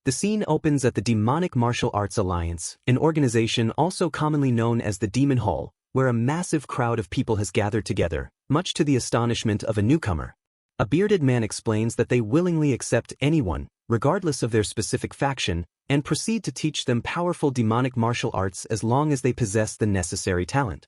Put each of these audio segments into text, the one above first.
The scene opens at the Demonic Martial Arts Alliance, an organization also commonly known as the Demon Hall, where a massive crowd of people has gathered together, much to the astonishment of a newcomer. A bearded man explains that they willingly accept anyone, regardless of their specific faction, and proceed to teach them powerful demonic martial arts as long as they possess the necessary talent.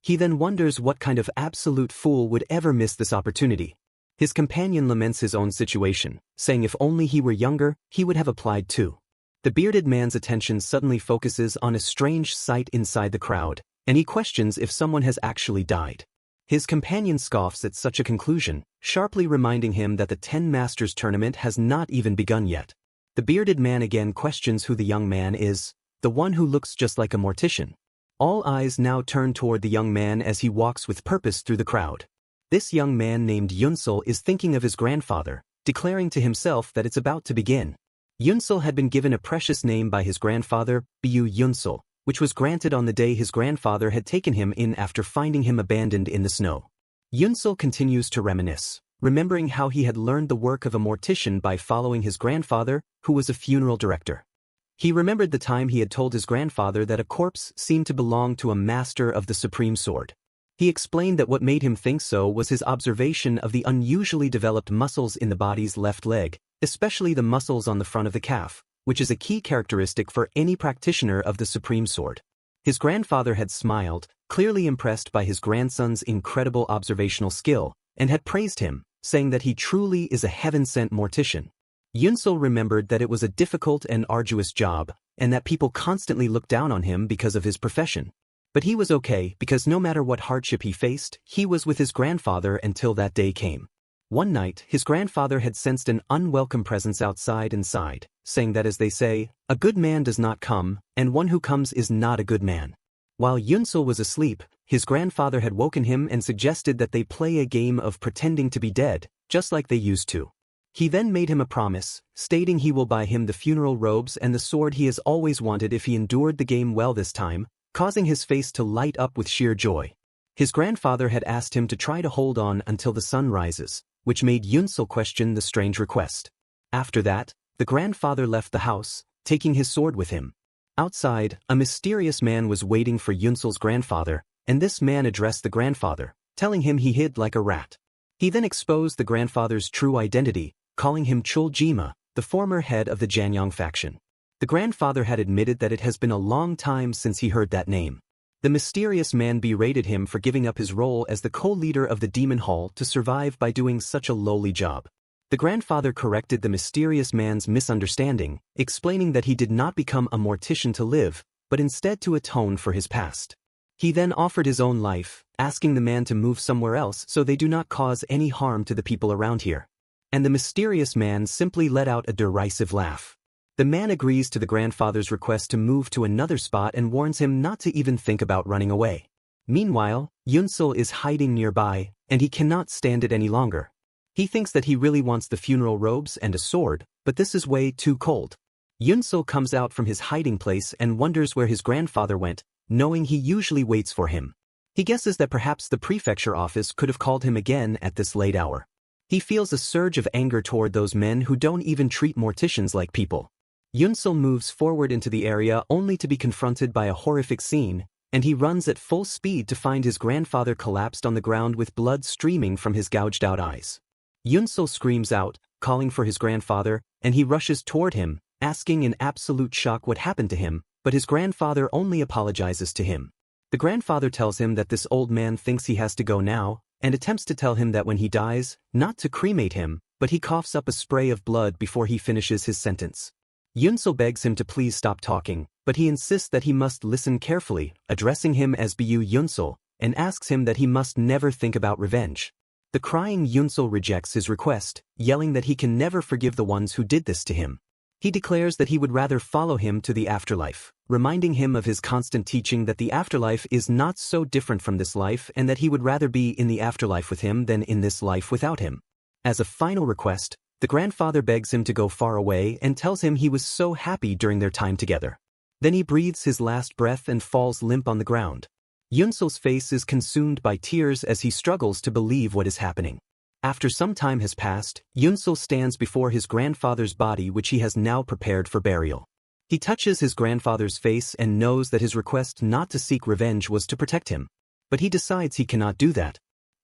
He then wonders what kind of absolute fool would ever miss this opportunity. His companion laments his own situation, saying if only he were younger, he would have applied too. The bearded man's attention suddenly focuses on a strange sight inside the crowd, and he questions if someone has actually died. His companion scoffs at such a conclusion, sharply reminding him that the 10 Masters tournament has not even begun yet. The bearded man again questions who the young man is, the one who looks just like a mortician. All eyes now turn toward the young man as he walks with purpose through the crowd. This young man named Yunsul is thinking of his grandfather, declaring to himself that it's about to begin. Yunsul had been given a precious name by his grandfather, Bu Yunsul, which was granted on the day his grandfather had taken him in after finding him abandoned in the snow. Yunsul continues to reminisce, remembering how he had learned the work of a mortician by following his grandfather, who was a funeral director. He remembered the time he had told his grandfather that a corpse seemed to belong to a master of the supreme sword. He explained that what made him think so was his observation of the unusually developed muscles in the body's left leg, especially the muscles on the front of the calf, which is a key characteristic for any practitioner of the supreme sword. His grandfather had smiled, clearly impressed by his grandson's incredible observational skill, and had praised him, saying that he truly is a heaven-sent mortician. Yunsul remembered that it was a difficult and arduous job, and that people constantly looked down on him because of his profession. But he was okay because no matter what hardship he faced, he was with his grandfather until that day came. One night, his grandfather had sensed an unwelcome presence outside and sighed, saying that as they say, a good man does not come, and one who comes is not a good man. While Yunsul was asleep, his grandfather had woken him and suggested that they play a game of pretending to be dead, just like they used to. He then made him a promise, stating he will buy him the funeral robes and the sword he has always wanted if he endured the game well this time, causing his face to light up with sheer joy. His grandfather had asked him to try to hold on until the sun rises, which made Yunsul question the strange request. After that, the grandfather left the house, taking his sword with him. Outside, a mysterious man was waiting for Yunsul's grandfather, and this man addressed the grandfather, telling him he hid like a rat. He then exposed the grandfather's true identity, calling him Chul Jima, the former head of the Janyang faction. The grandfather had admitted that it has been a long time since he heard that name. The mysterious man berated him for giving up his role as the co-leader of the Demon Hall to survive by doing such a lowly job. The grandfather corrected the mysterious man's misunderstanding, explaining that he did not become a mortician to live, but instead to atone for his past. He then offered his own life, asking the man to move somewhere else so they do not cause any harm to the people around here. And the mysterious man simply let out a derisive laugh. The man agrees to the grandfather's request to move to another spot and warns him not to even think about running away. Meanwhile, Yunsul is hiding nearby, and he cannot stand it any longer. He thinks that he really wants the funeral robes and a sword, but this is way too cold. Yunsul comes out from his hiding place and wonders where his grandfather went, knowing he usually waits for him. He guesses that perhaps the prefecture office could have called him again at this late hour. He feels a surge of anger toward those men who don't even treat morticians like people. Yunsul moves forward into the area only to be confronted by a horrific scene, and he runs at full speed to find his grandfather collapsed on the ground with blood streaming from his gouged-out eyes. Yunsul screams out, calling for his grandfather, and he rushes toward him, asking in absolute shock what happened to him, but his grandfather only apologizes to him. The grandfather tells him that this old man thinks he has to go now, and attempts to tell him that when he dies, not to cremate him, but he coughs up a spray of blood before he finishes his sentence. Yunsul begs him to please stop talking, but he insists that he must listen carefully, addressing him as Bu Yunsul, and asks him that he must never think about revenge. The crying Yunsul rejects his request, yelling that he can never forgive the ones who did this to him. He declares that he would rather follow him to the afterlife, reminding him of his constant teaching that the afterlife is not so different from this life and that he would rather be in the afterlife with him than in this life without him. As a final request, the grandfather begs him to go far away and tells him he was so happy during their time together. Then he breathes his last breath and falls limp on the ground. Yunsul's face is consumed by tears as he struggles to believe what is happening. After some time has passed, Yunsul stands before his grandfather's body which he has now prepared for burial. He touches his grandfather's face and knows that his request not to seek revenge was to protect him. But he decides he cannot do that.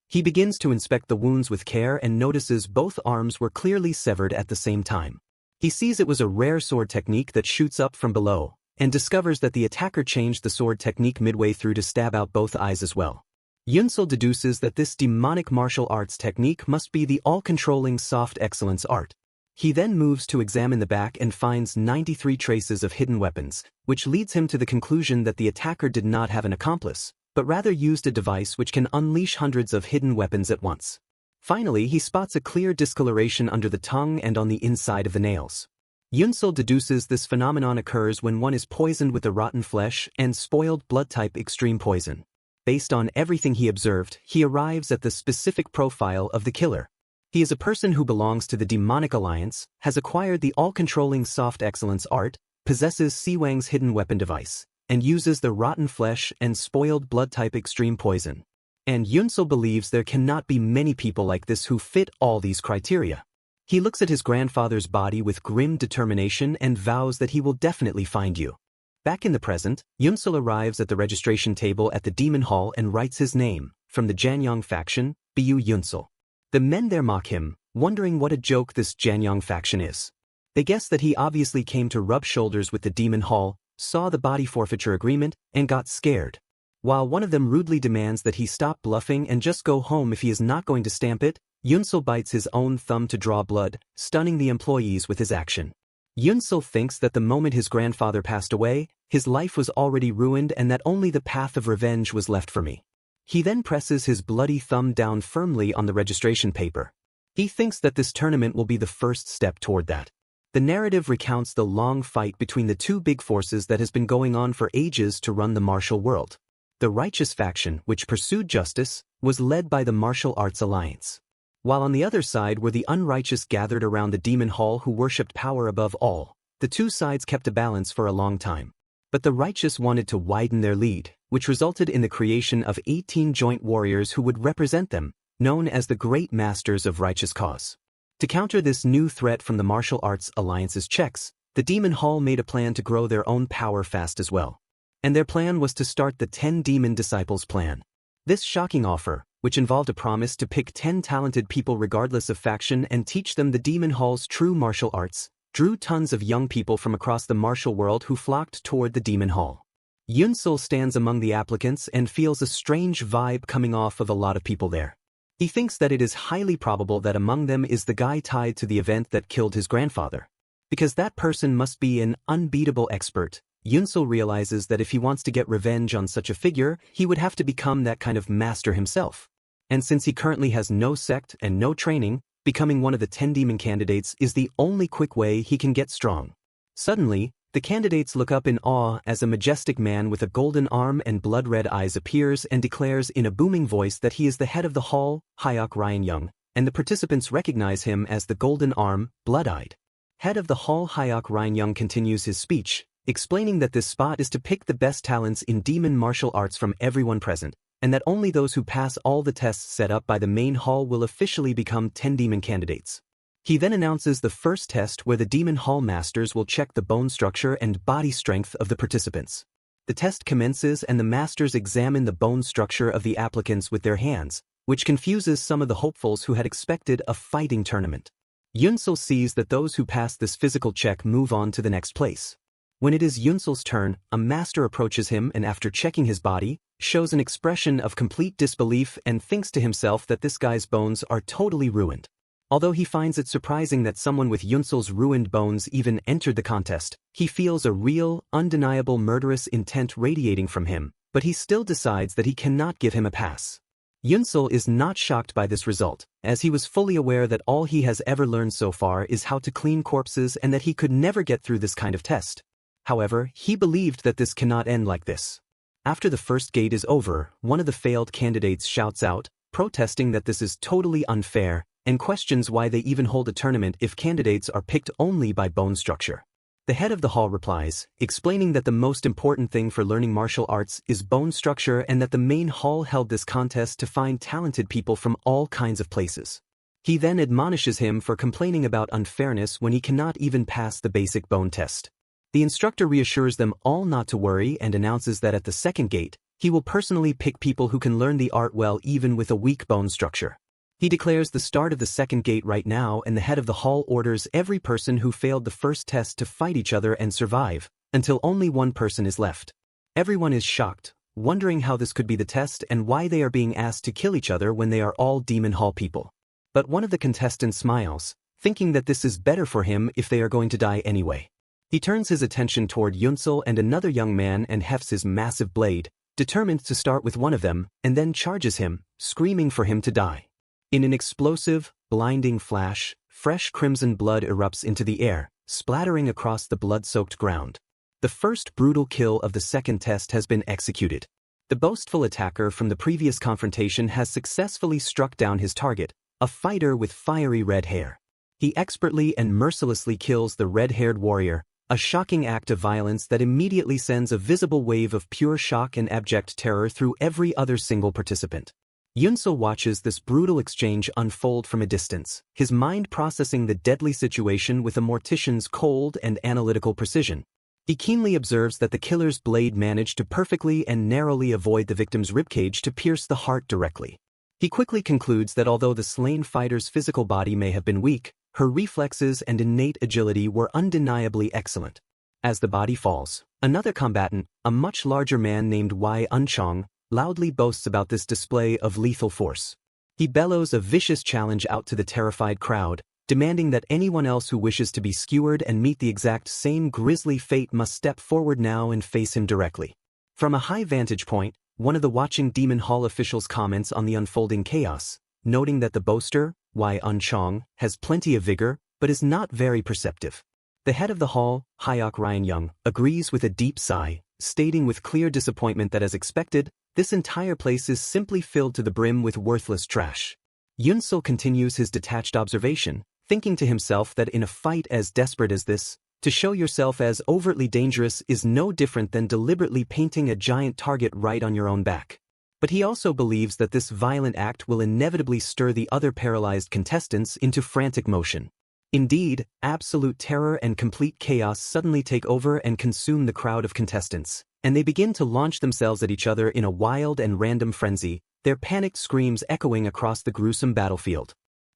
He begins to inspect the wounds with care and notices both arms were clearly severed at the same time. He sees it was a rare sword technique that shoots up from below, and discovers that the attacker changed the sword technique midway through to stab out both eyes as well. Yunsul deduces that this demonic martial arts technique must be the all-controlling soft excellence art. He then moves to examine the back and finds 93 traces of hidden weapons, which leads him to the conclusion that the attacker did not have an accomplice, but rather used a device which can unleash hundreds of hidden weapons at once. Finally, he spots a clear discoloration under the tongue and on the inside of the nails. Yunsul deduces this phenomenon occurs when one is poisoned with the rotten flesh and spoiled blood type extreme poison. Based on everything he observed, he arrives at the specific profile of the killer. He is a person who belongs to the demonic alliance, has acquired the all-controlling soft excellence art, possesses Siwang's hidden weapon device, and uses the rotten flesh and spoiled blood type extreme poison. And Yunsul believes there cannot be many people like this who fit all these criteria. He looks at his grandfather's body with grim determination and vows that he will definitely find you. Back in the present, Yunsul arrives at the registration table at the Demon Hall and writes his name, from the Janyang faction, Bu Yunsul. The men there mock him, wondering what a joke this Janyang faction is. They guess that he obviously came to rub shoulders with the Demon Hall, saw the body forfeiture agreement, and got scared. While one of them rudely demands that he stop bluffing and just go home if he is not going to stamp it, Yunsul bites his own thumb to draw blood, stunning the employees with his action. Yunsul thinks that the moment his grandfather passed away, his life was already ruined and that only the path of revenge was left for me. He then presses his bloody thumb down firmly on the registration paper. He thinks that this tournament will be the first step toward that. The narrative recounts the long fight between the two big forces that has been going on for ages to run the martial world. The righteous faction, which pursued justice, was led by the Martial Arts Alliance. While on the other side were the unrighteous gathered around the Demon Hall who worshipped power above all. The two sides kept a balance for a long time. But the righteous wanted to widen their lead, which resulted in the creation of 18 joint warriors who would represent them, known as the Great Masters of Righteous Cause. To counter this new threat from the Martial Arts Alliance's checks, the Demon Hall made a plan to grow their own power fast as well. And their plan was to start the 10 Demon Disciples plan. This shocking offer, which involved a promise to pick 10 talented people regardless of faction and teach them the Demon Hall's true martial arts, drew tons of young people from across the martial world who flocked toward the Demon Hall. Yunsul stands among the applicants and feels a strange vibe coming off of a lot of people there. He thinks that it is highly probable that among them is the guy tied to the event that killed his grandfather. Because that person must be an unbeatable expert, Yunsul realizes that if he wants to get revenge on such a figure, he would have to become that kind of master himself. And since he currently has no sect and no training, becoming one of the 10 demon candidates is the only quick way he can get strong. Suddenly, the candidates look up in awe as a majestic man with a golden arm and blood-red eyes appears and declares in a booming voice that he is the head of the hall, Hyok Ryan Young, and the participants recognize him as the golden arm, blood-eyed. Head of the hall Hyok Ryan Young continues his speech, explaining that this spot is to pick the best talents in demon martial arts from everyone present, and that only those who pass all the tests set up by the main hall will officially become 10 demon candidates. He then announces the first test where the Demon Hall Masters will check the bone structure and body strength of the participants. The test commences and the Masters examine the bone structure of the applicants with their hands, which confuses some of the hopefuls who had expected a fighting tournament. Yunsul sees that those who pass this physical check move on to the next place. When it is Yunsul's turn, a master approaches him and after checking his body, shows an expression of complete disbelief and thinks to himself that this guy's bones are totally ruined. Although he finds it surprising that someone with Yunsul's ruined bones even entered the contest, he feels a real, undeniable murderous intent radiating from him, but he still decides that he cannot give him a pass. Yunsul is not shocked by this result, as he was fully aware that all he has ever learned so far is how to clean corpses and that he could never get through this kind of test. However, he believed that this cannot end like this. After the first gate is over, one of the failed candidates shouts out, protesting that this is totally unfair, and questions why they even hold a tournament if candidates are picked only by bone structure. The head of the hall replies, explaining that the most important thing for learning martial arts is bone structure and that the main hall held this contest to find talented people from all kinds of places. He then admonishes him for complaining about unfairness when he cannot even pass the basic bone test. The instructor reassures them all not to worry and announces that at the second gate, he will personally pick people who can learn the art well even with a weak bone structure. He declares the start of the second gate right now, and the head of the hall orders every person who failed the first test to fight each other and survive, until only one person is left. Everyone is shocked, wondering how this could be the test and why they are being asked to kill each other when they are all Demon Hall people. But one of the contestants smiles, thinking that this is better for him if they are going to die anyway. He turns his attention toward Yunsel and another young man and hefts his massive blade, determined to start with one of them, and then charges him, screaming for him to die. In an explosive, blinding flash, fresh crimson blood erupts into the air, splattering across the blood-soaked ground. The first brutal kill of the second test has been executed. The boastful attacker from the previous confrontation has successfully struck down his target, a fighter with fiery red hair. He expertly and mercilessly kills the red-haired warrior, a shocking act of violence that immediately sends a visible wave of pure shock and abject terror through every other single participant. Yunsel watches this brutal exchange unfold from a distance, his mind processing the deadly situation with a mortician's cold and analytical precision. He keenly observes that the killer's blade managed to perfectly and narrowly avoid the victim's ribcage to pierce the heart directly. He quickly concludes that although the slain fighter's physical body may have been weak, her reflexes and innate agility were undeniably excellent. As the body falls, another combatant, a much larger man named Wei Unchong, loudly boasts about this display of lethal force. He bellows a vicious challenge out to the terrified crowd, demanding that anyone else who wishes to be skewered and meet the exact same grisly fate must step forward now and face him directly. From a high vantage point, one of the watching Demon Hall officials comments on the unfolding chaos, noting that the boaster, Wei Unchong, has plenty of vigor, but is not very perceptive. The head of the hall, Hyok Ryan-young, agrees with a deep sigh, stating with clear disappointment that as expected, this entire place is simply filled to the brim with worthless trash. Yunsel continues his detached observation, thinking to himself that in a fight as desperate as this, to show yourself as overtly dangerous is no different than deliberately painting a giant target right on your own back. But he also believes that this violent act will inevitably stir the other paralyzed contestants into frantic motion. Indeed, absolute terror and complete chaos suddenly take over and consume the crowd of contestants, and they begin to launch themselves at each other in a wild and random frenzy, their panicked screams echoing across the gruesome battlefield.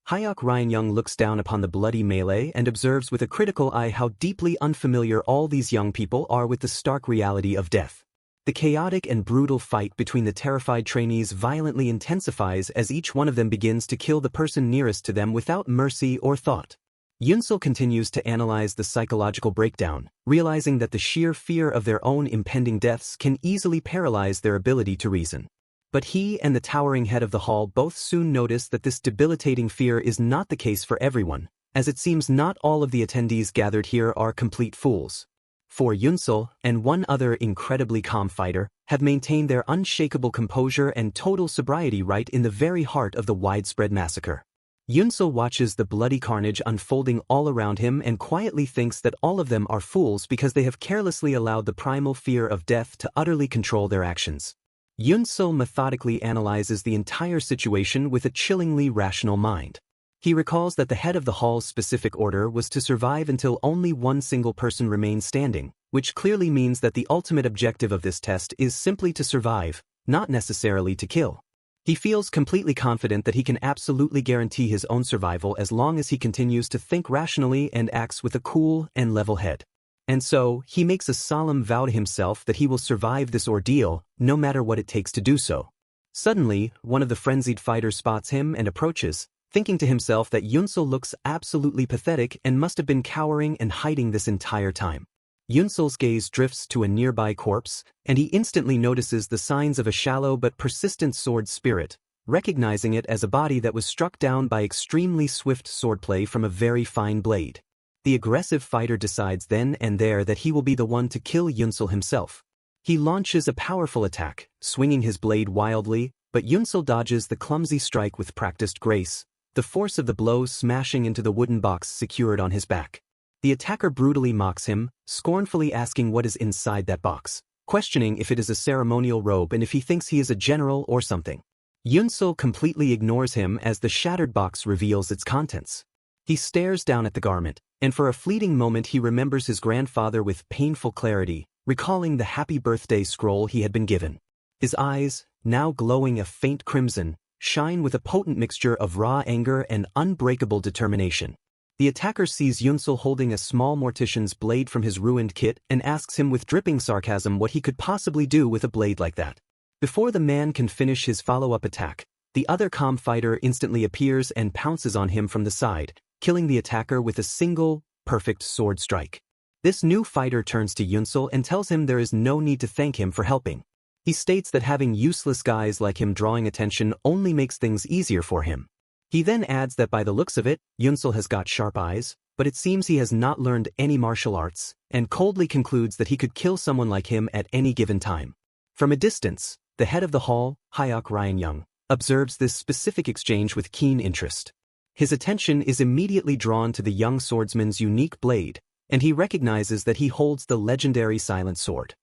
Hyok Ryan-young looks down upon the bloody melee and observes with a critical eye how deeply unfamiliar all these young people are with the stark reality of death. The chaotic and brutal fight between the terrified trainees violently intensifies as each one of them begins to kill the person nearest to them without mercy or thought. Yunsel continues to analyze the psychological breakdown, realizing that the sheer fear of their own impending deaths can easily paralyze their ability to reason. But he and the towering head of the hall both soon notice that this debilitating fear is not the case for everyone, as it seems not all of the attendees gathered here are complete fools. For Yunsel and one other incredibly calm fighter have maintained their unshakable composure and total sobriety right in the very heart of the widespread massacre. Yunsel watches the bloody carnage unfolding all around him and quietly thinks that all of them are fools because they have carelessly allowed the primal fear of death to utterly control their actions. Yunsel methodically analyzes the entire situation with a chillingly rational mind. He recalls that the head of the hall's specific order was to survive until only one single person remains standing, which clearly means that the ultimate objective of this test is simply to survive, not necessarily to kill. He feels completely confident that he can absolutely guarantee his own survival as long as he continues to think rationally and acts with a cool and level head. And so, he makes a solemn vow to himself that he will survive this ordeal, no matter what it takes to do so. Suddenly, one of the frenzied fighters spots him and approaches, thinking to himself that Yunsel looks absolutely pathetic and must have been cowering and hiding this entire time. Yunsel's gaze drifts to a nearby corpse, and he instantly notices the signs of a shallow but persistent sword spirit, recognizing it as a body that was struck down by extremely swift swordplay from a very fine blade. The aggressive fighter decides then and there that he will be the one to kill Yunsel himself. He launches a powerful attack, swinging his blade wildly, but Yunsel dodges the clumsy strike with practiced grace, the force of the blow smashing into the wooden box secured on his back. The attacker brutally mocks him, scornfully asking what is inside that box, questioning if it is a ceremonial robe and if he thinks he is a general or something. Yunsul completely ignores him as the shattered box reveals its contents. He stares down at the garment, and for a fleeting moment he remembers his grandfather with painful clarity, recalling the happy birthday scroll he had been given. His eyes, now glowing a faint crimson, shine with a potent mixture of raw anger and unbreakable determination. The attacker sees Yunsul holding a small mortician's blade from his ruined kit and asks him with dripping sarcasm what he could possibly do with a blade like that. Before the man can finish his follow-up attack, the other calm fighter instantly appears and pounces on him from the side, killing the attacker with a single, perfect sword strike. This new fighter turns to Yunsul and tells him there is no need to thank him for helping. He states that having useless guys like him drawing attention only makes things easier for him. He then adds that by the looks of it, Yunsul has got sharp eyes, but it seems he has not learned any martial arts, and coldly concludes that he could kill someone like him at any given time. From a distance, the head of the hall, Hyok Ryan-young, observes this specific exchange with keen interest. His attention is immediately drawn to the young swordsman's unique blade, and he recognizes that he holds the legendary silent sword.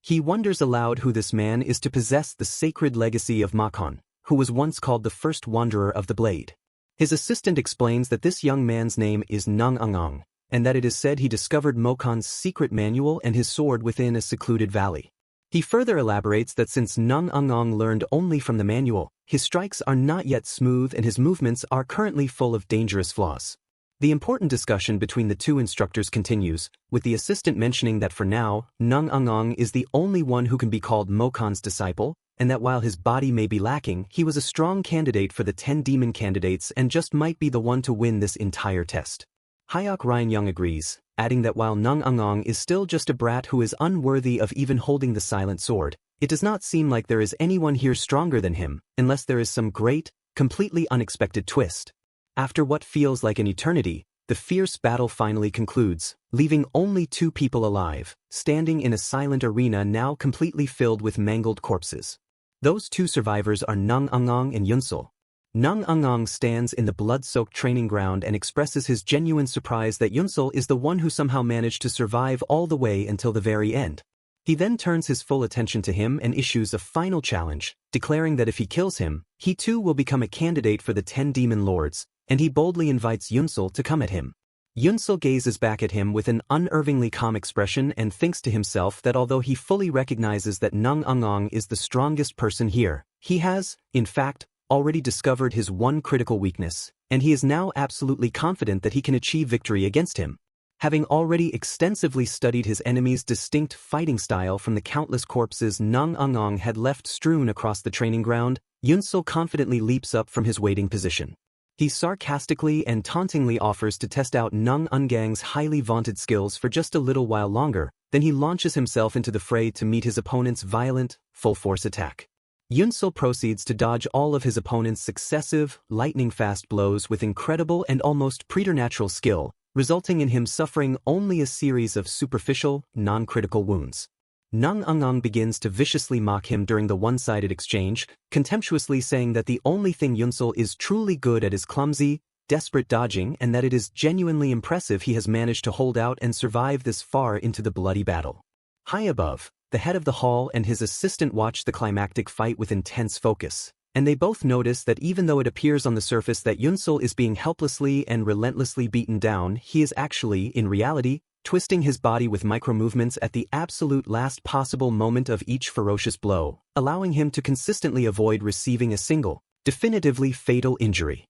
He wonders aloud who this man is to possess the sacred legacy of Makon, who was once called the first wanderer of the blade. His assistant explains that this young man's name is Nung Ungong, and that it is said he discovered Mokon's secret manual and his sword within a secluded valley. He further elaborates that since Nung Ungong learned only from the manual, his strikes are not yet smooth and his movements are currently full of dangerous flaws. The important discussion between the two instructors continues, with the assistant mentioning that for now, Nung Ungong is the only one who can be called Mokon's disciple, and that while his body may be lacking, he was a strong candidate for the 10 demon candidates and just might be the one to win this entire test. Hyok Ryan-young agrees, adding that while Nung Ungong is still just a brat who is unworthy of even holding the silent sword, it does not seem like there is anyone here stronger than him, unless there is some great, completely unexpected twist. After what feels like an eternity, the fierce battle finally concludes, leaving only 2 people alive, standing in a silent arena now completely filled with mangled corpses. Those 2 survivors are Nung Ungong and Yunsul. Nung Ungong stands in the blood-soaked training ground and expresses his genuine surprise that Yunsul is the one who somehow managed to survive all the way until the very end. He then turns his full attention to him and issues a final challenge, declaring that if he kills him, he too will become a candidate for the 10 demon lords, and he boldly invites Yunsul to come at him. Yunsul gazes back at him with an unnervingly calm expression and thinks to himself that although he fully recognizes that Nung Ungong is the strongest person here, he has, in fact, already discovered his one critical weakness, and he is now absolutely confident that he can achieve victory against him. Having already extensively studied his enemy's distinct fighting style from the countless corpses Nung Ungong had left strewn across the training ground, Yunsul confidently leaps up from his waiting position. He sarcastically and tauntingly offers to test out Nung Ungang's highly vaunted skills for just a little while longer, then he launches himself into the fray to meet his opponent's violent, full-force attack. Yunsul proceeds to dodge all of his opponent's successive, lightning-fast blows with incredible and almost preternatural skill, resulting in him suffering only a series of superficial, non-critical wounds. Nung Ungong begins to viciously mock him during the one-sided exchange, contemptuously saying that the only thing Yunsul is truly good at is clumsy, desperate dodging and that it is genuinely impressive he has managed to hold out and survive this far into the bloody battle. High above, the head of the hall and his assistant watch the climactic fight with intense focus, and they both notice that even though it appears on the surface that Yunsul is being helplessly and relentlessly beaten down, he is actually, in reality, twisting his body with micro-movements at the absolute last possible moment of each ferocious blow, allowing him to consistently avoid receiving a single, definitively fatal injury.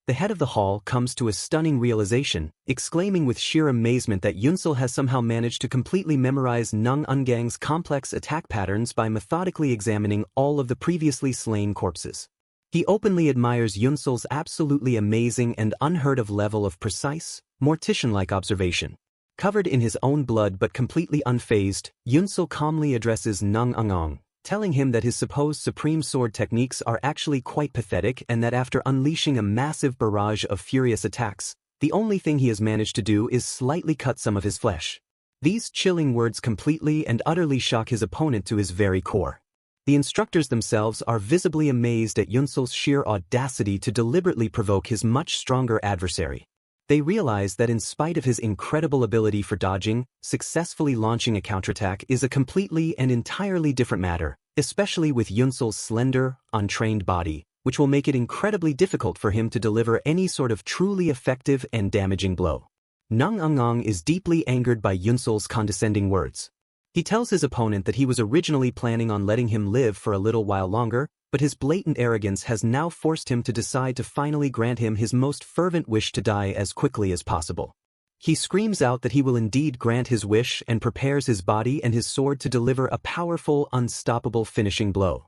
The head of the hall comes to a stunning realization, exclaiming with sheer amazement that Yunsul has somehow managed to completely memorize Nung Ungang's complex attack patterns by methodically examining all of the previously slain corpses. He openly admires Yunsul's absolutely amazing and unheard-of level of precise, mortician-like observation. Covered in his own blood but completely unfazed, Yunsul calmly addresses Nung Ungong, telling him that his supposed supreme sword techniques are actually quite pathetic and that after unleashing a massive barrage of furious attacks, the only thing he has managed to do is slightly cut some of his flesh. These chilling words completely and utterly shock his opponent to his very core. The instructors themselves are visibly amazed at Yunsul's sheer audacity to deliberately provoke his much stronger adversary. They realize that in spite of his incredible ability for dodging, successfully launching a counterattack is a completely and entirely different matter, especially with Yunsul's slender, untrained body, which will make it incredibly difficult for him to deliver any sort of truly effective and damaging blow. Nung Ung is deeply angered by Yunsul's condescending words. He tells his opponent that he was originally planning on letting him live for a little while longer, but his blatant arrogance has now forced him to decide to finally grant him his most fervent wish to die as quickly as possible. He screams out that he will indeed grant his wish and prepares his body and his sword to deliver a powerful, unstoppable finishing blow.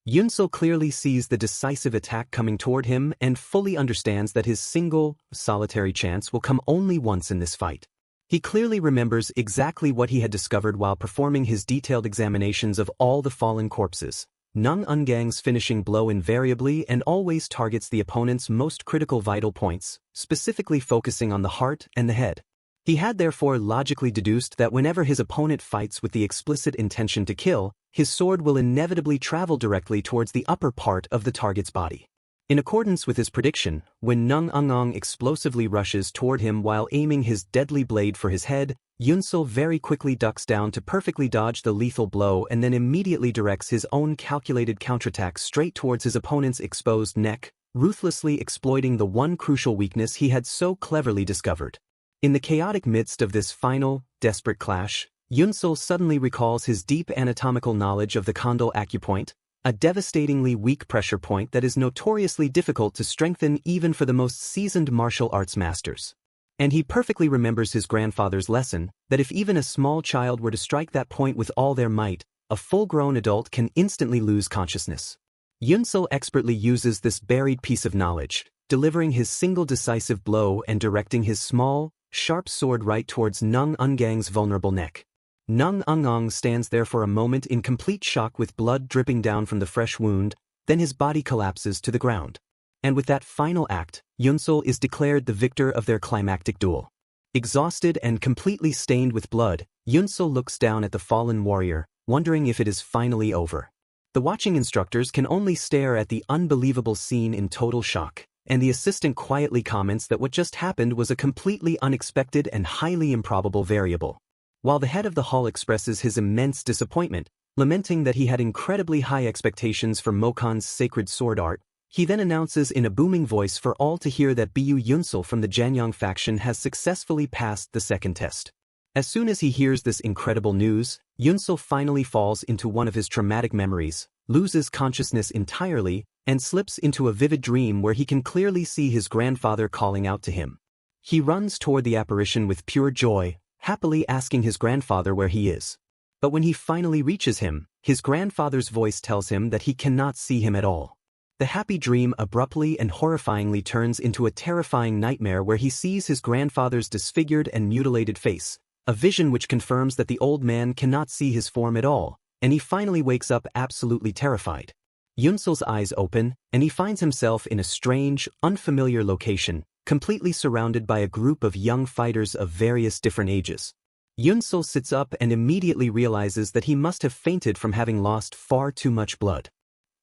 Yunsul clearly sees the decisive attack coming toward him and fully understands that his single, solitary chance will come only once in this fight. He clearly remembers exactly what he had discovered while performing his detailed examinations of all the fallen corpses. Nung Ungang's finishing blow invariably and always targets the opponent's most critical vital points, specifically focusing on the heart and the head. He had therefore logically deduced that whenever his opponent fights with the explicit intention to kill, his sword will inevitably travel directly towards the upper part of the target's body. In accordance with his prediction, when Nung Ung explosively rushes toward him while aiming his deadly blade for his head, Yunsul very quickly ducks down to perfectly dodge the lethal blow and then immediately directs his own calculated counterattack straight towards his opponent's exposed neck, ruthlessly exploiting the one crucial weakness he had so cleverly discovered. In the chaotic midst of this final, desperate clash, Yunsul suddenly recalls his deep anatomical knowledge of the condyle acupoint, a devastatingly weak pressure point that is notoriously difficult to strengthen even for the most seasoned martial arts masters. And he perfectly remembers his grandfather's lesson, that if even a small child were to strike that point with all their might, a full-grown adult can instantly lose consciousness. Yunsul expertly uses this buried piece of knowledge, delivering his single decisive blow and directing his small, sharp sword right towards Nung Ungang's vulnerable neck. Nung Ung stands there for a moment in complete shock with blood dripping down from the fresh wound, then his body collapses to the ground. And with that final act, Yunsul is declared the victor of their climactic duel. Exhausted and completely stained with blood, Yunsul looks down at the fallen warrior, wondering if it is finally over. The watching instructors can only stare at the unbelievable scene in total shock, and the assistant quietly comments that what just happened was a completely unexpected and highly improbable variable. While the head of the hall expresses his immense disappointment, lamenting that he had incredibly high expectations for Mokan's sacred sword art, he then announces in a booming voice for all to hear that Bu Yunsul from the Janyang faction has successfully passed the second test. As soon as he hears this incredible news, Yunsul finally falls into one of his traumatic memories, loses consciousness entirely, and slips into a vivid dream where he can clearly see his grandfather calling out to him. He runs toward the apparition with pure joy, happily asking his grandfather where he is. But when he finally reaches him, his grandfather's voice tells him that he cannot see him at all. The happy dream abruptly and horrifyingly turns into a terrifying nightmare where he sees his grandfather's disfigured and mutilated face, a vision which confirms that the old man cannot see his form at all, and he finally wakes up absolutely terrified. Yunsul's eyes open, and he finds himself in a strange, unfamiliar location, completely surrounded by a group of young fighters of various different ages. Yunsul sits up and immediately realizes that he must have fainted from having lost far too much blood.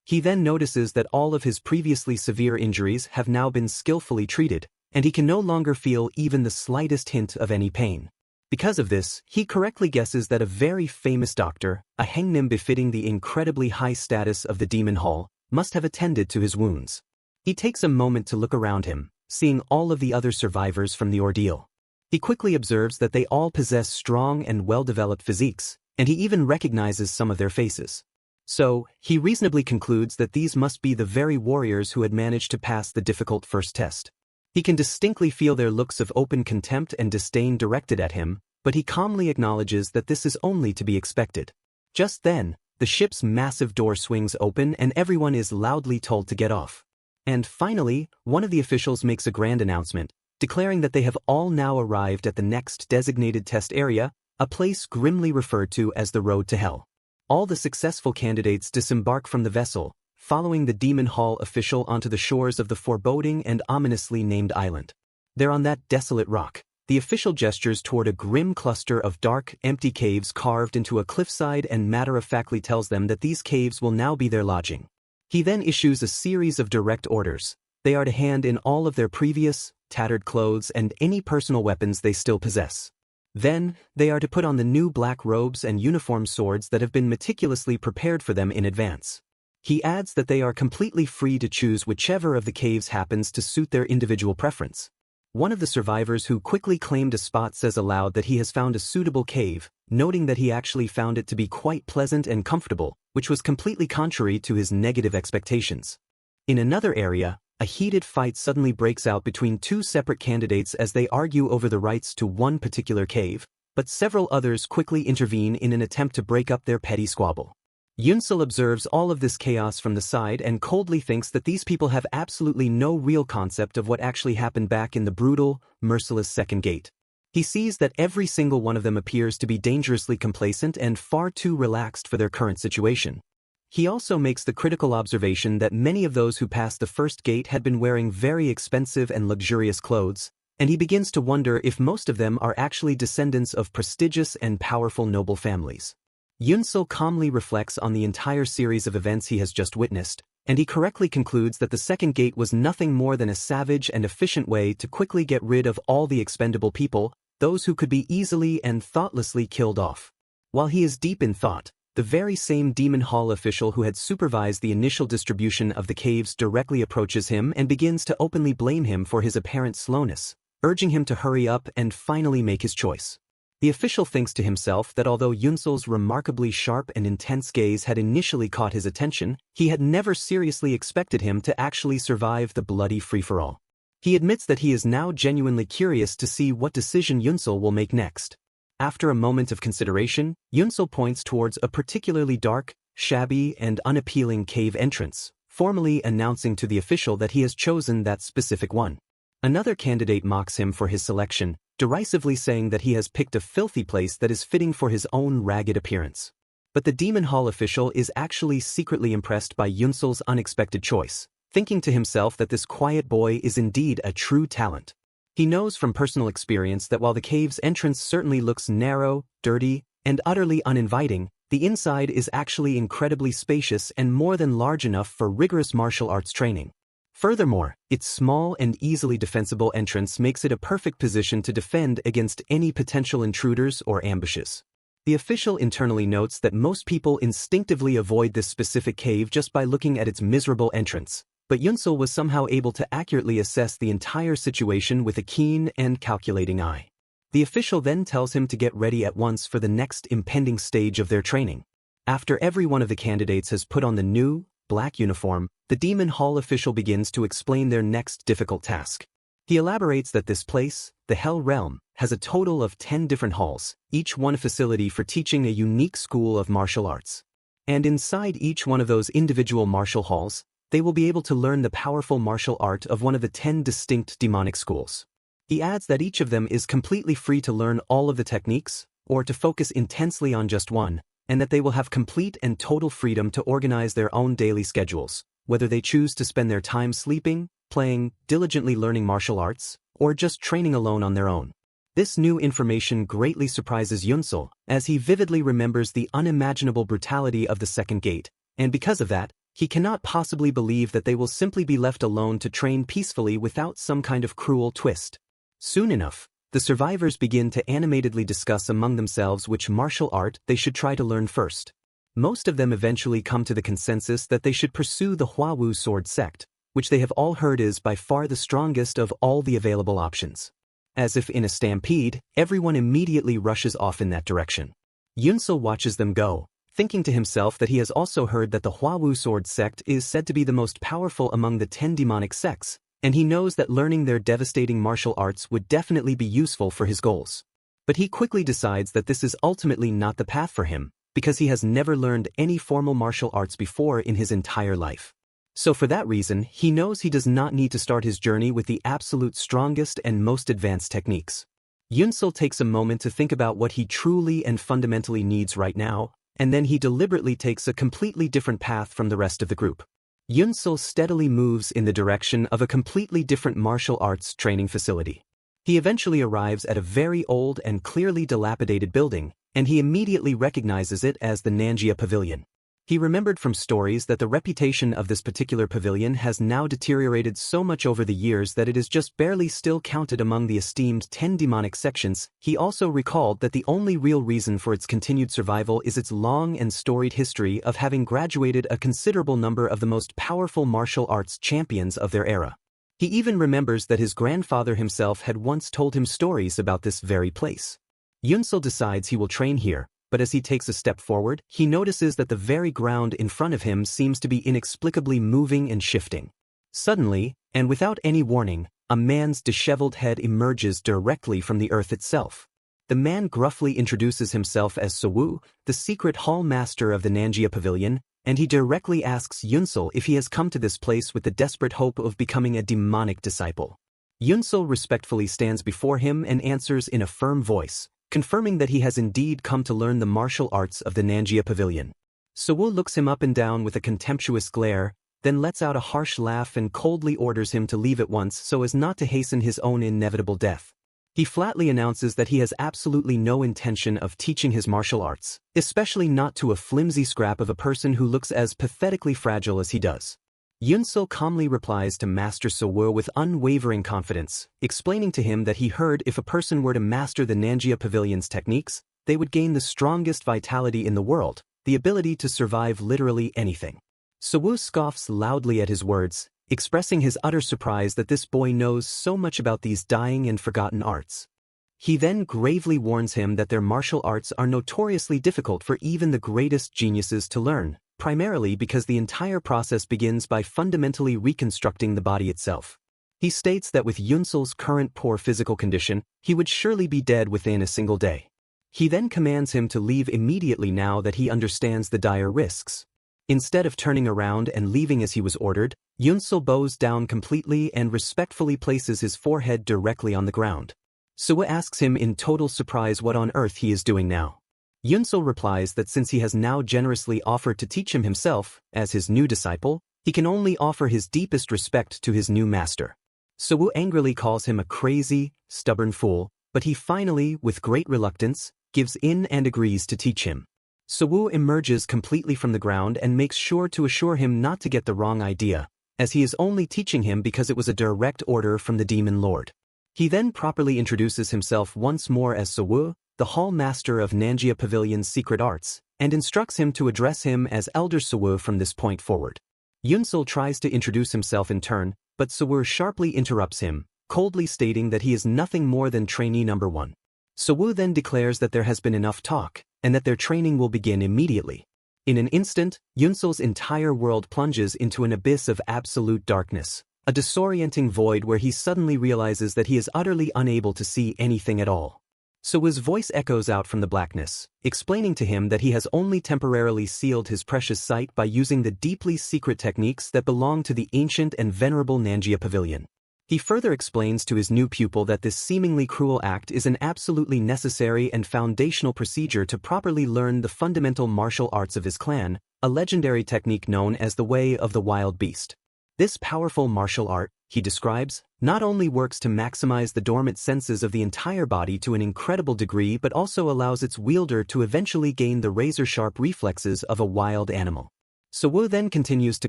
He then notices that all of his previously severe injuries have now been skillfully treated, and he can no longer feel even the slightest hint of any pain. Because of this, he correctly guesses that a very famous doctor, a hangnim befitting the incredibly high status of the demon hall, must have attended to his wounds. He takes a moment to look around him, seeing all of the other survivors from the ordeal. He quickly observes that they all possess strong and well-developed physiques, and he even recognizes some of their faces. So, he reasonably concludes that these must be the very warriors who had managed to pass the difficult first test. He can distinctly feel their looks of open contempt and disdain directed at him, but he calmly acknowledges that this is only to be expected. Just then, the ship's massive door swings open and everyone is loudly told to get off. And finally, one of the officials makes a grand announcement, declaring that they have all now arrived at the next designated test area, a place grimly referred to as the Road to Hell. All the successful candidates disembark from the vessel, following the Demon Hall official onto the shores of the foreboding and ominously named island. There on that desolate rock, the official gestures toward a grim cluster of dark, empty caves carved into a cliffside and matter-of-factly tells them that these caves will now be their lodging. He then issues a series of direct orders. They are to hand in all of their previous, tattered clothes and any personal weapons they still possess. Then, they are to put on the new black robes and uniform swords that have been meticulously prepared for them in advance. He adds that they are completely free to choose whichever of the caves happens to suit their individual preference. One of the survivors who quickly claimed a spot says aloud that he has found a suitable cave, noting that he actually found it to be quite pleasant and comfortable, which was completely contrary to his negative expectations. In another area, a heated fight suddenly breaks out between two separate candidates as they argue over the rights to one particular cave, but several others quickly intervene in an attempt to break up their petty squabble. Yunsel observes all of this chaos from the side and coldly thinks that these people have absolutely no real concept of what actually happened back in the brutal, merciless second gate. He sees that every single one of them appears to be dangerously complacent and far too relaxed for their current situation. He also makes the critical observation that many of those who passed the first gate had been wearing very expensive and luxurious clothes, and he begins to wonder if most of them are actually descendants of prestigious and powerful noble families. Yunsel calmly reflects on the entire series of events he has just witnessed, and he correctly concludes that the second gate was nothing more than a savage and efficient way to quickly get rid of all the expendable people, those who could be easily and thoughtlessly killed off. While he is deep in thought, the very same Demon Hall official who had supervised the initial distribution of the caves directly approaches him and begins to openly blame him for his apparent slowness, urging him to hurry up and finally make his choice. The official thinks to himself that although Yunsel's remarkably sharp and intense gaze had initially caught his attention, he had never seriously expected him to actually survive the bloody free-for-all. He admits that he is now genuinely curious to see what decision Yunsel will make next. After a moment of consideration, Yunsel points towards a particularly dark, shabby, and unappealing cave entrance, formally announcing to the official that he has chosen that specific one. Another candidate mocks him for his selection, derisively saying that he has picked a filthy place that is fitting for his own ragged appearance. But the Demon Hall official is actually secretly impressed by Yunsel's unexpected choice, thinking to himself that this quiet boy is indeed a true talent. He knows from personal experience that while the cave's entrance certainly looks narrow, dirty, and utterly uninviting, the inside is actually incredibly spacious and more than large enough for rigorous martial arts training. Furthermore, its small and easily defensible entrance makes it a perfect position to defend against any potential intruders or ambushes. The official internally notes that most people instinctively avoid this specific cave just by looking at its miserable entrance, but Yunsel was somehow able to accurately assess the entire situation with a keen and calculating eye. The official then tells him to get ready at once for the next impending stage of their training. After every one of the candidates has put on the new, black uniform, the Demon Hall official begins to explain their next difficult task. He elaborates that this place, the Hell Realm, has a total of 10 different halls, each one a facility for teaching a unique school of martial arts. And inside each one of those individual martial halls, they will be able to learn the powerful martial art of one of the 10 distinct demonic schools. He adds that each of them is completely free to learn all of the techniques, or to focus intensely on just one, and that they will have complete and total freedom to organize their own daily schedules, whether they choose to spend their time sleeping, playing, diligently learning martial arts, or just training alone on their own. This new information greatly surprises Yunsel, as he vividly remembers the unimaginable brutality of the second gate, and because of that, he cannot possibly believe that they will simply be left alone to train peacefully without some kind of cruel twist. Soon enough, the survivors begin to animatedly discuss among themselves which martial art they should try to learn first. Most of them eventually come to the consensus that they should pursue the Huawu sword sect, which they have all heard is by far the strongest of all the available options. As if in a stampede, everyone immediately rushes off in that direction. Yunsel watches them go, thinking to himself that he has also heard that the Huawu sword sect is said to be the most powerful among the 10 demonic sects, and he knows that learning their devastating martial arts would definitely be useful for his goals. But he quickly decides that this is ultimately not the path for him, because he has never learned any formal martial arts before in his entire life. So for that reason, he knows he does not need to start his journey with the absolute strongest and most advanced techniques. Yunsel takes a moment to think about what he truly and fundamentally needs right now, and then he deliberately takes a completely different path from the rest of the group. Yunsel steadily moves in the direction of a completely different martial arts training facility. He eventually arrives at a very old and clearly dilapidated building, and he immediately recognizes it as the Nanjia Pavilion. He remembered from stories that the reputation of this particular pavilion has now deteriorated so much over the years that it is just barely still counted among the esteemed 10 demonic sections. He also recalled that the only real reason for its continued survival is its long and storied history of having graduated a considerable number of the most powerful martial arts champions of their era. He even remembers that his grandfather himself had once told him stories about this very place. Yunsel decides he will train here, but as he takes a step forward, he notices that the very ground in front of him seems to be inexplicably moving and shifting. Suddenly, and without any warning, a man's disheveled head emerges directly from the earth itself. The man gruffly introduces himself as Sowu, the secret hall master of the Nanjia Pavilion, and he directly asks Yunsel if he has come to this place with the desperate hope of becoming a demonic disciple. Yunsel respectfully stands before him and answers in a firm voice, confirming that he has indeed come to learn the martial arts of the Nanjia Pavilion. Sowu looks him up and down with a contemptuous glare, then lets out a harsh laugh and coldly orders him to leave at once so as not to hasten his own inevitable death. He flatly announces that he has absolutely no intention of teaching his martial arts, especially not to a flimsy scrap of a person who looks as pathetically fragile as he does. Yunsel calmly replies to Master Sowu with unwavering confidence, explaining to him that he heard if a person were to master the Nanjia Pavilion's techniques, they would gain the strongest vitality in the world, the ability to survive literally anything. Sowu scoffs loudly at his words, expressing his utter surprise that this boy knows so much about these dying and forgotten arts. He then gravely warns him that their martial arts are notoriously difficult for even the greatest geniuses to learn, primarily because the entire process begins by fundamentally reconstructing the body itself. He states that with Yunsel's current poor physical condition, he would surely be dead within a single day. He then commands him to leave immediately now that he understands the dire risks. Instead of turning around and leaving as he was ordered, Yunsel bows down completely and respectfully places his forehead directly on the ground. Sowu asks him in total surprise what on earth he is doing now. Yunsel replies that since he has now generously offered to teach him himself, as his new disciple, he can only offer his deepest respect to his new master. Sowu angrily calls him a crazy, stubborn fool, but he finally, with great reluctance, gives in and agrees to teach him. Sowu emerges completely from the ground and makes sure to assure him not to get the wrong idea, as he is only teaching him because it was a direct order from the Demon Lord. He then properly introduces himself once more as Sowu, the hall master of Nanjia Pavilion's secret arts, and instructs him to address him as Elder Sowu from this point forward. Yunsel tries to introduce himself in turn, but Sowu sharply interrupts him, coldly stating that he is nothing more than trainee number 1. Sowu then declares that there has been enough talk, and that their training will begin immediately. In an instant, Yunsel's entire world plunges into an abyss of absolute darkness, a disorienting void where he suddenly realizes that he is utterly unable to see anything at all. Sowu's voice echoes out from the blackness, explaining to him that he has only temporarily sealed his precious sight by using the deeply secret techniques that belong to the ancient and venerable Nanjia Pavilion. He further explains to his new pupil that this seemingly cruel act is an absolutely necessary and foundational procedure to properly learn the fundamental martial arts of his clan, a legendary technique known as the Way of the Wild Beast. This powerful martial art, he describes, not only works to maximize the dormant senses of the entire body to an incredible degree but also allows its wielder to eventually gain the razor-sharp reflexes of a wild animal. Sowu then continues to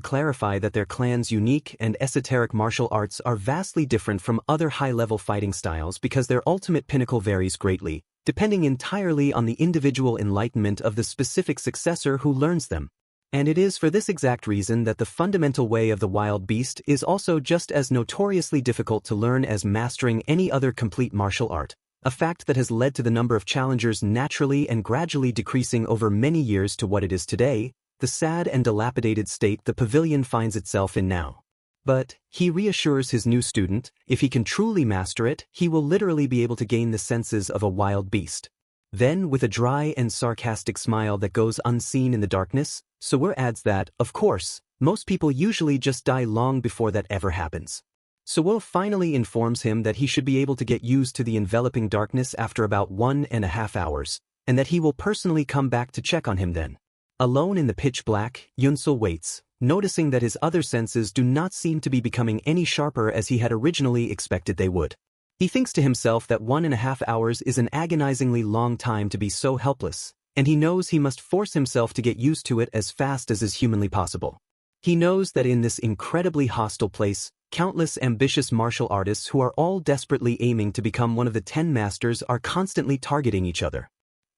clarify that their clan's unique and esoteric martial arts are vastly different from other high-level fighting styles because their ultimate pinnacle varies greatly, depending entirely on the individual enlightenment of the specific successor who learns them. And it is for this exact reason that the fundamental way of the wild beast is also just as notoriously difficult to learn as mastering any other complete martial art, a fact that has led to the number of challengers naturally and gradually decreasing over many years to what it is today, the sad and dilapidated state the pavilion finds itself in now. But, he reassures his new student, if he can truly master it, he will literally be able to gain the senses of a wild beast. Then, with a dry and sarcastic smile that goes unseen in the darkness, Sowu adds that, of course, most people usually just die long before that ever happens. Sowu finally informs him that he should be able to get used to the enveloping darkness after about 1.5 hours, and that he will personally come back to check on him then. Alone in the pitch black, Yunsel waits, noticing that his other senses do not seem to be becoming any sharper as he had originally expected they would. He thinks to himself that 1.5 hours is an agonizingly long time to be so helpless, and he knows he must force himself to get used to it as fast as is humanly possible. He knows that in this incredibly hostile place, countless ambitious martial artists who are all desperately aiming to become one of the 10 masters are constantly targeting each other.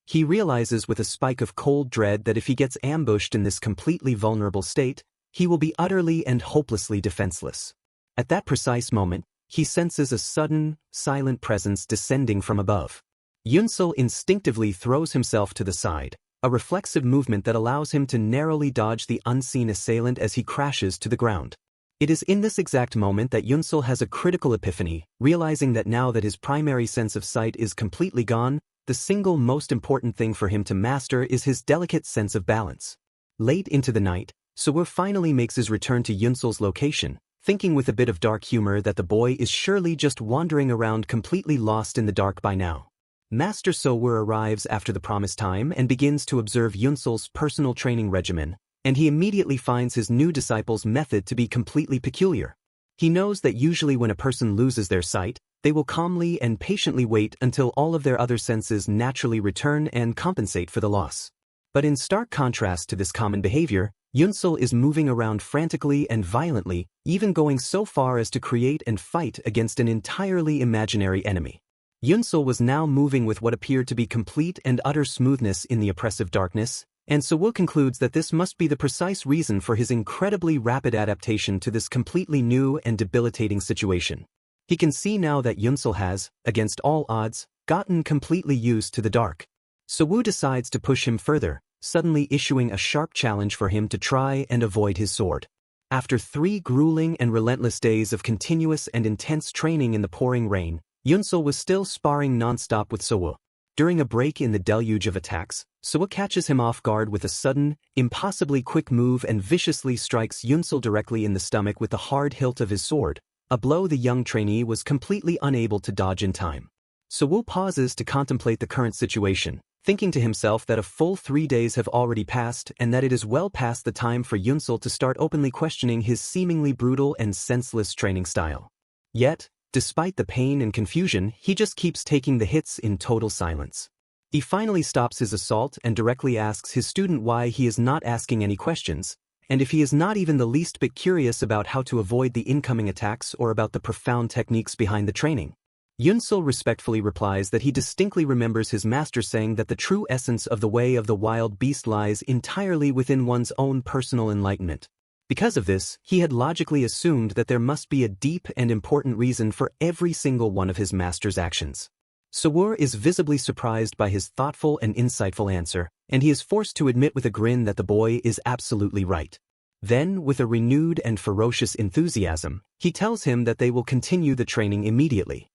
He realizes with a spike of cold dread that if he gets ambushed in this completely vulnerable state, he will be utterly and hopelessly defenseless. At that precise moment, he senses a sudden, silent presence descending from above. Yunsul instinctively throws himself to the side, a reflexive movement that allows him to narrowly dodge the unseen assailant as he crashes to the ground. It is in this exact moment that Yunsul has a critical epiphany, realizing that now that his primary sense of sight is completely gone, the single most important thing for him to master is his delicate sense of balance. Late into the night, Sewoo finally makes his return to Yunsul's location, thinking with a bit of dark humor that the boy is surely just wandering around completely lost in the dark by now. Master Sewoo arrives after the promised time and begins to observe Yunsul's personal training regimen, and he immediately finds his new disciple's method to be completely peculiar. He knows that usually when a person loses their sight, they will calmly and patiently wait until all of their other senses naturally return and compensate for the loss. But in stark contrast to this common behavior, Yunsul is moving around frantically and violently, even going so far as to create and fight against an entirely imaginary enemy. Yunsul was now moving with what appeared to be complete and utter smoothness in the oppressive darkness, and Sewoo concludes that this must be the precise reason for his incredibly rapid adaptation to this completely new and debilitating situation. He can see now that Yunsul has, against all odds, gotten completely used to the dark. Sewoo decides to push him further, suddenly issuing a sharp challenge for him to try and avoid his sword. After 3 grueling and relentless days of continuous and intense training in the pouring rain, Yunsul was still sparring non-stop with Sewoo. During a break in the deluge of attacks, Sewoo catches him off guard with a sudden, impossibly quick move and viciously strikes Yunsul directly in the stomach with the hard hilt of his sword, a blow the young trainee was completely unable to dodge in time. Sewoo pauses to contemplate the current situation, thinking to himself that a full 3 days have already passed and that it is well past the time for Yunsul to start openly questioning his seemingly brutal and senseless training style. Yet, despite the pain and confusion, he just keeps taking the hits in total silence. He finally stops his assault and directly asks his student why he is not asking any questions, and if he is not even the least bit curious about how to avoid the incoming attacks or about the profound techniques behind the training. Yunsul respectfully replies that he distinctly remembers his master saying that the true essence of the way of the wild beast lies entirely within one's own personal enlightenment. Because of this, he had logically assumed that there must be a deep and important reason for every single one of his master's actions. Sewoo is visibly surprised by his thoughtful and insightful answer, and he is forced to admit with a grin that the boy is absolutely right. Then, with a renewed and ferocious enthusiasm, he tells him that they will continue the training immediately.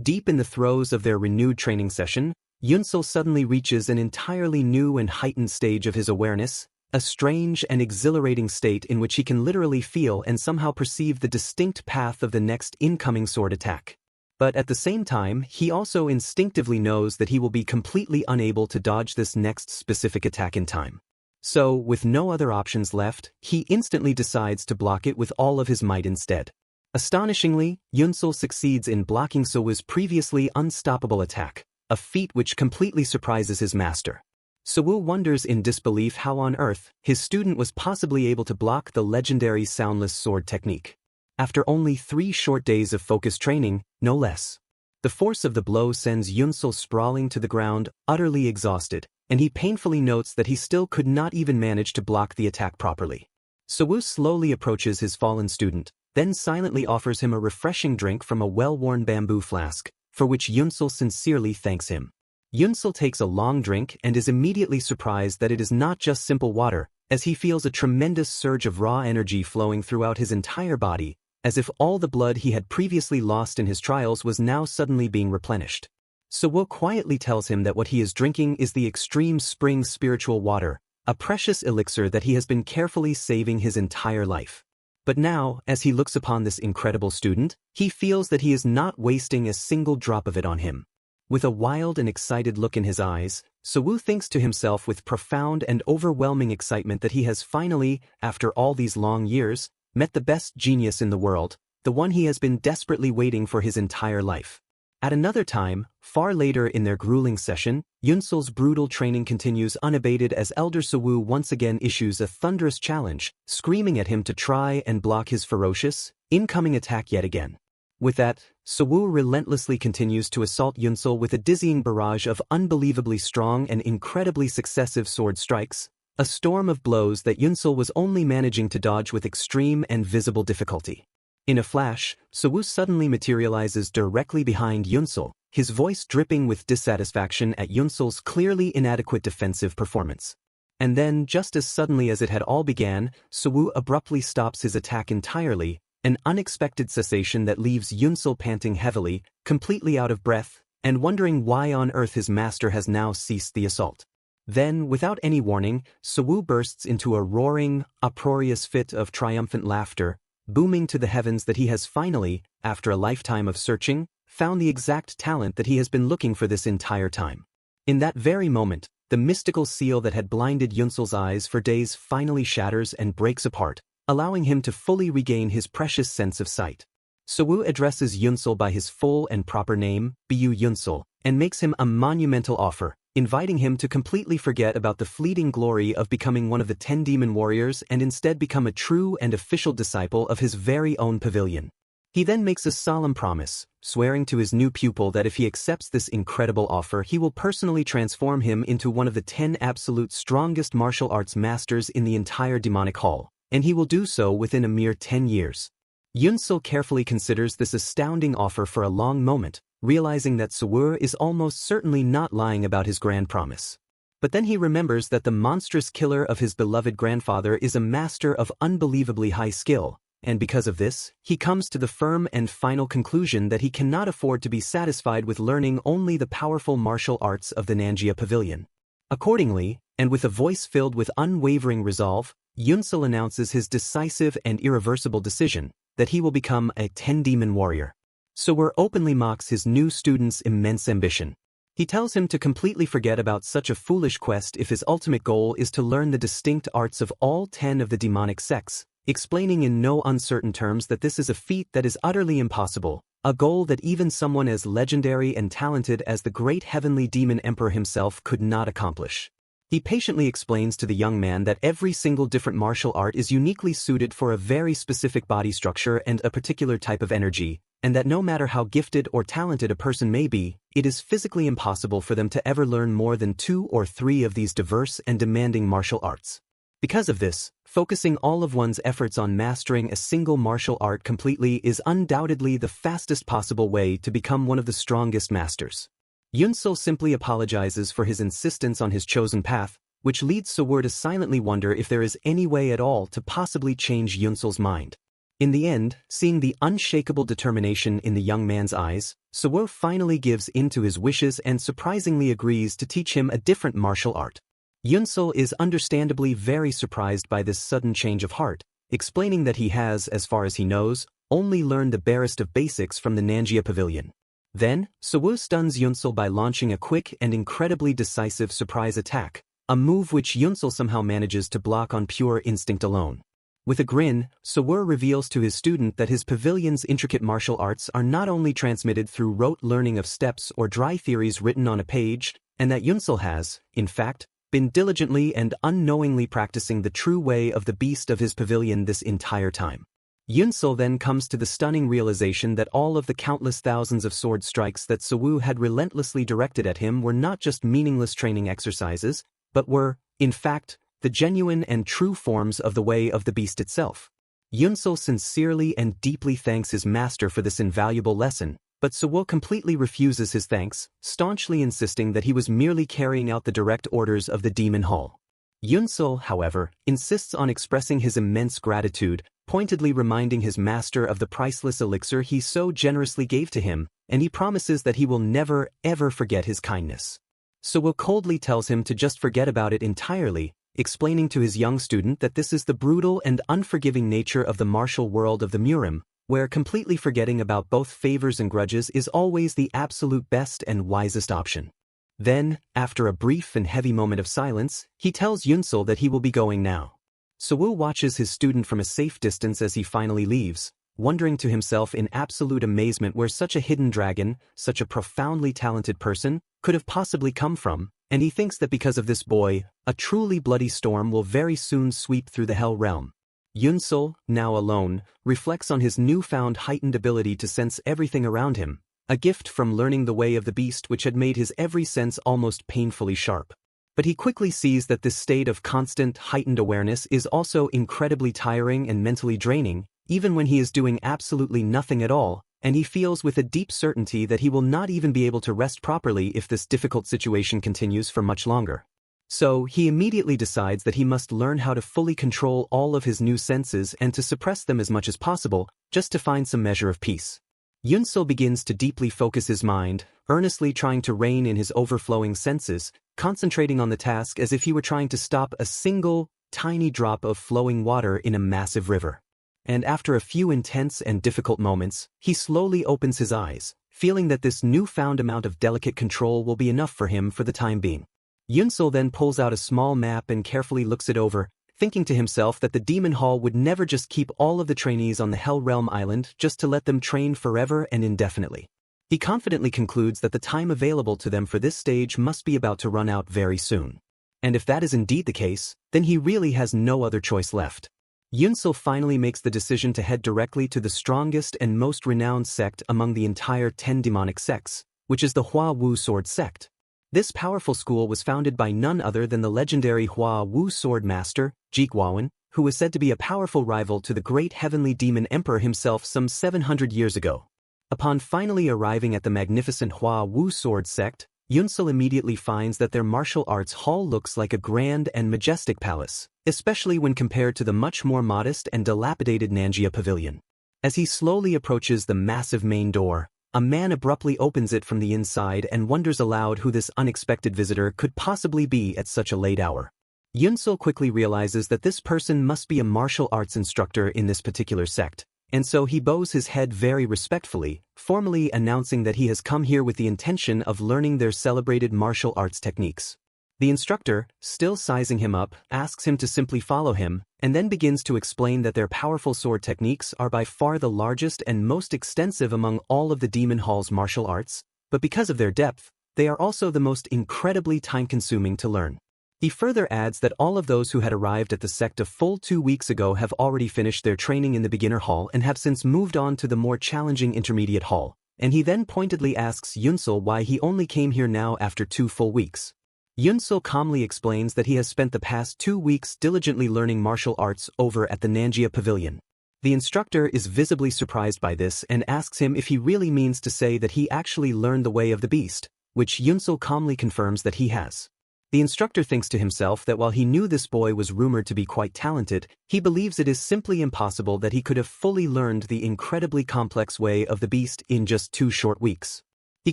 Deep in the throes of their renewed training session, Yunsul suddenly reaches an entirely new and heightened stage of his awareness, a strange and exhilarating state in which he can literally feel and somehow perceive the distinct path of the next incoming sword attack. But at the same time, he also instinctively knows that he will be completely unable to dodge this next specific attack in time. So, with no other options left, he instantly decides to block it with all of his might instead. Astonishingly, Yunsul succeeds in blocking Sewoo's previously unstoppable attack, a feat which completely surprises his master. Sewoo wonders in disbelief how on earth his student was possibly able to block the legendary soundless sword technique. After only 3 short days of focused training, no less. The force of the blow sends Yunsul sprawling to the ground, utterly exhausted, and he painfully notes that he still could not even manage to block the attack properly. Sewoo slowly approaches his fallen student, then silently offers him a refreshing drink from a well-worn bamboo flask, for which Yunsul sincerely thanks him. Yunsul takes a long drink and is immediately surprised that it is not just simple water, as he feels a tremendous surge of raw energy flowing throughout his entire body, as if all the blood he had previously lost in his trials was now suddenly being replenished. Sewoo quietly tells him that what he is drinking is the extreme spring spiritual water, a precious elixir that he has been carefully saving his entire life. But now, as he looks upon this incredible student, he feels that he is not wasting a single drop of it on him. With a wild and excited look in his eyes, Sewoo thinks to himself with profound and overwhelming excitement that he has finally, after all these long years, met the best genius in the world, the one he has been desperately waiting for his entire life. At another time, far later in their grueling session, Yunsul's brutal training continues unabated as Elder Sewoo once again issues a thunderous challenge, screaming at him to try and block his ferocious, incoming attack yet again. With that, Sewoo relentlessly continues to assault Yunsul with a dizzying barrage of unbelievably strong and incredibly successive sword strikes, a storm of blows that Yunsul was only managing to dodge with extreme and visible difficulty. In a flash, Sewoo suddenly materializes directly behind Yunsul, his voice dripping with dissatisfaction at Yunsul's clearly inadequate defensive performance. And then, just as suddenly as it had all began, Sewoo abruptly stops his attack entirely, an unexpected cessation that leaves Yunsul panting heavily, completely out of breath, and wondering why on earth his master has now ceased the assault. Then, without any warning, Sewoo bursts into a roaring, uproarious fit of triumphant laughter, booming to the heavens that he has finally, after a lifetime of searching, found the exact talent that he has been looking for this entire time. In that very moment, the mystical seal that had blinded Yunsul's eyes for days finally shatters and breaks apart, allowing him to fully regain his precious sense of sight. Sewoo addresses Yunsul by his full and proper name, Bu Yunsul, and makes him a monumental offer, inviting him to completely forget about the fleeting glory of becoming one of the 10 demon warriors and instead become a true and official disciple of his very own pavilion. He then makes a solemn promise, swearing to his new pupil that if he accepts this incredible offer he will personally transform him into one of the 10 absolute strongest martial arts masters in the entire demonic hall, and he will do so within a mere 10 years. Yunsul carefully considers this astounding offer for a long moment, realizing that Sewoo is almost certainly not lying about his grand promise. But then he remembers that the monstrous killer of his beloved grandfather is a master of unbelievably high skill, and because of this, he comes to the firm and final conclusion that he cannot afford to be satisfied with learning only the powerful martial arts of the Nanjia Pavilion. Accordingly, and with a voice filled with unwavering resolve, Yunsul announces his decisive and irreversible decision, that he will become a 10-demon warrior. Sewoo openly mocks his new student's immense ambition. He tells him to completely forget about such a foolish quest if his ultimate goal is to learn the distinct arts of all 10 of the demonic sects, explaining in no uncertain terms that this is a feat that is utterly impossible, a goal that even someone as legendary and talented as the great heavenly demon emperor himself could not accomplish. He patiently explains to the young man that every single different martial art is uniquely suited for a very specific body structure and a particular type of energy, and that no matter how gifted or talented a person may be, it is physically impossible for them to ever learn more than 2 or 3 of these diverse and demanding martial arts. Because of this, focusing all of one's efforts on mastering a single martial art completely is undoubtedly the fastest possible way to become one of the strongest masters. Yunsul simply apologizes for his insistence on his chosen path, which leads Sewoo to silently wonder if there is any way at all to possibly change Yunsul's mind. In the end, seeing the unshakable determination in the young man's eyes, Sewoo finally gives in to his wishes and surprisingly agrees to teach him a different martial art. Yunsul is understandably very surprised by this sudden change of heart, explaining that he has, as far as he knows, only learned the barest of basics from the Nanjia Pavilion. Then, Sewoo stuns Yunsul by launching a quick and incredibly decisive surprise attack, a move which Yunsul somehow manages to block on pure instinct alone. With a grin, Sewoo reveals to his student that his pavilion's intricate martial arts are not only transmitted through rote learning of steps or dry theories written on a page, and that Yunsul has, in fact, been diligently and unknowingly practicing the true way of the beast of his pavilion this entire time. Yunsul then comes to the stunning realization that all of the countless thousands of sword strikes that Sewoo had relentlessly directed at him were not just meaningless training exercises, but were, in fact, the genuine and true forms of the way of the beast itself. Yunsul sincerely and deeply thanks his master for this invaluable lesson, but Sewoo completely refuses his thanks, staunchly insisting that he was merely carrying out the direct orders of the Demon Hall. Yunsul, however, insists on expressing his immense gratitude, pointedly reminding his master of the priceless elixir he so generously gave to him, and he promises that he will never, ever forget his kindness. Sewoo coldly tells him to just forget about it entirely, explaining to his young student that this is the brutal and unforgiving nature of the martial world of the Murim, where completely forgetting about both favors and grudges is always the absolute best and wisest option. Then, after a brief and heavy moment of silence, he tells Yunsul that he will be going now. Sewoo watches his student from a safe distance as he finally leaves, wondering to himself in absolute amazement where such a hidden dragon, such a profoundly talented person, could have possibly come from, and he thinks that because of this boy, a truly bloody storm will very soon sweep through the Hell Realm. Yunsul, now alone, reflects on his newfound heightened ability to sense everything around him, a gift from learning the way of the beast which had made his every sense almost painfully sharp. But he quickly sees that this state of constant, heightened awareness is also incredibly tiring and mentally draining, even when he is doing absolutely nothing at all, and he feels with a deep certainty that he will not even be able to rest properly if this difficult situation continues for much longer. So, he immediately decides that he must learn how to fully control all of his new senses and to suppress them as much as possible, just to find some measure of peace. Yunsul begins to deeply focus his mind, earnestly trying to rein in his overflowing senses, concentrating on the task as if he were trying to stop a single, tiny drop of flowing water in a massive river. And after a few intense and difficult moments, he slowly opens his eyes, feeling that this newfound amount of delicate control will be enough for him for the time being. Yunsul then pulls out a small map and carefully looks it over, thinking to himself that the Demon Hall would never just keep all of the trainees on the Hell Realm Island just to let them train forever and indefinitely. He confidently concludes that the time available to them for this stage must be about to run out very soon. And if that is indeed the case, then he really has no other choice left. Yunsul finally makes the decision to head directly to the strongest and most renowned sect among the entire 10 demonic sects, which is the Hua Wu Sword sect. This powerful school was founded by none other than the legendary Hua Wu Sword Master, Jiguawan, who was said to be a powerful rival to the great heavenly demon emperor himself some 700 years ago. Upon finally arriving at the magnificent Hua Wu Sword sect, Yunsul immediately finds that their martial arts hall looks like a grand and majestic palace, especially when compared to the much more modest and dilapidated Nanjia Pavilion. As he slowly approaches the massive main door, a man abruptly opens it from the inside and wonders aloud who this unexpected visitor could possibly be at such a late hour. Yunsul quickly realizes that this person must be a martial arts instructor in this particular sect, and so he bows his head very respectfully, formally announcing that he has come here with the intention of learning their celebrated martial arts techniques. The instructor, still sizing him up, asks him to simply follow him, and then begins to explain that their powerful sword techniques are by far the largest and most extensive among all of the Demon Hall's martial arts, but because of their depth, they are also the most incredibly time-consuming to learn. He further adds that all of those who had arrived at the sect a full 2 weeks ago have already finished their training in the beginner hall and have since moved on to the more challenging intermediate hall, and he then pointedly asks Yunsul why he only came here now after 2 full weeks. Yunsul calmly explains that he has spent the past 2 weeks diligently learning martial arts over at the Nanjia Pavilion. The instructor is visibly surprised by this and asks him if he really means to say that he actually learned the way of the beast, which Yunsul calmly confirms that he has. The instructor thinks to himself that while he knew this boy was rumored to be quite talented, he believes it is simply impossible that he could have fully learned the incredibly complex way of the beast in just 2 short weeks. He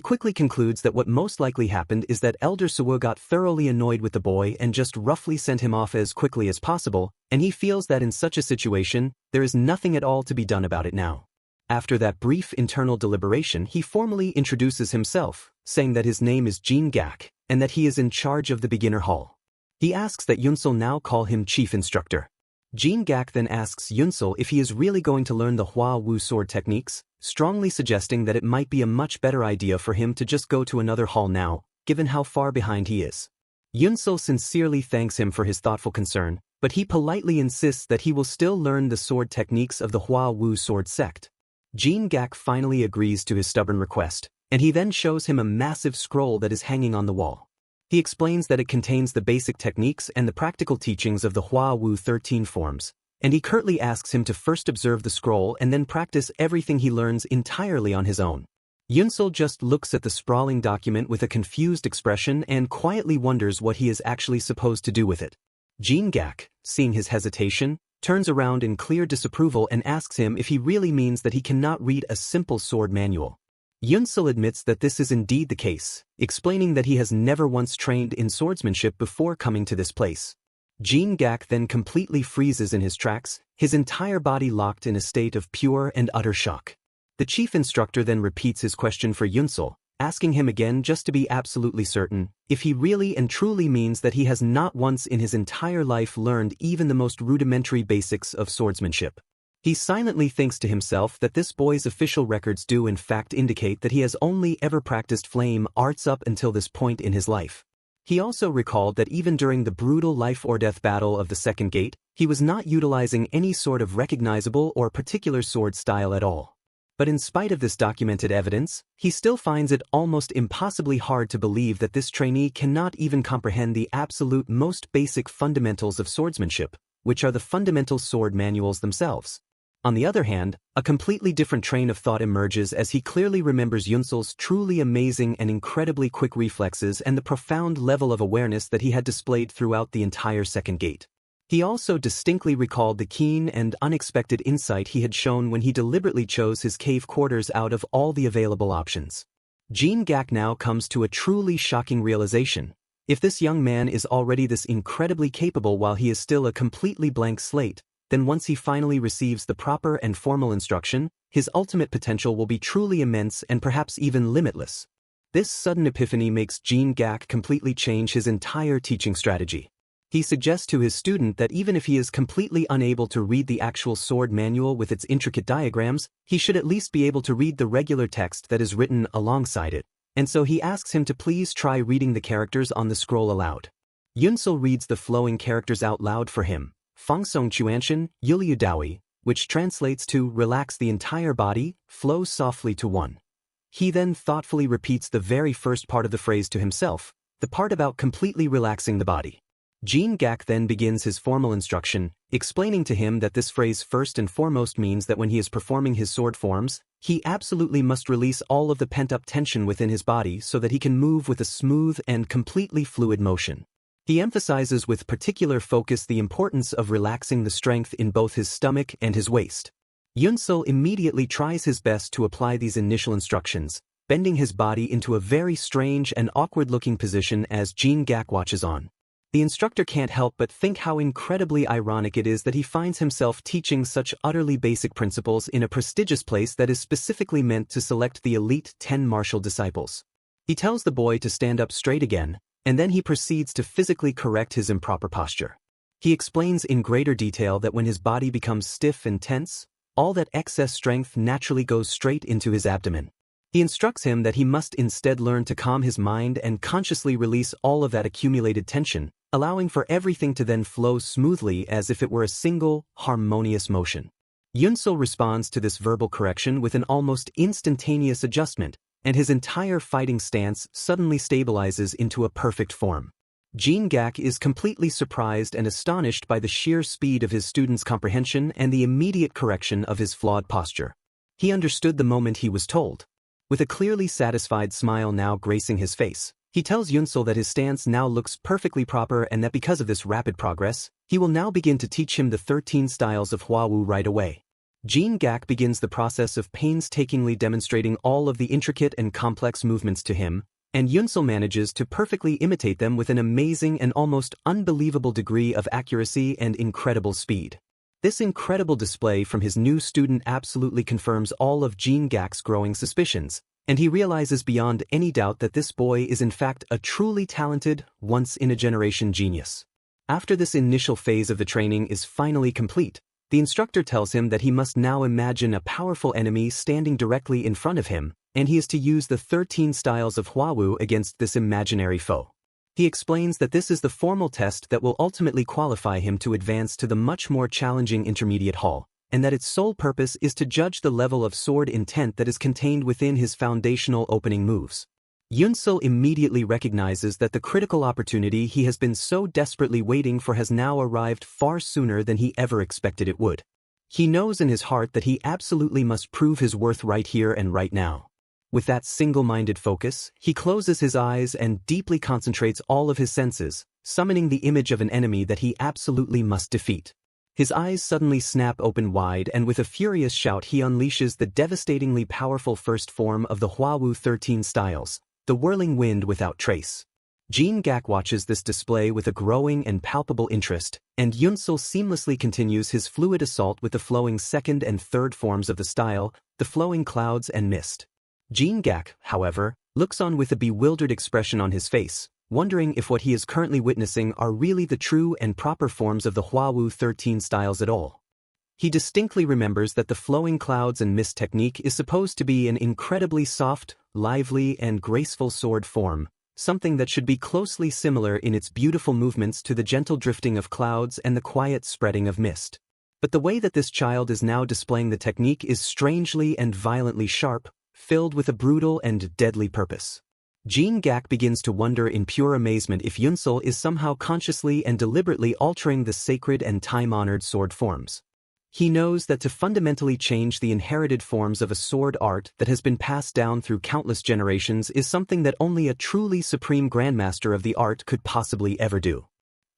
quickly concludes that what most likely happened is that Elder Suwa got thoroughly annoyed with the boy and just roughly sent him off as quickly as possible, and he feels that in such a situation, there is nothing at all to be done about it now. After that brief internal deliberation, he formally introduces himself, saying that his name is Jin Gak, and that he is in charge of the beginner hall. He asks that Yunsul now call him chief instructor. Jin Gak then asks Yunsul if he is really going to learn the Hua Wu sword techniques, strongly suggesting that it might be a much better idea for him to just go to another hall now, given how far behind he is. Yunsul sincerely thanks him for his thoughtful concern, but he politely insists that he will still learn the sword techniques of the Hua Wu sword sect. Jin Gak finally agrees to his stubborn request, and he then shows him a massive scroll that is hanging on the wall. He explains that it contains the basic techniques and the practical teachings of the Hua Wu 13 forms, and he curtly asks him to first observe the scroll and then practice everything he learns entirely on his own. Yunsul just looks at the sprawling document with a confused expression and quietly wonders what he is actually supposed to do with it. Jin Gak, seeing his hesitation, turns around in clear disapproval and asks him if he really means that he cannot read a simple sword manual. Yunsul admits that this is indeed the case, explaining that he has never once trained in swordsmanship before coming to this place. Jin Gak then completely freezes in his tracks, his entire body locked in a state of pure and utter shock. The chief instructor then repeats his question for Yunsul, asking him again just to be absolutely certain if he really and truly means that he has not once in his entire life learned even the most rudimentary basics of swordsmanship. He silently thinks to himself that this boy's official records do in fact indicate that he has only ever practiced flame arts up until this point in his life. He also recalled that even during the brutal life-or-death battle of the second gate, he was not utilizing any sort of recognizable or particular sword style at all. But in spite of this documented evidence, he still finds it almost impossibly hard to believe that this trainee cannot even comprehend the absolute most basic fundamentals of swordsmanship, which are the fundamental sword manuals themselves. On the other hand, a completely different train of thought emerges as he clearly remembers Yunsul's truly amazing and incredibly quick reflexes and the profound level of awareness that he had displayed throughout the entire second gate. He also distinctly recalled the keen and unexpected insight he had shown when he deliberately chose his cave quarters out of all the available options. Jean Gak now comes to a truly shocking realization. If this young man is already this incredibly capable while he is still a completely blank slate, then once he finally receives the proper and formal instruction, his ultimate potential will be truly immense and perhaps even limitless. This sudden epiphany makes Jean Gak completely change his entire teaching strategy. He suggests to his student that even if he is completely unable to read the actual sword manual with its intricate diagrams, he should at least be able to read the regular text that is written alongside it, and so he asks him to please try reading the characters on the scroll aloud. Yunsul reads the flowing characters out loud for him. Fangsong Chuanshan, Yuliu Dawi, which translates to relax the entire body, flow softly to one. He then thoughtfully repeats the very first part of the phrase to himself, the part about completely relaxing the body. Jean Gak then begins his formal instruction, explaining to him that this phrase first and foremost means that when he is performing his sword forms, he absolutely must release all of the pent-up tension within his body so that he can move with a smooth and completely fluid motion. He emphasizes with particular focus the importance of relaxing the strength in both his stomach and his waist. Yunsul immediately tries his best to apply these initial instructions, bending his body into a very strange and awkward-looking position as Jean Gak watches on. The instructor can't help but think how incredibly ironic it is that he finds himself teaching such utterly basic principles in a prestigious place that is specifically meant to select the elite 10 martial disciples. He tells the boy to stand up straight again, and then he proceeds to physically correct his improper posture. He explains in greater detail that when his body becomes stiff and tense, all that excess strength naturally goes straight into his abdomen. He instructs him that he must instead learn to calm his mind and consciously release all of that accumulated tension, allowing for everything to then flow smoothly as if it were a single, harmonious motion. Yunsul responds to this verbal correction with an almost instantaneous adjustment, and his entire fighting stance suddenly stabilizes into a perfect form. Jean Gak is completely surprised and astonished by the sheer speed of his student's comprehension and the immediate correction of his flawed posture. He understood the moment he was told. With a clearly satisfied smile now gracing his face, he tells Yunsul that his stance now looks perfectly proper and that because of this rapid progress, he will now begin to teach him the 13 styles of Hua-Wu right away. Jean Gak begins the process of painstakingly demonstrating all of the intricate and complex movements to him, and Yunsul manages to perfectly imitate them with an amazing and almost unbelievable degree of accuracy and incredible speed. This incredible display from his new student absolutely confirms all of Jean Gak's growing suspicions, and he realizes beyond any doubt that this boy is in fact a truly talented, once-in-a-generation genius. After this initial phase of the training is finally complete, the instructor tells him that he must now imagine a powerful enemy standing directly in front of him, and he is to use the 13 styles of Hua-Wu against this imaginary foe. He explains that this is the formal test that will ultimately qualify him to advance to the much more challenging intermediate hall, and that its sole purpose is to judge the level of sword intent that is contained within his foundational opening moves. Yunsul immediately recognizes that the critical opportunity he has been so desperately waiting for has now arrived far sooner than he ever expected it would. He knows in his heart that he absolutely must prove his worth right here and right now. With that single-minded focus, he closes his eyes and deeply concentrates all of his senses, summoning the image of an enemy that he absolutely must defeat. His eyes suddenly snap open wide, and with a furious shout he unleashes the devastatingly powerful first form of the Hua-Wu 13 styles, the whirling wind without trace. Jean Gak watches this display with a growing and palpable interest, and Yunsul seamlessly continues his fluid assault with the flowing second and third forms of the style, the flowing clouds and mist. Jean Gak, however, looks on with a bewildered expression on his face, wondering if what he is currently witnessing are really the true and proper forms of the Hua-Wu 13 styles at all. He distinctly remembers that the flowing clouds and mist technique is supposed to be an incredibly soft, lively, and graceful sword form, something that should be closely similar in its beautiful movements to the gentle drifting of clouds and the quiet spreading of mist. But the way that this child is now displaying the technique is strangely and violently sharp, filled with a brutal and deadly purpose. Jin-gak begins to wonder in pure amazement if Yunsul is somehow consciously and deliberately altering the sacred and time-honored sword forms. He knows that to fundamentally change the inherited forms of a sword art that has been passed down through countless generations is something that only a truly supreme grandmaster of the art could possibly ever do.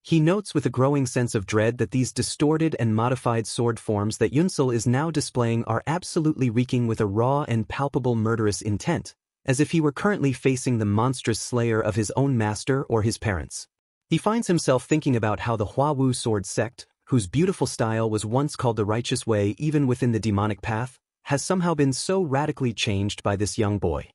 He notes with a growing sense of dread that these distorted and modified sword forms that Yunsul is now displaying are absolutely reeking with a raw and palpable murderous intent, as if he were currently facing the monstrous slayer of his own master or his parents. He finds himself thinking about how the Huawu sword sect, whose beautiful style was once called the righteous way even within the demonic path, has somehow been so radically changed by this young boy.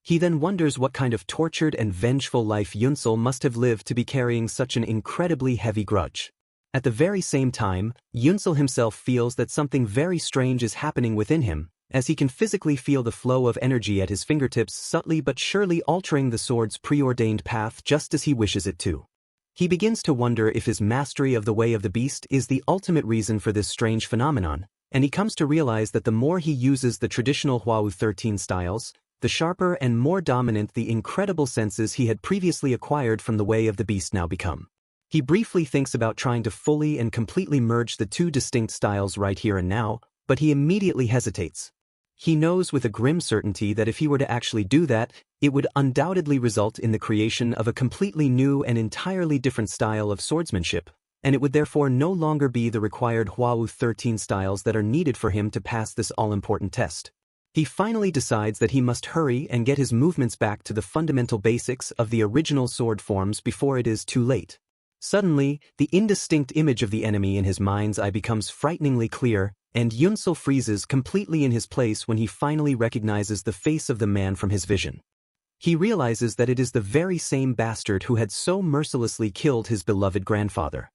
He then wonders what kind of tortured and vengeful life Yunsul must have lived to be carrying such an incredibly heavy grudge. At the very same time, Yunsul himself feels that something very strange is happening within him, as he can physically feel the flow of energy at his fingertips subtly but surely altering the sword's preordained path just as he wishes it to. He begins to wonder if his mastery of the way of the beast is the ultimate reason for this strange phenomenon, and he comes to realize that the more he uses the traditional Huawu 13 styles, the sharper and more dominant the incredible senses he had previously acquired from the way of the beast now become. He briefly thinks about trying to fully and completely merge the two distinct styles right here and now, but he immediately hesitates. He knows with a grim certainty that if he were to actually do that, it would undoubtedly result in the creation of a completely new and entirely different style of swordsmanship, and it would therefore no longer be the required Huawu 13 styles that are needed for him to pass this all-important test. He finally decides that he must hurry and get his movements back to the fundamental basics of the original sword forms before it is too late. Suddenly, the indistinct image of the enemy in his mind's eye becomes frighteningly clear, and Yunsul freezes completely in his place when he finally recognizes the face of the man from his vision. He realizes that it is the very same bastard who had so mercilessly killed his beloved grandfather.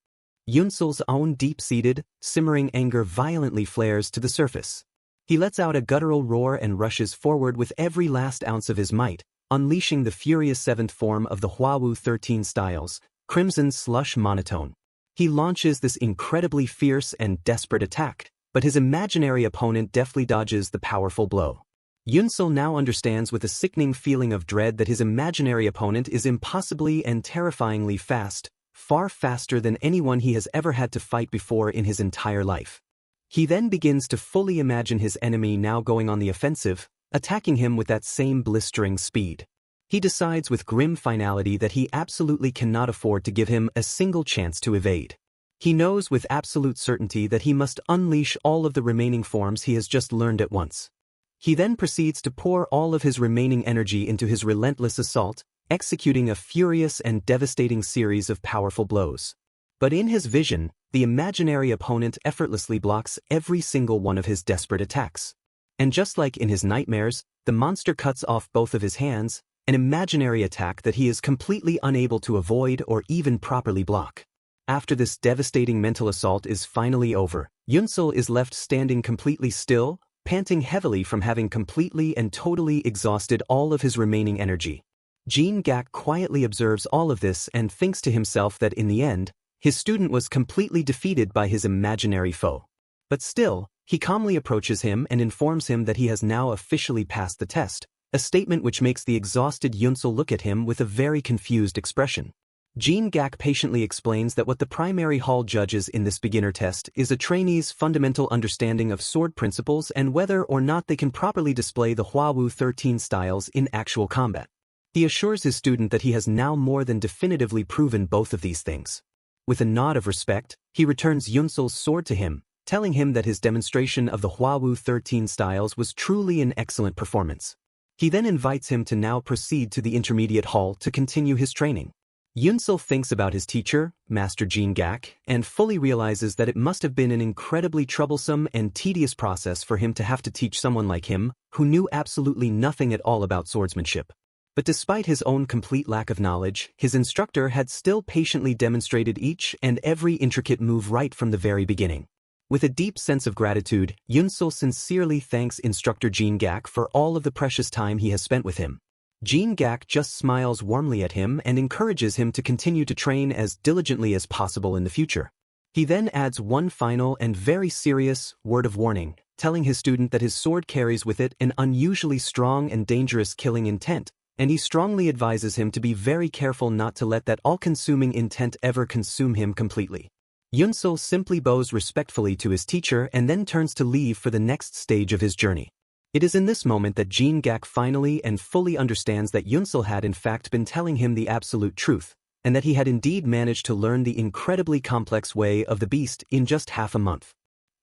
Yunsul's own deep-seated, simmering anger violently flares to the surface. He lets out a guttural roar and rushes forward with every last ounce of his might, unleashing the furious seventh form of the Huawu 13 styles, Crimson Slush Monotone. He launches this incredibly fierce and desperate attack, but his imaginary opponent deftly dodges the powerful blow. Yunsul now understands with a sickening feeling of dread that his imaginary opponent is impossibly and terrifyingly fast, far faster than anyone he has ever had to fight before in his entire life. He then begins to fully imagine his enemy now going on the offensive, attacking him with that same blistering speed. He decides with grim finality that he absolutely cannot afford to give him a single chance to evade. He knows with absolute certainty that he must unleash all of the remaining forms he has just learned at once. He then proceeds to pour all of his remaining energy into his relentless assault, executing a furious and devastating series of powerful blows. But in his vision, the imaginary opponent effortlessly blocks every single one of his desperate attacks. And just like in his nightmares, the monster cuts off both of his hands, an imaginary attack that he is completely unable to avoid or even properly block. After this devastating mental assault is finally over, Yunsul is left standing completely still, panting heavily from having completely and totally exhausted all of his remaining energy. Jin-gak quietly observes all of this and thinks to himself that in the end, his student was completely defeated by his imaginary foe. But still, he calmly approaches him and informs him that he has now officially passed the test, a statement which makes the exhausted Yunsul look at him with a very confused expression. Jin-gak patiently explains that what the primary hall judges in this beginner test is a trainee's fundamental understanding of sword principles and whether or not they can properly display the Huawu 13 styles in actual combat. He assures his student that he has now more than definitively proven both of these things. With a nod of respect, he returns Yunsul's sword to him, telling him that his demonstration of the Huawu 13 styles was truly an excellent performance. He then invites him to now proceed to the intermediate hall to continue his training. Yunsul thinks about his teacher, Master Jin-gak, and fully realizes that it must have been an incredibly troublesome and tedious process for him to have to teach someone like him, who knew absolutely nothing at all about swordsmanship. But despite his own complete lack of knowledge, his instructor had still patiently demonstrated each and every intricate move right from the very beginning. With a deep sense of gratitude, Yunsul sincerely thanks instructor Jin Gak for all of the precious time he has spent with him. Jin Gak just smiles warmly at him and encourages him to continue to train as diligently as possible in the future. He then adds one final and very serious word of warning, telling his student that his sword carries with it an unusually strong and dangerous killing intent, and he strongly advises him to be very careful not to let that all-consuming intent ever consume him completely. Yunsul simply bows respectfully to his teacher and then turns to leave for the next stage of his journey. It is in this moment that Jin Gak finally and fully understands that Yunsul had in fact been telling him the absolute truth, and that he had indeed managed to learn the incredibly complex way of the beast in just half a month.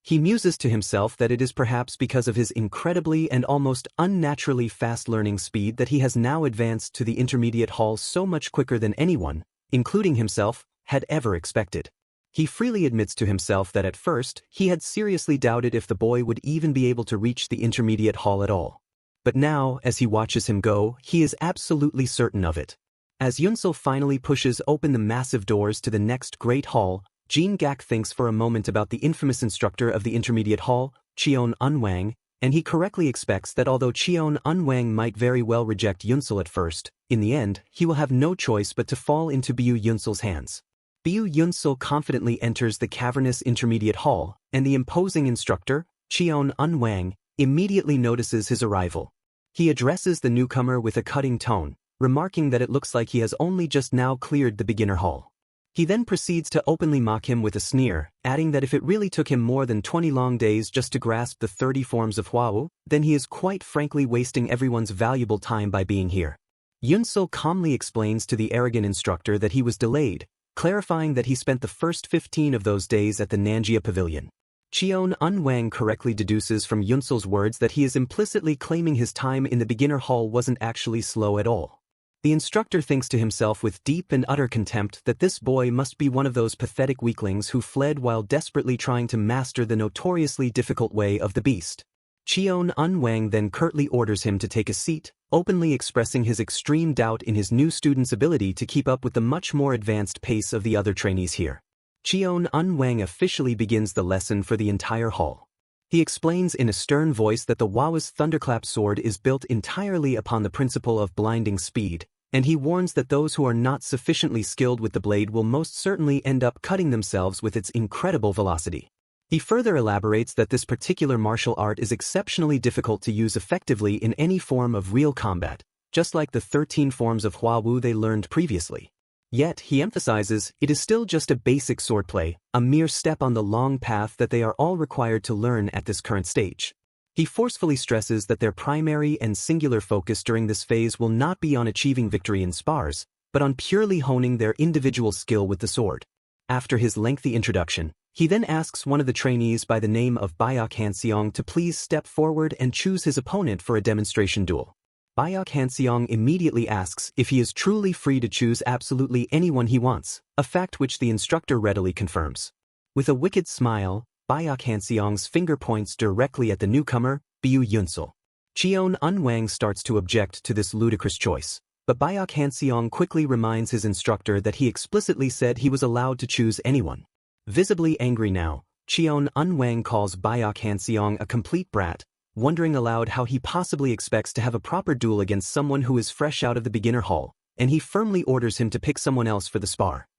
He muses to himself that it is perhaps because of his incredibly and almost unnaturally fast learning speed that he has now advanced to the intermediate hall so much quicker than anyone, including himself, had ever expected. He freely admits to himself that at first, he had seriously doubted if the boy would even be able to reach the intermediate hall at all. But now, as he watches him go, he is absolutely certain of it. As Yunsul finally pushes open the massive doors to the next great hall, Jin Gak thinks for a moment about the infamous instructor of the intermediate hall, Cheon Unwang, and he correctly expects that although Cheon Unwang might very well reject Yunsul at first, in the end, he will have no choice but to fall into Bu Yunsul's hands. Bu Yunsul confidently enters the cavernous intermediate hall, and the imposing instructor, Cheon Unwang, immediately notices his arrival. He addresses the newcomer with a cutting tone, remarking that it looks like he has only just now cleared the beginner hall. He then proceeds to openly mock him with a sneer, adding that if it really took him more than 20 long days just to grasp the 30 forms of Hwao, then he is quite frankly wasting everyone's valuable time by being here. Yunsul calmly explains to the arrogant instructor that he was delayed, clarifying that he spent the first 15 of those days at the Nanjia Pavilion. Cheon Unwang correctly deduces from Yunsul's words that he is implicitly claiming his time in the beginner hall wasn't actually slow at all. The instructor thinks to himself with deep and utter contempt that this boy must be one of those pathetic weaklings who fled while desperately trying to master the notoriously difficult way of the beast. Cheon Unwang then curtly orders him to take a seat, openly expressing his extreme doubt in his new student's ability to keep up with the much more advanced pace of the other trainees here. Cheon Unwang officially begins the lesson for the entire hall. He explains in a stern voice that the Hwao's thunderclap sword is built entirely upon the principle of blinding speed, and he warns that those who are not sufficiently skilled with the blade will most certainly end up cutting themselves with its incredible velocity. He further elaborates that this particular martial art is exceptionally difficult to use effectively in any form of real combat, just like the 13 forms of Hwao they learned previously. Yet, he emphasizes, it is still just a basic swordplay, a mere step on the long path that they are all required to learn at this current stage. He forcefully stresses that their primary and singular focus during this phase will not be on achieving victory in spars, but on purely honing their individual skill with the sword. After his lengthy introduction, he then asks one of the trainees by the name of Bayok Hanseong to please step forward and choose his opponent for a demonstration duel. Bayok Hanseong immediately asks if he is truly free to choose absolutely anyone he wants, a fact which the instructor readily confirms. With a wicked smile, Bayok Hanseong's finger points directly at the newcomer, Bu Yunsul. Cheon Unwang starts to object to this ludicrous choice, but Bayok Hanseong quickly reminds his instructor that he explicitly said he was allowed to choose anyone. Visibly angry now, Cheon Unwang calls Bayok Hanseong a complete brat, wondering aloud how he possibly expects to have a proper duel against someone who is fresh out of the beginner hall, and he firmly orders him to pick someone else for the spar.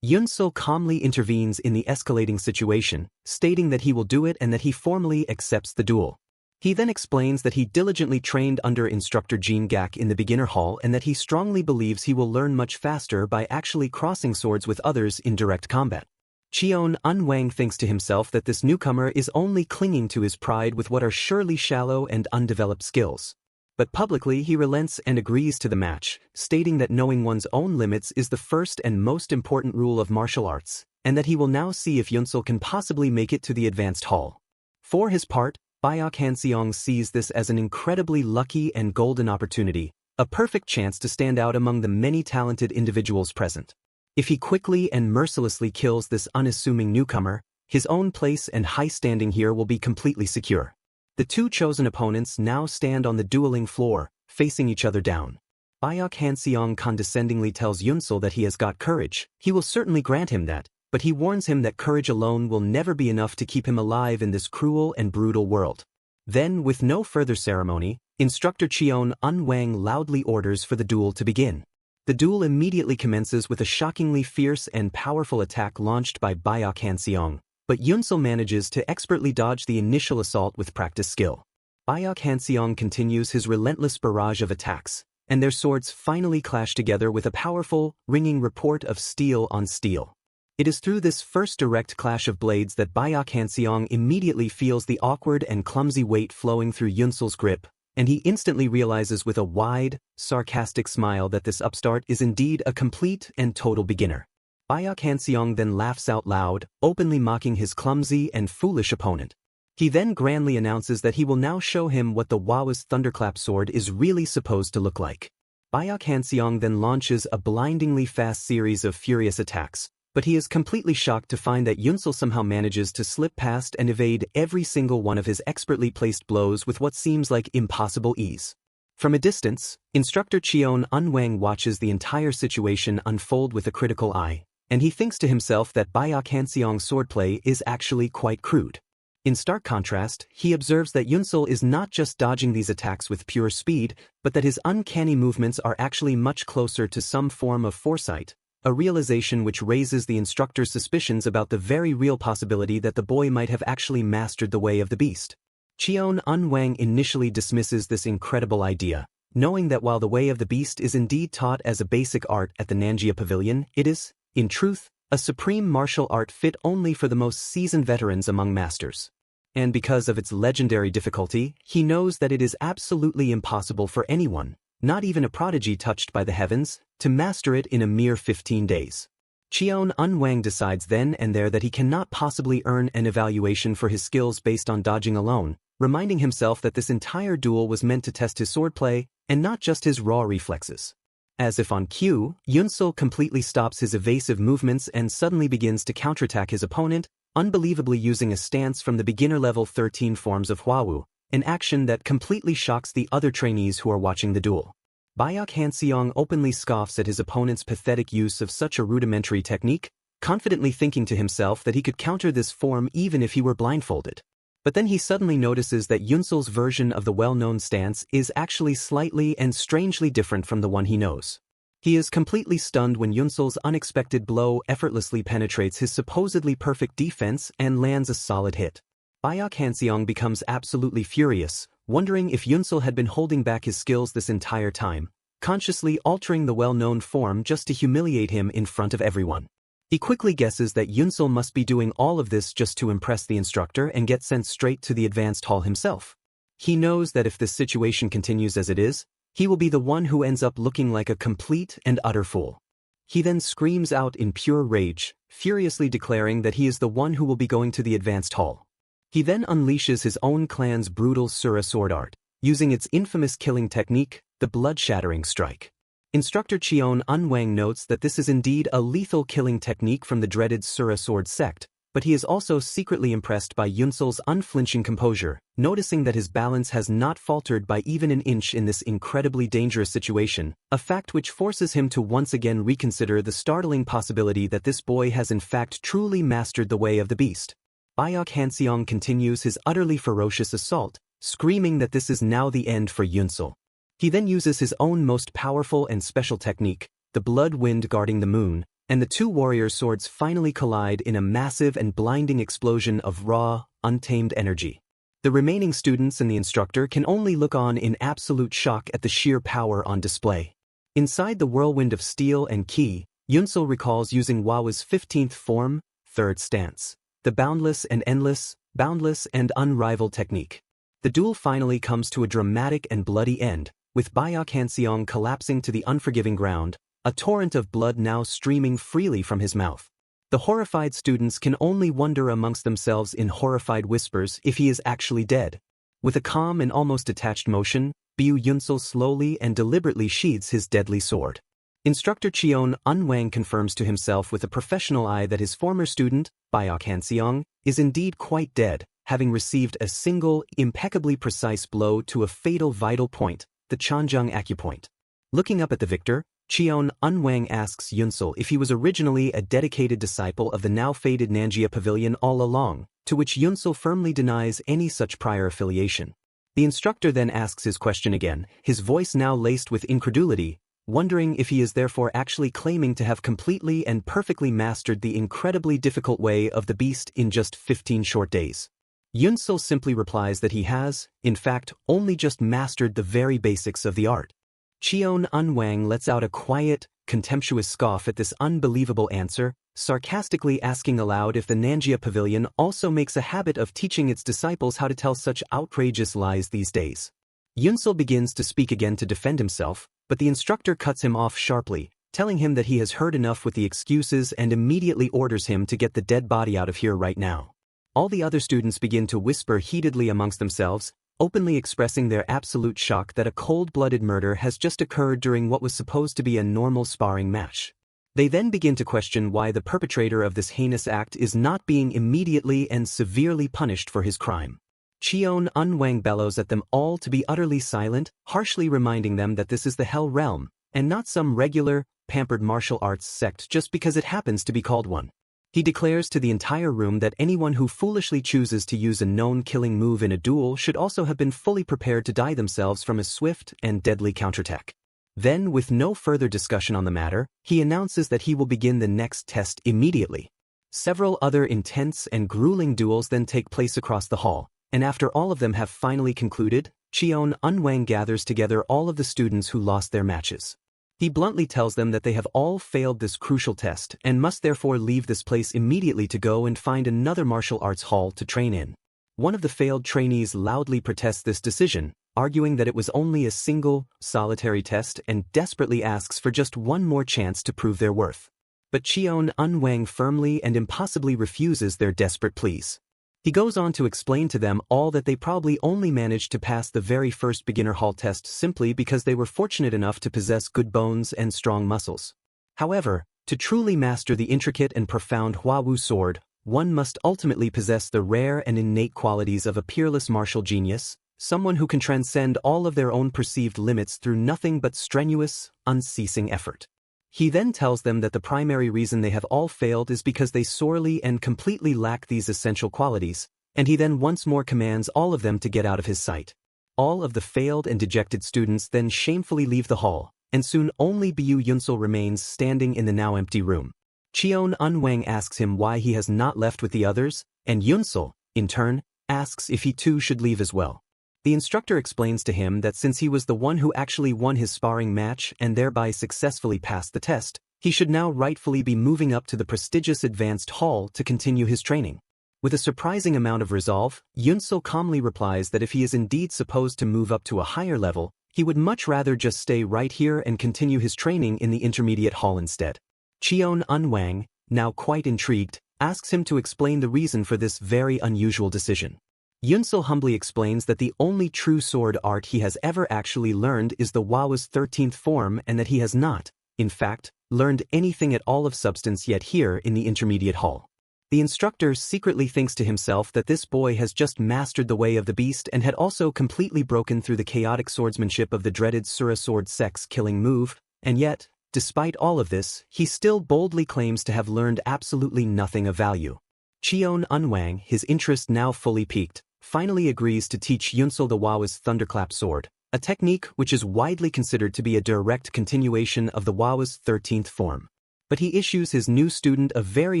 Yunsul calmly intervenes in the escalating situation, stating that he will do it and that he formally accepts the duel. He then explains that he diligently trained under instructor Jin Gak in the beginner hall and that he strongly believes he will learn much faster by actually crossing swords with others in direct combat. Cheon Unwang thinks to himself that this newcomer is only clinging to his pride with what are surely shallow and undeveloped skills. But publicly he relents and agrees to the match, stating that knowing one's own limits is the first and most important rule of martial arts, and that he will now see if Yunsul can possibly make it to the advanced hall. For his part, Bayok Hanseong sees this as an incredibly lucky and golden opportunity, a perfect chance to stand out among the many talented individuals present. If he quickly and mercilessly kills this unassuming newcomer, his own place and high standing here will be completely secure. The two chosen opponents now stand on the dueling floor, facing each other down. Bayok Hanseong condescendingly tells Yunsul that he has got courage, he will certainly grant him that, but he warns him that courage alone will never be enough to keep him alive in this cruel and brutal world. Then, with no further ceremony, Instructor Cheon Unwang loudly orders for the duel to begin. The duel immediately commences with a shockingly fierce and powerful attack launched by Byok Hanseong, but Yunsul manages to expertly dodge the initial assault with practiced skill. Byok Hanseong continues his relentless barrage of attacks, and their swords finally clash together with a powerful, ringing report of steel on steel. It is through this first direct clash of blades that Byok Hanseong immediately feels the awkward and clumsy weight flowing through Yunsul's grip, and he instantly realizes with a wide, sarcastic smile that this upstart is indeed a complete and total beginner. Byok Hanseong then laughs out loud, openly mocking his clumsy and foolish opponent. He then grandly announces that he will now show him what the Hwa's Thunderclap sword is really supposed to look like. Byok Hanseong then launches a blindingly fast series of furious attacks, but he is completely shocked to find that Yunsul somehow manages to slip past and evade every single one of his expertly placed blows with what seems like impossible ease. From a distance, Instructor Cheon Unwang watches the entire situation unfold with a critical eye, and he thinks to himself that Byok Hanseong's swordplay is actually quite crude. In stark contrast, he observes that Yunsul is not just dodging these attacks with pure speed, but that his uncanny movements are actually much closer to some form of foresight, a realization which raises the instructor's suspicions about the very real possibility that the boy might have actually mastered the way of the beast. Cheon Unwang initially dismisses this incredible idea, knowing that while the way of the beast is indeed taught as a basic art at the Nanjia Pavilion, it is, in truth, a supreme martial art fit only for the most seasoned veterans among masters. And because of its legendary difficulty, he knows that it is absolutely impossible for anyone, not even a prodigy touched by the heavens, to master it in a mere 15 days. Cheon Unwang decides then and there that he cannot possibly earn an evaluation for his skills based on dodging alone, reminding himself that this entire duel was meant to test his swordplay and not just his raw reflexes. As if on cue, Yunsul completely stops his evasive movements and suddenly begins to counterattack his opponent, unbelievably using a stance from the beginner-level 13 forms of Hwawu, an action that completely shocks the other trainees who are watching the duel. Byok Hanseong openly scoffs at his opponent's pathetic use of such a rudimentary technique, confidently thinking to himself that he could counter this form even if he were blindfolded. But then he suddenly notices that Yunsul's version of the well-known stance is actually slightly and strangely different from the one he knows. He is completely stunned when Yunsul's unexpected blow effortlessly penetrates his supposedly perfect defense and lands a solid hit. Byok Hanseong becomes absolutely furious, wondering if Yunsul had been holding back his skills this entire time, consciously altering the well-known form just to humiliate him in front of everyone. He quickly guesses that Yunsul must be doing all of this just to impress the instructor and get sent straight to the advanced hall himself. He knows that if this situation continues as it is, he will be the one who ends up looking like a complete and utter fool. He then screams out in pure rage, furiously declaring that he is the one who will be going to the advanced hall. He then unleashes his own clan's brutal Sura sword art, using its infamous killing technique, the blood-shattering strike. Instructor Cheon Unwang notes that this is indeed a lethal killing technique from the dreaded Sura sword sect, but he is also secretly impressed by Yunsul's unflinching composure, noticing that his balance has not faltered by even an inch in this incredibly dangerous situation, a fact which forces him to once again reconsider the startling possibility that this boy has in fact truly mastered the way of the beast. Byok Hanseong continues his utterly ferocious assault, screaming that this is now the end for Yunsul. He then uses his own most powerful and special technique, the blood wind guarding the moon, and the two warriors' swords finally collide in a massive and blinding explosion of raw, untamed energy. The remaining students and the instructor can only look on in absolute shock at the sheer power on display. Inside the whirlwind of steel and ki, Yunsul recalls using Hwa's 15th form, third stance, the boundless and endless, boundless and unrivaled technique. The duel finally comes to a dramatic and bloody end, with Byok Hanseong collapsing to the unforgiving ground, a torrent of blood now streaming freely from his mouth. The horrified students can only wonder amongst themselves in horrified whispers if he is actually dead. With a calm and almost detached motion, Yunsul slowly and deliberately sheathes his deadly sword. Instructor Cheon Unwang confirms to himself with a professional eye that his former student, Byok Hanseong, is indeed quite dead, having received a single, impeccably precise blow to a fatal vital point, the Chanjung acupoint. Looking up at the victor, Cheon Unwang asks Yunsul if he was originally a dedicated disciple of the now-faded Nanjia Pavilion all along, to which Yunsul firmly denies any such prior affiliation. The instructor then asks his question again, his voice now laced with incredulity, wondering if he is therefore actually claiming to have completely and perfectly mastered the incredibly difficult way of the beast in just 15 short days. Yunsul simply replies that he has, in fact, only just mastered the very basics of the art. Cheon Unwang lets out a quiet, contemptuous scoff at this unbelievable answer, sarcastically asking aloud if the Nanjia Pavilion also makes a habit of teaching its disciples how to tell such outrageous lies these days. Yunsul begins to speak again to defend himself, but the instructor cuts him off sharply, telling him that he has heard enough with the excuses and immediately orders him to get the dead body out of here right now. All the other students begin to whisper heatedly amongst themselves, openly expressing their absolute shock that a cold-blooded murder has just occurred during what was supposed to be a normal sparring match. They then begin to question why the perpetrator of this heinous act is not being immediately and severely punished for his crime. Cheon Unwang bellows at them all to be utterly silent, harshly reminding them that this is the Hell Realm, and not some regular, pampered martial arts sect just because it happens to be called one. He declares to the entire room that anyone who foolishly chooses to use a known killing move in a duel should also have been fully prepared to die themselves from a swift and deadly counterattack. Then, with no further discussion on the matter, he announces that he will begin the next test immediately. Several other intense and grueling duels then take place across the hall, and after all of them have finally concluded, Cheon Unwang gathers together all of the students who lost their matches. He bluntly tells them that they have all failed this crucial test and must therefore leave this place immediately to go and find another martial arts hall to train in. One of the failed trainees loudly protests this decision, arguing that it was only a single, solitary test and desperately asks for just one more chance to prove their worth. But Cheon Unwang firmly and impossibly refuses their desperate pleas. He goes on to explain to them all that they probably only managed to pass the very first beginner hall test simply because they were fortunate enough to possess good bones and strong muscles. However, to truly master the intricate and profound Hua-Wu sword, one must ultimately possess the rare and innate qualities of a peerless martial genius, someone who can transcend all of their own perceived limits through nothing but strenuous, unceasing effort. He then tells them that the primary reason they have all failed is because they sorely and completely lack these essential qualities, and he then once more commands all of them to get out of his sight. All of the failed and dejected students then shamefully leave the hall, and soon only Bu Yunsul remains standing in the now empty room. Cheon Unwang asks him why he has not left with the others, and Yunsul, in turn, asks if he too should leave as well. The instructor explains to him that since he was the one who actually won his sparring match and thereby successfully passed the test, he should now rightfully be moving up to the prestigious advanced hall to continue his training. With a surprising amount of resolve, Yunsul calmly replies that if he is indeed supposed to move up to a higher level, he would much rather just stay right here and continue his training in the intermediate hall instead. Cheon Unwang, now quite intrigued, asks him to explain the reason for this very unusual decision. Yunsul humbly explains that the only true sword art he has ever actually learned is the Hua-Wu's 13th form and that he has not, in fact, learned anything at all of substance yet here in the intermediate hall. The instructor secretly thinks to himself that this boy has just mastered the way of the beast and had also completely broken through the chaotic swordsmanship of the dreaded Sura sword sex killing move, and yet, despite all of this, he still boldly claims to have learned absolutely nothing of value. Cheon Unwang, his interest now fully piqued, finally agrees to teach Yunsul the Hua-Wu's thunderclap sword, a technique which is widely considered to be a direct continuation of the Hua-Wu's 13th form. But he issues his new student a very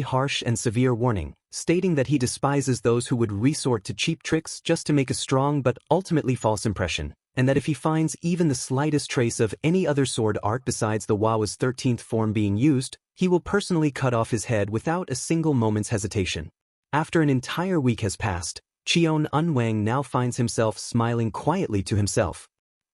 harsh and severe warning, stating that he despises those who would resort to cheap tricks just to make a strong but ultimately false impression, and that if he finds even the slightest trace of any other sword art besides the Hua-Wu's 13th form being used, he will personally cut off his head without a single moment's hesitation. After an entire week has passed, Cheon Unwang now finds himself smiling quietly to himself.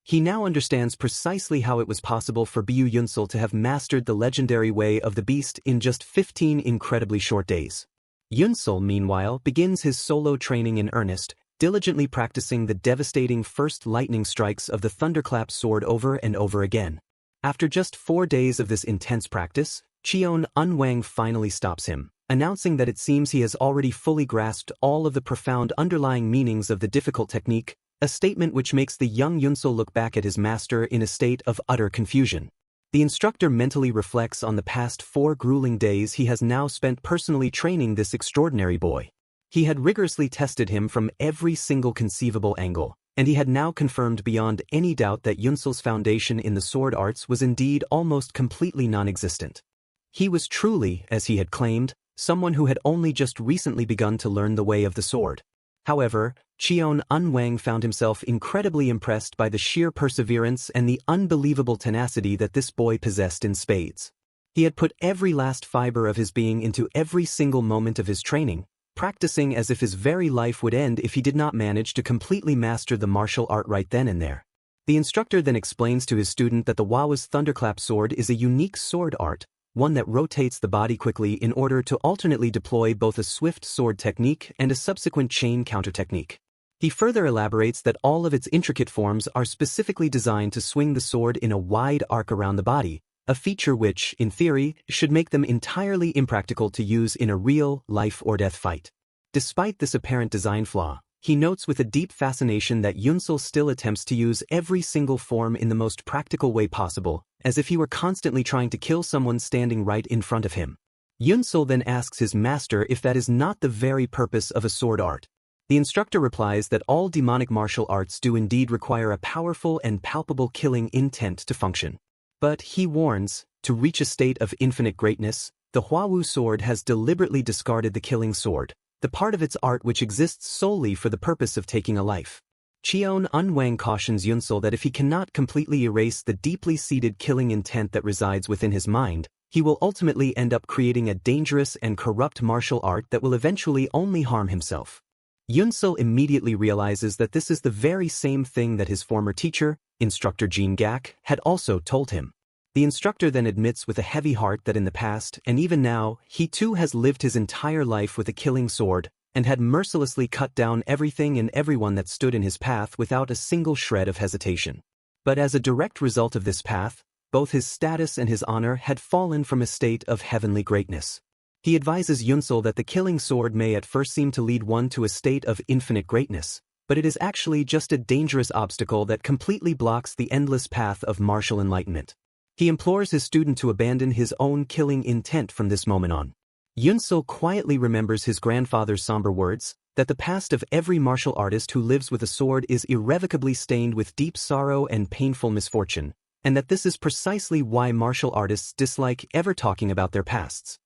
He now understands precisely how it was possible for Bu Yunsul to have mastered the legendary way of the beast in just 15 incredibly short days. Yunsul, meanwhile, begins his solo training in earnest, diligently practicing the devastating first lightning strikes of the thunderclap sword over and over again. After just 4 days of this intense practice, Cheon Unwang finally stops him, announcing that it seems he has already fully grasped all of the profound underlying meanings of the difficult technique, a statement which makes the young Yunsul look back at his master in a state of utter confusion. The instructor mentally reflects on the past 4 grueling days he has now spent personally training this extraordinary boy. He had rigorously tested him from every single conceivable angle, and he had now confirmed beyond any doubt that Yunsul's foundation in the sword arts was indeed almost completely non-existent. He was truly, as he had claimed, someone who had only just recently begun to learn the way of the sword. However, Cheon Unwang found himself incredibly impressed by the sheer perseverance and the unbelievable tenacity that this boy possessed in spades. He had put every last fiber of his being into every single moment of his training, practicing as if his very life would end if he did not manage to completely master the martial art right then and there. The instructor then explains to his student that the Hwa's Thunderclap sword is a unique sword art, one that rotates the body quickly in order to alternately deploy both a swift sword technique and a subsequent chain counter technique. He further elaborates that all of its intricate forms are specifically designed to swing the sword in a wide arc around the body, a feature which, in theory, should make them entirely impractical to use in a real, life-or-death fight. Despite this apparent design flaw, he notes with a deep fascination that Yunsul still attempts to use every single form in the most practical way possible, as if he were constantly trying to kill someone standing right in front of him. Yunsul then asks his master if that is not the very purpose of a sword art. The instructor replies that all demonic martial arts do indeed require a powerful and palpable killing intent to function. But, he warns, to reach a state of infinite greatness, the Hwawu sword has deliberately discarded the killing sword, the part of its art which exists solely for the purpose of taking a life. Cheon Unwang cautions Yunsul that if he cannot completely erase the deeply seated killing intent that resides within his mind, he will ultimately end up creating a dangerous and corrupt martial art that will eventually only harm himself. Yunsul immediately realizes that this is the very same thing that his former teacher, Instructor Jin Gak, had also told him. The instructor then admits with a heavy heart that in the past, and even now, he too has lived his entire life with a killing sword, and had mercilessly cut down everything and everyone that stood in his path without a single shred of hesitation. But as a direct result of this path, both his status and his honor had fallen from a state of heavenly greatness. He advises Yunsul that the killing sword may at first seem to lead one to a state of infinite greatness, but it is actually just a dangerous obstacle that completely blocks the endless path of martial enlightenment. He implores his student to abandon his own killing intent from this moment on. Yunsul quietly remembers his grandfather's somber words, that the past of every martial artist who lives with a sword is irrevocably stained with deep sorrow and painful misfortune, and that this is precisely why martial artists dislike ever talking about their pasts.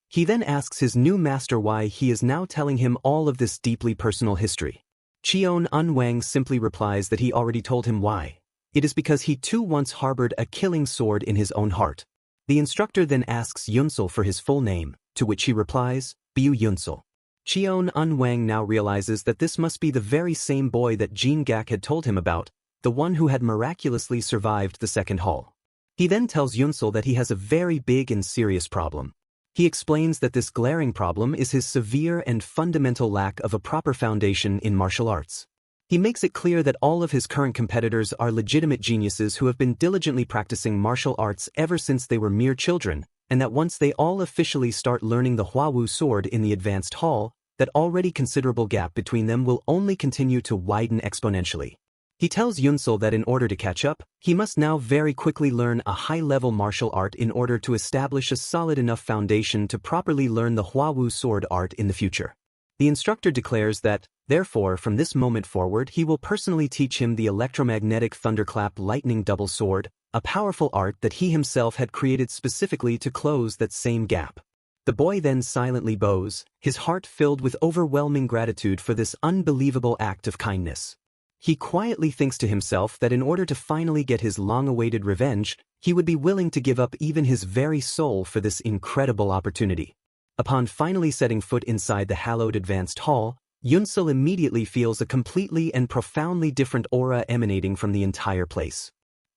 He then asks his new master why he is now telling him all of this deeply personal history. Cheon Unwang simply replies that he already told him why. It is because he too once harbored a killing sword in his own heart. The instructor then asks Yunsul for his full name, to which he replies, Biu Yunsul. Cheon Unwang now realizes that this must be the very same boy that Jin Gak had told him about, the one who had miraculously survived the second hall. He then tells Yunsul that he has a very big and serious problem. He explains that this glaring problem is his severe and fundamental lack of a proper foundation in martial arts. He makes it clear that all of his current competitors are legitimate geniuses who have been diligently practicing martial arts ever since they were mere children, and that once they all officially start learning the Hwawu sword in the advanced hall, that already considerable gap between them will only continue to widen exponentially. He tells Yunsul that in order to catch up, he must now very quickly learn a high-level martial art in order to establish a solid enough foundation to properly learn the Hwawu sword art in the future. The instructor declares that, therefore, from this moment forward he will personally teach him the electromagnetic thunderclap lightning double sword, a powerful art that he himself had created specifically to close that same gap. The boy then silently bows, his heart filled with overwhelming gratitude for this unbelievable act of kindness. He quietly thinks to himself that in order to finally get his long-awaited revenge, he would be willing to give up even his very soul for this incredible opportunity. Upon finally setting foot inside the hallowed advanced hall, Yunsul immediately feels a completely and profoundly different aura emanating from the entire place.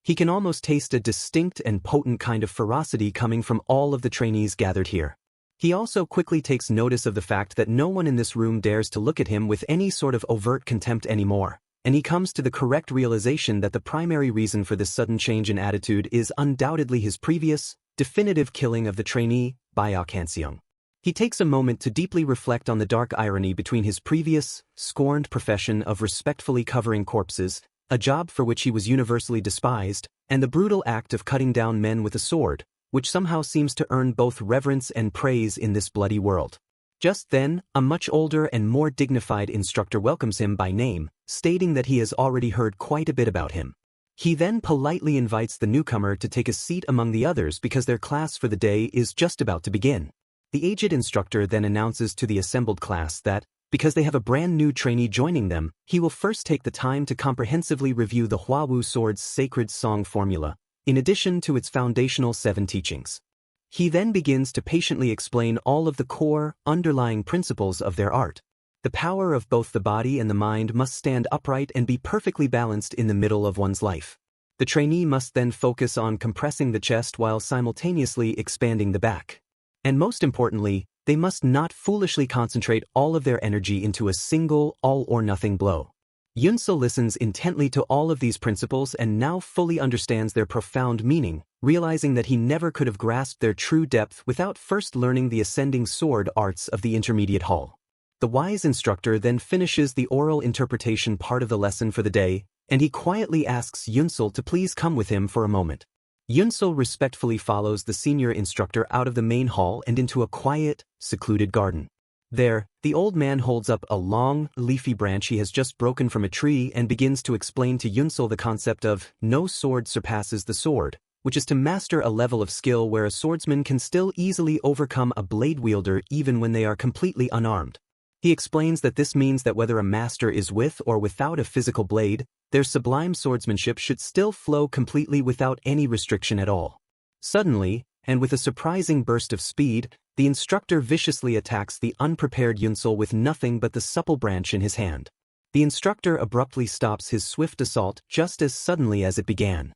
He can almost taste a distinct and potent kind of ferocity coming from all of the trainees gathered here. He also quickly takes notice of the fact that no one in this room dares to look at him with any sort of overt contempt anymore, and he comes to the correct realization that the primary reason for this sudden change in attitude is undoubtedly his previous, definitive killing of the trainee, Bayak Hanseong. He takes a moment to deeply reflect on the dark irony between his previous, scorned profession of respectfully covering corpses, a job for which he was universally despised, and the brutal act of cutting down men with a sword, which somehow seems to earn both reverence and praise in this bloody world. Just then, a much older and more dignified instructor welcomes him by name, stating that he has already heard quite a bit about him. He then politely invites the newcomer to take a seat among the others because their class for the day is just about to begin. The aged instructor then announces to the assembled class that, because they have a brand new trainee joining them, he will first take the time to comprehensively review the Hua-Wu Sword's sacred song formula, in addition to its foundational 7 teachings. He then begins to patiently explain all of the core, underlying principles of their art. The power of both the body and the mind must stand upright and be perfectly balanced in the middle of one's life. The trainee must then focus on compressing the chest while simultaneously expanding the back. And most importantly, they must not foolishly concentrate all of their energy into a single, all-or-nothing blow. Yunsul listens intently to all of these principles and now fully understands their profound meaning, realizing that he never could have grasped their true depth without first learning the ascending sword arts of the intermediate hall. The wise instructor then finishes the oral interpretation part of the lesson for the day, and he quietly asks Yunsul to please come with him for a moment. Yunsul respectfully follows the senior instructor out of the main hall and into a quiet, secluded garden. There, the old man holds up a long, leafy branch he has just broken from a tree and begins to explain to Yunsul the concept of no sword surpasses the sword, which is to master a level of skill where a swordsman can still easily overcome a blade wielder even when they are completely unarmed. He explains that this means that whether a master is with or without a physical blade, their sublime swordsmanship should still flow completely without any restriction at all. Suddenly, and with a surprising burst of speed, the instructor viciously attacks the unprepared Yunsul with nothing but the supple branch in his hand. The instructor abruptly stops his swift assault just as suddenly as it began.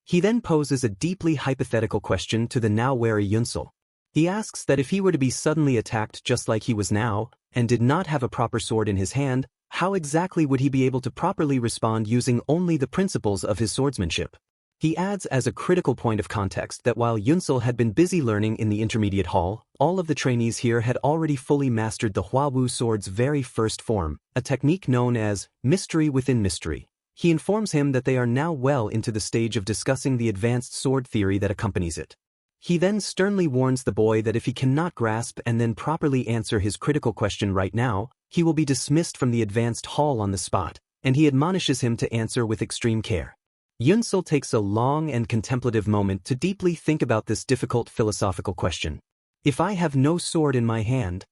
He then poses a deeply hypothetical question to the now wary Yunsul. He asks that if he were to be suddenly attacked just like he was now, and did not have a proper sword in his hand, how exactly would he be able to properly respond using only the principles of his swordsmanship? He adds as a critical point of context that while Yunsul had been busy learning in the intermediate hall, all of the trainees here had already fully mastered the Hua-Wu sword's very first form, a technique known as mystery within mystery. He informs him that they are now well into the stage of discussing the advanced sword theory that accompanies it. He then sternly warns the boy that if he cannot grasp and then properly answer his critical question right now, he will be dismissed from the advanced hall on the spot, and he admonishes him to answer with extreme care. Yunsul takes a long and contemplative moment to deeply think about this difficult philosophical question. If I have no sword in my hand,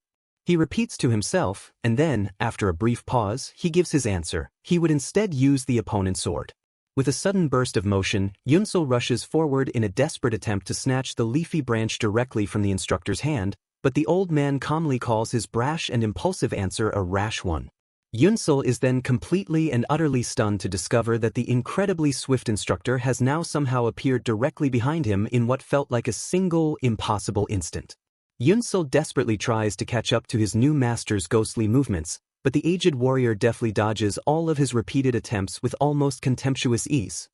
he repeats to himself, and then, after a brief pause, he gives his answer. He would instead use the opponent's sword. With a sudden burst of motion, Yunsul rushes forward in a desperate attempt to snatch the leafy branch directly from the instructor's hand, but the old man calmly calls his brash and impulsive answer a rash one. Yunsul is then completely and utterly stunned to discover that the incredibly swift instructor has now somehow appeared directly behind him in what felt like a single, impossible instant. Yunsul desperately tries to catch up to his new master's ghostly movements, but the aged warrior deftly dodges all of his repeated attempts with almost contemptuous ease.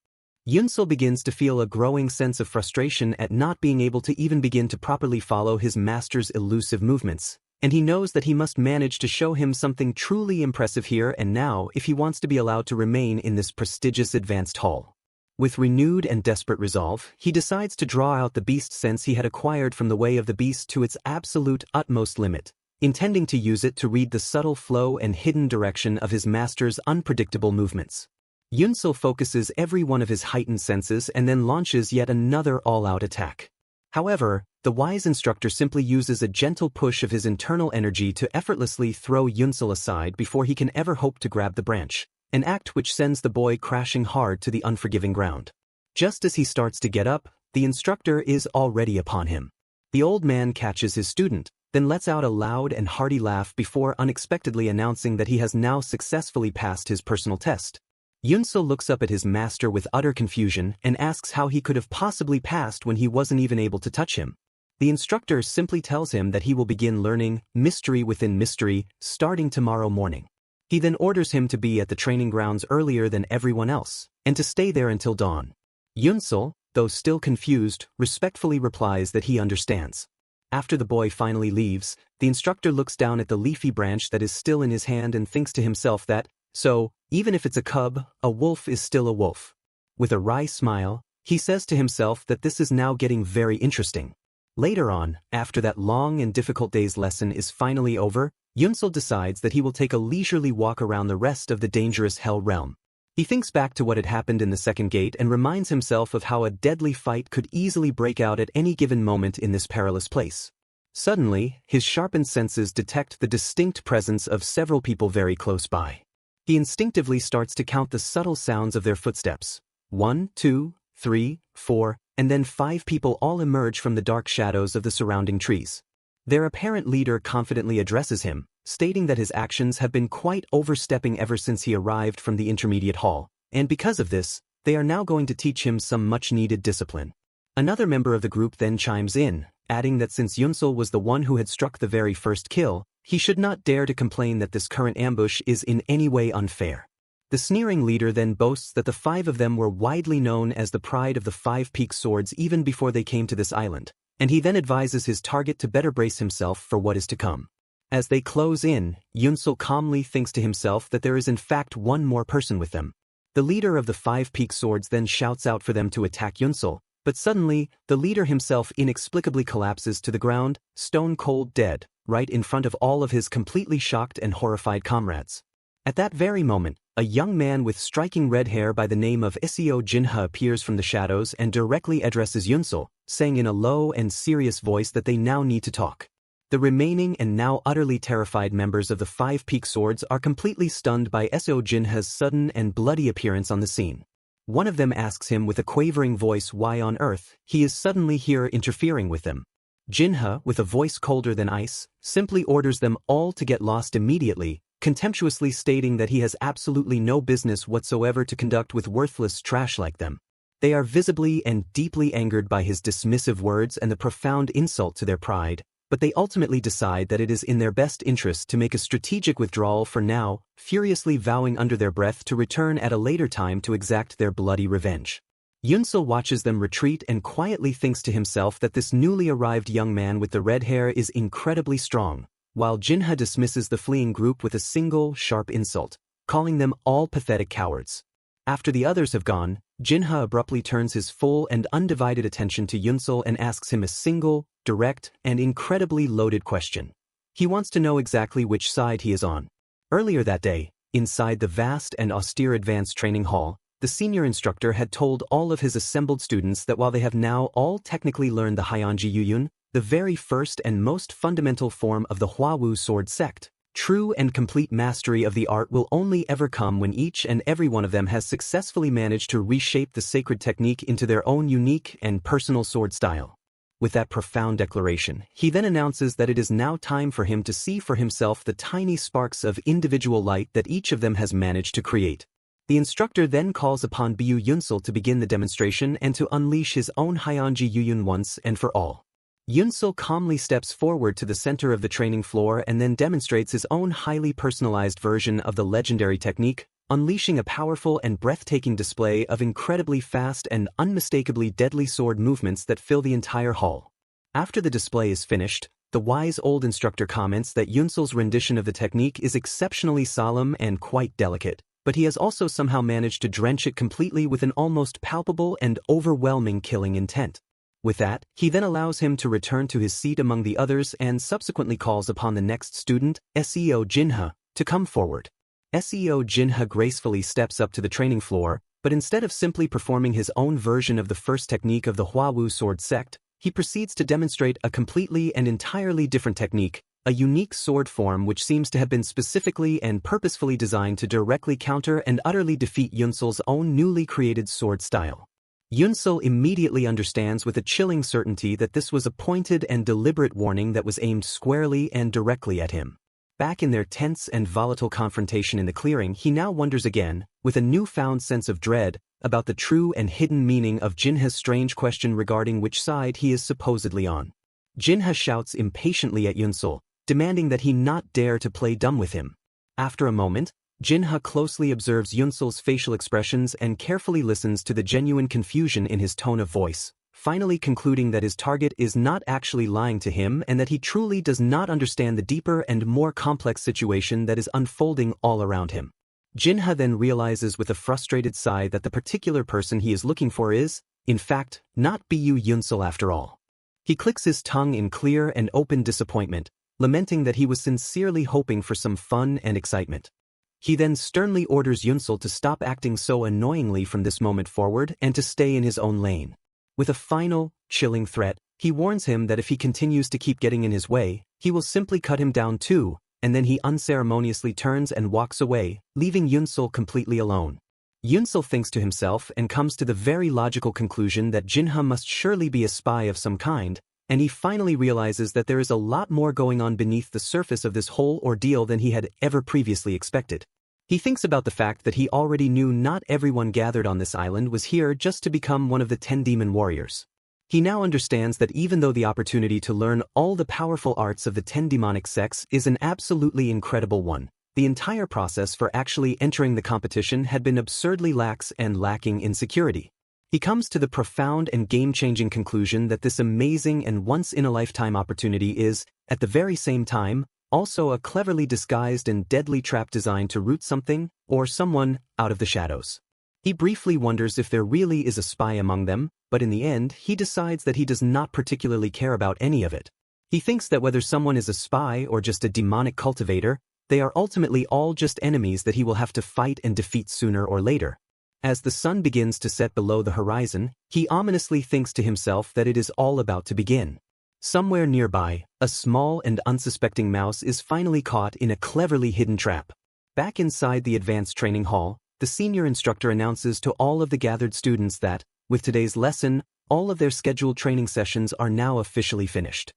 Yunsul begins to feel a growing sense of frustration at not being able to even begin to properly follow his master's elusive movements, and he knows that he must manage to show him something truly impressive here and now if he wants to be allowed to remain in this prestigious advanced hall. With renewed and desperate resolve, he decides to draw out the beast sense he had acquired from the way of the beast to its absolute utmost limit, intending to use it to read the subtle flow and hidden direction of his master's unpredictable movements. Yunsul focuses every one of his heightened senses and then launches yet another all-out attack. However, the wise instructor simply uses a gentle push of his internal energy to effortlessly throw Yunsul aside before he can ever hope to grab the branch, an act which sends the boy crashing hard to the unforgiving ground. Just as he starts to get up, the instructor is already upon him. The old man catches his student, then lets out a loud and hearty laugh before unexpectedly announcing that he has now successfully passed his personal test. Yunsul looks up at his master with utter confusion and asks how he could have possibly passed when he wasn't even able to touch him. The instructor simply tells him that he will begin learning mystery within mystery starting tomorrow morning. He then orders him to be at the training grounds earlier than everyone else, and to stay there until dawn. Yunsul, though still confused, respectfully replies that he understands. After the boy finally leaves, the instructor looks down at the leafy branch that is still in his hand and thinks to himself that, So, even if it's a cub, a wolf is still a wolf. With a wry smile, he says to himself that this is now getting very interesting. Later on, after that long and difficult day's lesson is finally over, Yunsel decides that he will take a leisurely walk around the rest of the dangerous Hell Realm. He thinks back to what had happened in the second gate and reminds himself of how a deadly fight could easily break out at any given moment in this perilous place. Suddenly, his sharpened senses detect the distinct presence of several people very close by. He instinctively starts to count the subtle sounds of their footsteps. 1, 2, 3, 4, and then 5 people all emerge from the dark shadows of the surrounding trees. Their apparent leader confidently addresses him, stating that his actions have been quite overstepping ever since he arrived from the intermediate hall, and because of this, they are now going to teach him some much-needed discipline. Another member of the group then chimes in, adding that since Yunsel was the one who had struck the very first kill, he should not dare to complain that this current ambush is in any way unfair. The sneering leader then boasts that the 5 of them were widely known as the pride of the 5 Peak Swords even before they came to this island, and he then advises his target to better brace himself for what is to come. As they close in, Yunsel calmly thinks to himself that there is in fact one more person with them. The leader of the 5 Peak Swords then shouts out for them to attack Yunsel, but suddenly, the leader himself inexplicably collapses to the ground, stone-cold dead, right in front of all of his completely shocked and horrified comrades. At that very moment, a young man with striking red hair by the name of Seo Jinha appears from the shadows and directly addresses Yunsel, saying in a low and serious voice that they now need to talk. The remaining and now utterly terrified members of the 5 Peak Swords are completely stunned by Seo Jinha's sudden and bloody appearance on the scene. One of them asks him with a quavering voice why on earth he is suddenly here interfering with them. Jinha, with a voice colder than ice, simply orders them all to get lost immediately, contemptuously stating that he has absolutely no business whatsoever to conduct with worthless trash like them. They are visibly and deeply angered by his dismissive words and the profound insult to their pride, but they ultimately decide that it is in their best interest to make a strategic withdrawal for now, furiously vowing under their breath to return at a later time to exact their bloody revenge. Yunsel watches them retreat and quietly thinks to himself that this newly arrived young man with the red hair is incredibly strong, while Jinha dismisses the fleeing group with a single, sharp insult, calling them all pathetic cowards. After the others have gone, Jinha abruptly turns his full and undivided attention to Yunsel and asks him a single, direct, and incredibly loaded question. He wants to know exactly which side he is on. Earlier that day, inside the vast and austere advanced training hall, the senior instructor had told all of his assembled students that while they have now all technically learned the Hyeonji Yuyun, the very first and most fundamental form of the Hwawu sword sect, true and complete mastery of the art will only ever come when each and every one of them has successfully managed to reshape the sacred technique into their own unique and personal sword style. With that profound declaration, he then announces that it is now time for him to see for himself the tiny sparks of individual light that each of them has managed to create. The instructor then calls upon Bu Yunsel to begin the demonstration and to unleash his own Hyeonji Yuyun once and for all. Yunsel calmly steps forward to the center of the training floor and then demonstrates his own highly personalized version of the legendary technique, unleashing a powerful and breathtaking display of incredibly fast and unmistakably deadly sword movements that fill the entire hall. After the display is finished, the wise old instructor comments that Yunsel's rendition of the technique is exceptionally solemn and quite delicate, but he has also somehow managed to drench it completely with an almost palpable and overwhelming killing intent. With that, he then allows him to return to his seat among the others and subsequently calls upon the next student, Seo Jinha, to come forward. Seo Jinha gracefully steps up to the training floor, but instead of simply performing his own version of the first technique of the Hwawu sword sect, he proceeds to demonstrate a completely and entirely different technique, a unique sword form which seems to have been specifically and purposefully designed to directly counter and utterly defeat Yunsel's own newly created sword style. Yunsel immediately understands with a chilling certainty that this was a pointed and deliberate warning that was aimed squarely and directly at him. Back in their tense and volatile confrontation in the clearing, he now wonders again, with a newfound sense of dread, about the true and hidden meaning of Jinha's strange question regarding which side he is supposedly on. Jinha shouts impatiently at Yunsel, demanding that he not dare to play dumb with him. After a moment, Jinha closely observes Yunsel's facial expressions and carefully listens to the genuine confusion in his tone of voice, finally concluding that his target is not actually lying to him and that he truly does not understand the deeper and more complex situation that is unfolding all around him. Jinha then realizes with a frustrated sigh that the particular person he is looking for is, in fact, not Bu Yunsel after all. He clicks his tongue in clear and open disappointment, lamenting that he was sincerely hoping for some fun and excitement. He then sternly orders Yunsel to stop acting so annoyingly from this moment forward and to stay in his own lane. With a final, chilling threat, he warns him that if he continues to keep getting in his way, he will simply cut him down too, and then he unceremoniously turns and walks away, leaving Yunsel completely alone. Yunsel thinks to himself and comes to the very logical conclusion that Jinha must surely be a spy of some kind, and he finally realizes that there is a lot more going on beneath the surface of this whole ordeal than he had ever previously expected. He thinks about the fact that he already knew not everyone gathered on this island was here just to become one of the 10 demon warriors. He now understands that even though the opportunity to learn all the powerful arts of the 10 demonic sects is an absolutely incredible one, the entire process for actually entering the competition had been absurdly lax and lacking in security. He comes to the profound and game-changing conclusion that this amazing and once-in-a-lifetime opportunity is, at the very same time, also a cleverly disguised and deadly trap designed to root something, or someone, out of the shadows. He briefly wonders if there really is a spy among them, but in the end he decides that he does not particularly care about any of it. He thinks that whether someone is a spy or just a demonic cultivator, they are ultimately all just enemies that he will have to fight and defeat sooner or later. As the sun begins to set below the horizon, he ominously thinks to himself that it is all about to begin. Somewhere nearby, a small and unsuspecting mouse is finally caught in a cleverly hidden trap. Back inside the advanced training hall, the senior instructor announces to all of the gathered students that, with today's lesson, all of their scheduled training sessions are now officially finished.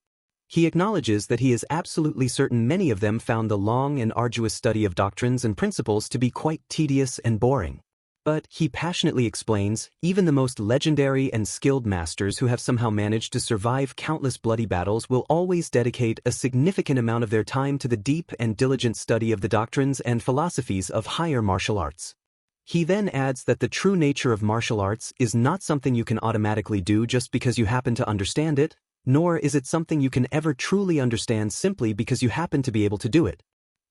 He acknowledges that he is absolutely certain many of them found the long and arduous study of doctrines and principles to be quite tedious and boring. But, he passionately explains, even the most legendary and skilled masters who have somehow managed to survive countless bloody battles will always dedicate a significant amount of their time to the deep and diligent study of the doctrines and philosophies of higher martial arts. He then adds that the true nature of martial arts is not something you can automatically do just because you happen to understand it, nor is it something you can ever truly understand simply because you happen to be able to do it.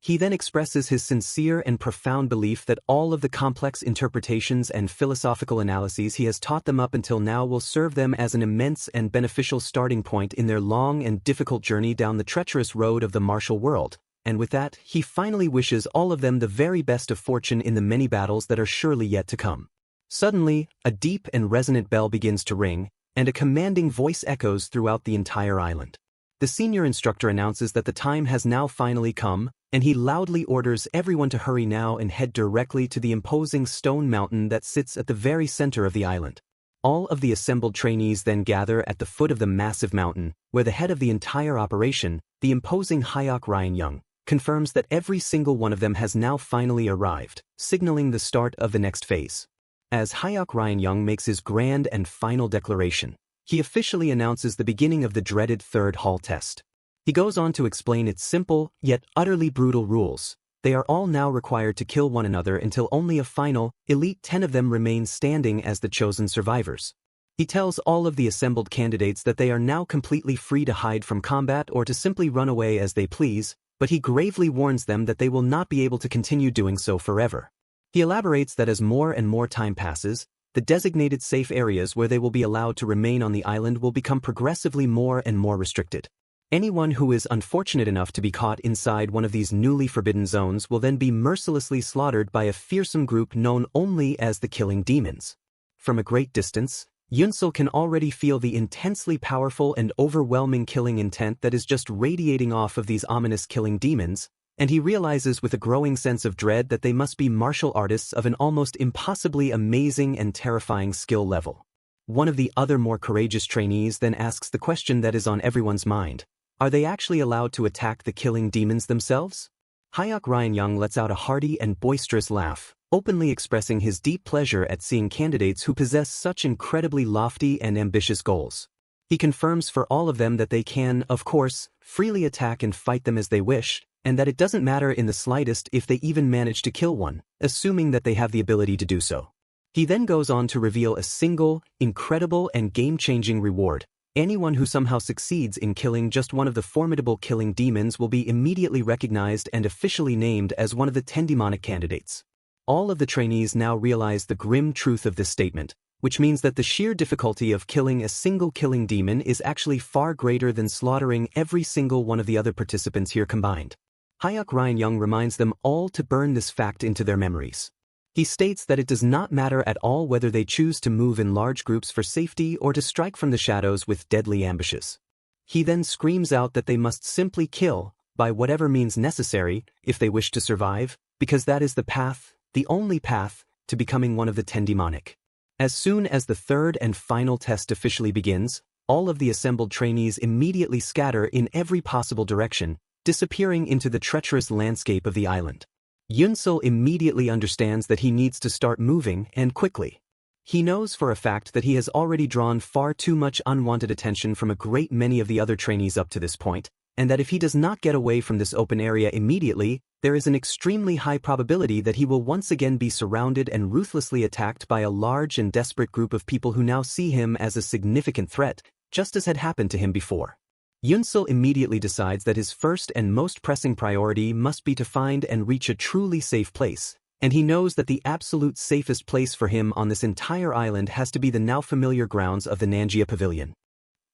He then expresses his sincere and profound belief that all of the complex interpretations and philosophical analyses he has taught them up until now will serve them as an immense and beneficial starting point in their long and difficult journey down the treacherous road of the martial world, and with that, he finally wishes all of them the very best of fortune in the many battles that are surely yet to come. Suddenly, a deep and resonant bell begins to ring, and a commanding voice echoes throughout the entire island. The senior instructor announces that the time has now finally come, and he loudly orders everyone to hurry now and head directly to the imposing stone mountain that sits at the very center of the island. All of the assembled trainees then gather at the foot of the massive mountain, where the head of the entire operation, the imposing Hyok Ryan-young, confirms that every single one of them has now finally arrived, signaling the start of the next phase. As Hyok Ryan-young makes his grand and final declaration, he officially announces the beginning of the dreaded third hall test. He goes on to explain its simple, yet utterly brutal rules. They are all now required to kill one another until only a final, elite 10 of them remain standing as the chosen survivors. He tells all of the assembled candidates that they are now completely free to hide from combat or to simply run away as they please, but he gravely warns them that they will not be able to continue doing so forever. He elaborates that as more and more time passes, the designated safe areas where they will be allowed to remain on the island will become progressively more and more restricted. Anyone who is unfortunate enough to be caught inside one of these newly forbidden zones will then be mercilessly slaughtered by a fearsome group known only as the Killing Demons. From a great distance, Yunsel can already feel the intensely powerful and overwhelming killing intent that is just radiating off of these ominous killing demons, and he realizes with a growing sense of dread that they must be martial artists of an almost impossibly amazing and terrifying skill level. One of the other more courageous trainees then asks the question that is on everyone's mind. Are they actually allowed to attack the killing demons themselves? Hyok Ryan-young lets out a hearty and boisterous laugh, openly expressing his deep pleasure at seeing candidates who possess such incredibly lofty and ambitious goals. He confirms for all of them that they can, of course, freely attack and fight them as they wish, and that it doesn't matter in the slightest if they even manage to kill one, assuming that they have the ability to do so. He then goes on to reveal a single, incredible and game-changing reward. Anyone who somehow succeeds in killing just one of the formidable killing demons will be immediately recognized and officially named as one of the 10 demonic candidates. All of the trainees now realize the grim truth of this statement, which means that the sheer difficulty of killing a single killing demon is actually far greater than slaughtering every single one of the other participants here combined. Hyuk Ryan-young reminds them all to burn this fact into their memories. He states that it does not matter at all whether they choose to move in large groups for safety or to strike from the shadows with deadly ambushes. He then screams out that they must simply kill, by whatever means necessary, if they wish to survive, because that is the path, the only path, to becoming one of the 10 demonic. As soon as the third and final test officially begins, all of the assembled trainees immediately scatter in every possible direction, disappearing into the treacherous landscape of the island. Yunsul immediately understands that he needs to start moving, and quickly. He knows for a fact that he has already drawn far too much unwanted attention from a great many of the other trainees up to this point, and that if he does not get away from this open area immediately, there is an extremely high probability that he will once again be surrounded and ruthlessly attacked by a large and desperate group of people who now see him as a significant threat, just as had happened to him before. Yunsul immediately decides that his first and most pressing priority must be to find and reach a truly safe place, and he knows that the absolute safest place for him on this entire island has to be the now familiar grounds of the Nanjia Pavilion.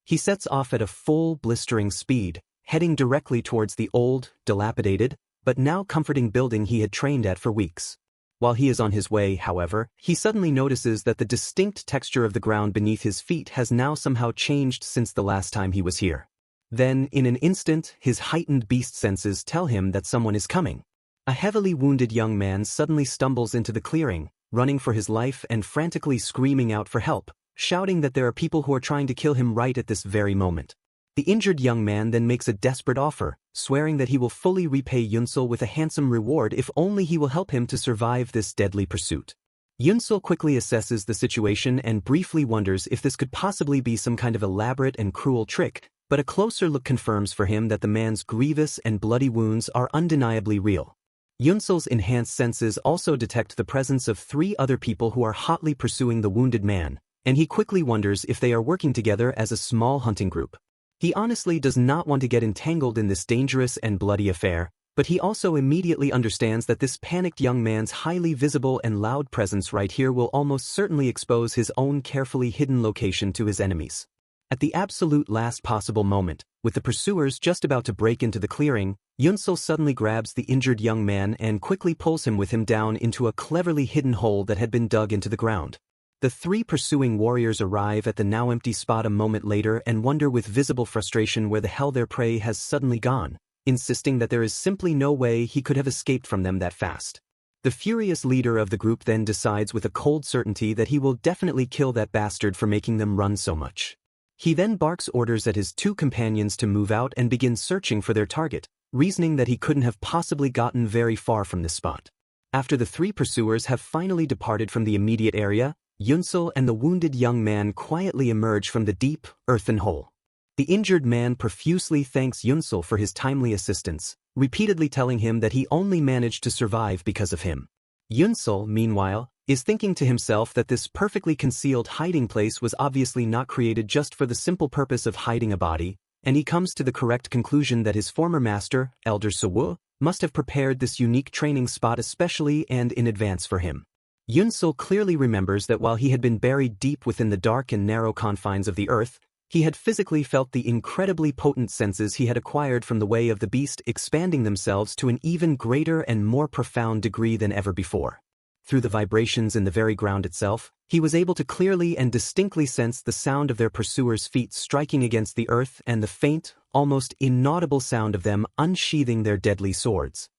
He sets off at a full, blistering speed, heading directly towards the old, dilapidated, but now comforting building he had trained at for weeks. While he is on his way, however, he suddenly notices that the distinct texture of the ground beneath his feet has now somehow changed since the last time he was here. Then, in an instant, his heightened beast senses tell him that someone is coming. A heavily wounded young man suddenly stumbles into the clearing, running for his life and frantically screaming out for help, shouting that there are people who are trying to kill him right at this very moment. The injured young man then makes a desperate offer, swearing that he will fully repay Yunsul with a handsome reward if only he will help him to survive this deadly pursuit. Yunsul quickly assesses the situation and briefly wonders if this could possibly be some kind of elaborate and cruel trick, but a closer look confirms for him that the man's grievous and bloody wounds are undeniably real. Yunsul's enhanced senses also detect the presence of 3 other people who are hotly pursuing the wounded man, and he quickly wonders if they are working together as a small hunting group. He honestly does not want to get entangled in this dangerous and bloody affair, but he also immediately understands that this panicked young man's highly visible and loud presence right here will almost certainly expose his own carefully hidden location to his enemies. At the absolute last possible moment, with the pursuers just about to break into the clearing, Yunsul suddenly grabs the injured young man and quickly pulls him with him down into a cleverly hidden hole that had been dug into the ground. The 3 pursuing warriors arrive at the now empty spot a moment later and wonder with visible frustration where the hell their prey has suddenly gone, insisting that there is simply no way he could have escaped from them that fast. The furious leader of the group then decides with a cold certainty that he will definitely kill that bastard for making them run so much. He then barks orders at his 2 companions to move out and begin searching for their target, reasoning that he couldn't have possibly gotten very far from this spot. After the 3 pursuers have finally departed from the immediate area, Yunsul and the wounded young man quietly emerge from the deep, earthen hole. The injured man profusely thanks Yunsul for his timely assistance, repeatedly telling him that he only managed to survive because of him. Yunsul, meanwhile, is thinking to himself that this perfectly concealed hiding place was obviously not created just for the simple purpose of hiding a body, and he comes to the correct conclusion that his former master, Elder Suwu, must have prepared this unique training spot especially and in advance for him. Yunsul clearly remembers that while he had been buried deep within the dark and narrow confines of the earth, he had physically felt the incredibly potent senses he had acquired from the way of the beast expanding themselves to an even greater and more profound degree than ever before. Through the vibrations in the very ground itself, he was able to clearly and distinctly sense the sound of their pursuers' feet striking against the earth and the faint, almost inaudible sound of them unsheathing their deadly swords.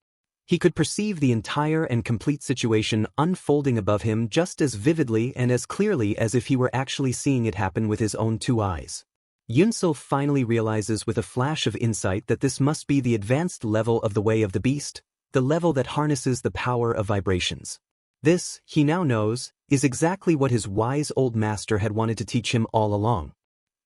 He could perceive the entire and complete situation unfolding above him just as vividly and as clearly as if he were actually seeing it happen with his own 2 eyes. Yunsul finally realizes with a flash of insight that this must be the advanced level of the way of the beast, the level that harnesses the power of vibrations. This, he now knows, is exactly what his wise old master had wanted to teach him all along.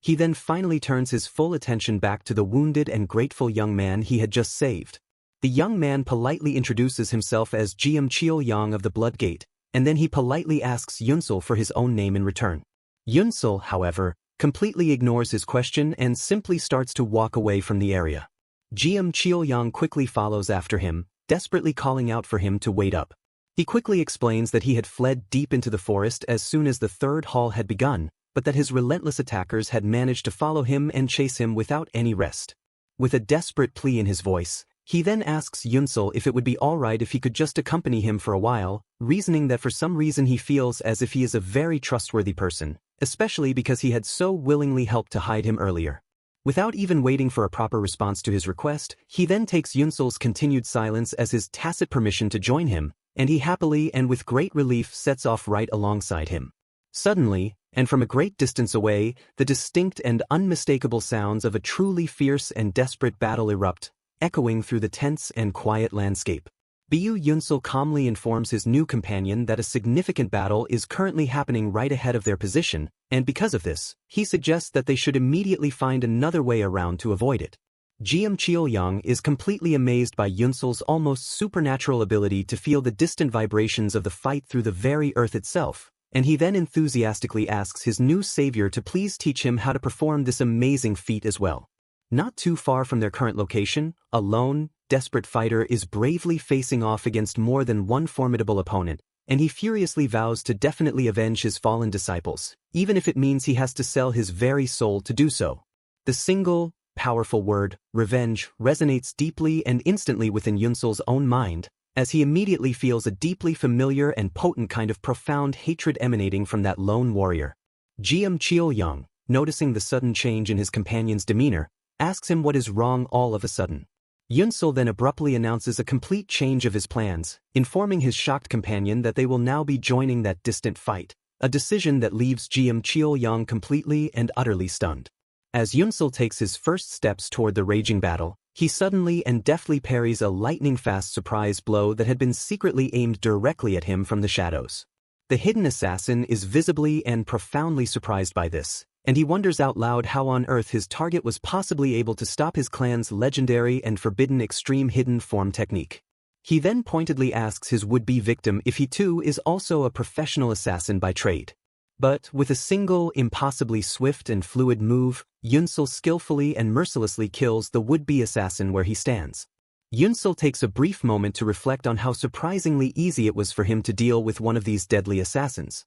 He then finally turns his full attention back to the wounded and grateful young man he had just saved. The young man politely introduces himself as Jiam Cheol-yang of the Blood Gate, and then he politely asks Yunsul for his own name in return. Yunsul, however, completely ignores his question and simply starts to walk away from the area. Jiam Cheol-yang quickly follows after him, desperately calling out for him to wait up. He quickly explains that he had fled deep into the forest as soon as the third hall had begun, but that his relentless attackers had managed to follow him and chase him without any rest. With a desperate plea in his voice, he then asks Yunsul if it would be alright if he could just accompany him for a while, reasoning that for some reason he feels as if he is a very trustworthy person, especially because he had so willingly helped to hide him earlier. Without even waiting for a proper response to his request, he then takes Yunsul's continued silence as his tacit permission to join him, and he happily and with great relief sets off right alongside him. Suddenly, and from a great distance away, the distinct and unmistakable sounds of a truly fierce and desperate battle erupt, echoing through the tense and quiet landscape. Yunsul calmly informs his new companion that a significant battle is currently happening right ahead of their position, and because of this, he suggests that they should immediately find another way around to avoid it. Cheol-young is completely amazed by Yunsul's almost supernatural ability to feel the distant vibrations of the fight through the very earth itself, and he then enthusiastically asks his new savior to please teach him how to perform this amazing feat as well. Not too far from their current location, a lone, desperate fighter is bravely facing off against more than one formidable opponent, and he furiously vows to definitely avenge his fallen disciples, even if it means he has to sell his very soul to do so. The single, powerful word, revenge, resonates deeply and instantly within Yunsul's own mind, as he immediately feels a deeply familiar and potent kind of profound hatred emanating from that lone warrior. Cheol-young, noticing the sudden change in his companion's demeanor, asks him what is wrong all of a sudden. Yunsul then abruptly announces a complete change of his plans, informing his shocked companion that they will now be joining that distant fight, a decision that leaves Cheol-young completely and utterly stunned. As Yunsul takes his first steps toward the raging battle, he suddenly and deftly parries a lightning-fast surprise blow that had been secretly aimed directly at him from the shadows. The hidden assassin is visibly and profoundly surprised by this, and he wonders out loud how on earth his target was possibly able to stop his clan's legendary and forbidden extreme hidden form technique. He then pointedly asks his would-be victim if he too is also a professional assassin by trade. But with a single, impossibly swift and fluid move, Yunsul skillfully and mercilessly kills the would-be assassin where he stands. Yunsul takes a brief moment to reflect on how surprisingly easy it was for him to deal with one of these deadly assassins.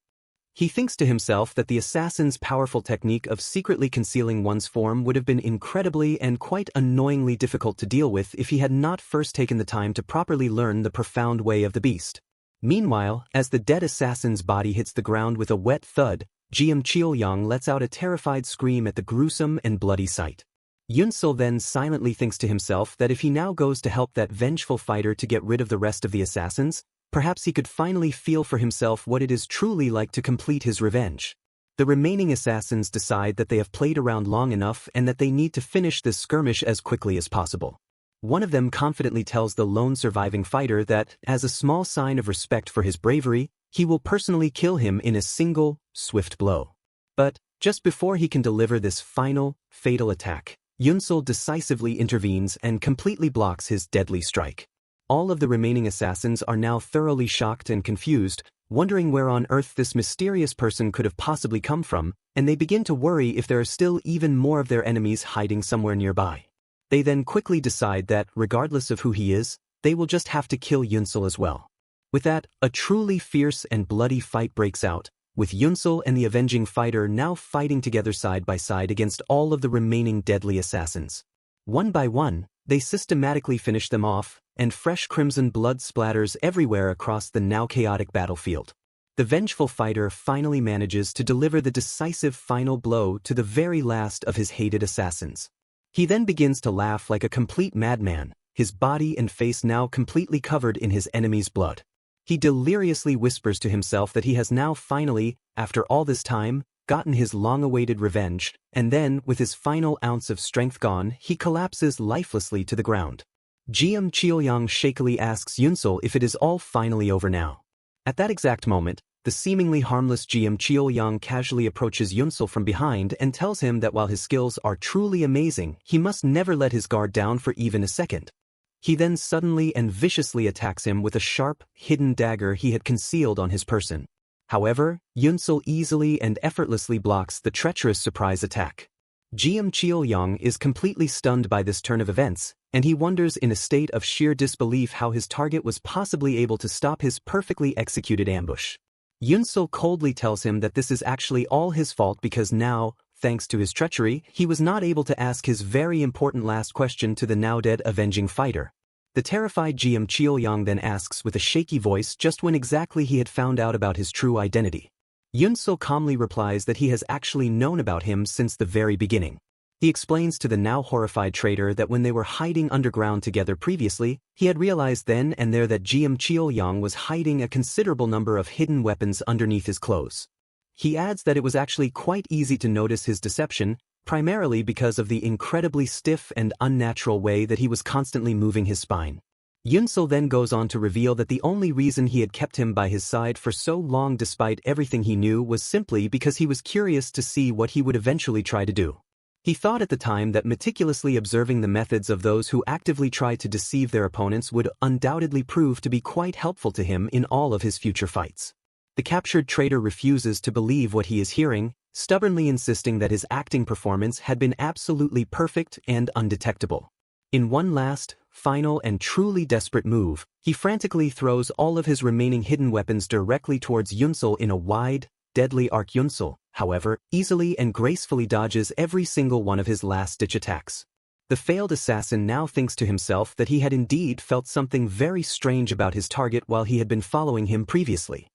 He thinks to himself that the assassin's powerful technique of secretly concealing one's form would have been incredibly and quite annoyingly difficult to deal with if he had not first taken the time to properly learn the profound way of the beast. Meanwhile, as the dead assassin's body hits the ground with a wet thud, Cheol-young lets out a terrified scream at the gruesome and bloody sight. Yunsul then silently thinks to himself that if he now goes to help that vengeful fighter to get rid of the rest of the assassins, perhaps he could finally feel for himself what it is truly like to complete his revenge. The remaining assassins decide that they have played around long enough and that they need to finish this skirmish as quickly as possible. One of them confidently tells the lone surviving fighter that, as a small sign of respect for his bravery, he will personally kill him in a single, swift blow. But, just before he can deliver this final, fatal attack, Yunsul decisively intervenes and completely blocks his deadly strike. All of the remaining assassins are now thoroughly shocked and confused, wondering where on earth this mysterious person could have possibly come from, and they begin to worry if there are still even more of their enemies hiding somewhere nearby. They then quickly decide that, regardless of who he is, they will just have to kill Yunsul as well. With that, a truly fierce and bloody fight breaks out, with Yunsul and the avenging fighter now fighting together side by side against all of the remaining deadly assassins. One by one, they systematically finish them off, and fresh crimson blood splatters everywhere across the now chaotic battlefield. The vengeful fighter finally manages to deliver the decisive final blow to the very last of his hated assassins. He then begins to laugh like a complete madman, his body and face now completely covered in his enemy's blood. He deliriously whispers to himself that he has now finally, after all this time, gotten his long-awaited revenge, and then, with his final ounce of strength gone, he collapses lifelessly to the ground. Cheol-young shakily asks Yunsul if it is all finally over now. At that exact moment, the seemingly harmless Cheol-young casually approaches Yunsul from behind and tells him that while his skills are truly amazing, he must never let his guard down for even a second. He then suddenly and viciously attacks him with a sharp, hidden dagger he had concealed on his person. However, Yunsul easily and effortlessly blocks the treacherous surprise attack. Cheol-young is completely stunned by this turn of events, and he wonders in a state of sheer disbelief how his target was possibly able to stop his perfectly executed ambush. Yunsul coldly tells him that this is actually all his fault because now, thanks to his treachery, he was not able to ask his very important last question to the now-dead avenging fighter. The terrified Cheol-young then asks with a shaky voice just when exactly he had found out about his true identity. Yunsul calmly replies that he has actually known about him since the very beginning. He explains to the now horrified traitor that when they were hiding underground together previously, he had realized then and there that Cheol-young was hiding a considerable number of hidden weapons underneath his clothes. He adds that it was actually quite easy to notice his deception, primarily because of the incredibly stiff and unnatural way that he was constantly moving his spine. Yunsul then goes on to reveal that the only reason he had kept him by his side for so long despite everything he knew was simply because he was curious to see what he would eventually try to do. He thought at the time that meticulously observing the methods of those who actively try to deceive their opponents would undoubtedly prove to be quite helpful to him in all of his future fights. The captured traitor refuses to believe what he is hearing, stubbornly insisting that his acting performance had been absolutely perfect and undetectable. In one last, final and truly desperate move, he frantically throws all of his remaining hidden weapons directly towards Yunsul in a wide, deadly arc. Yunsul, however, easily and gracefully dodges every single one of his last-ditch attacks. The failed assassin now thinks to himself that he had indeed felt something very strange about his target while he had been following him previously.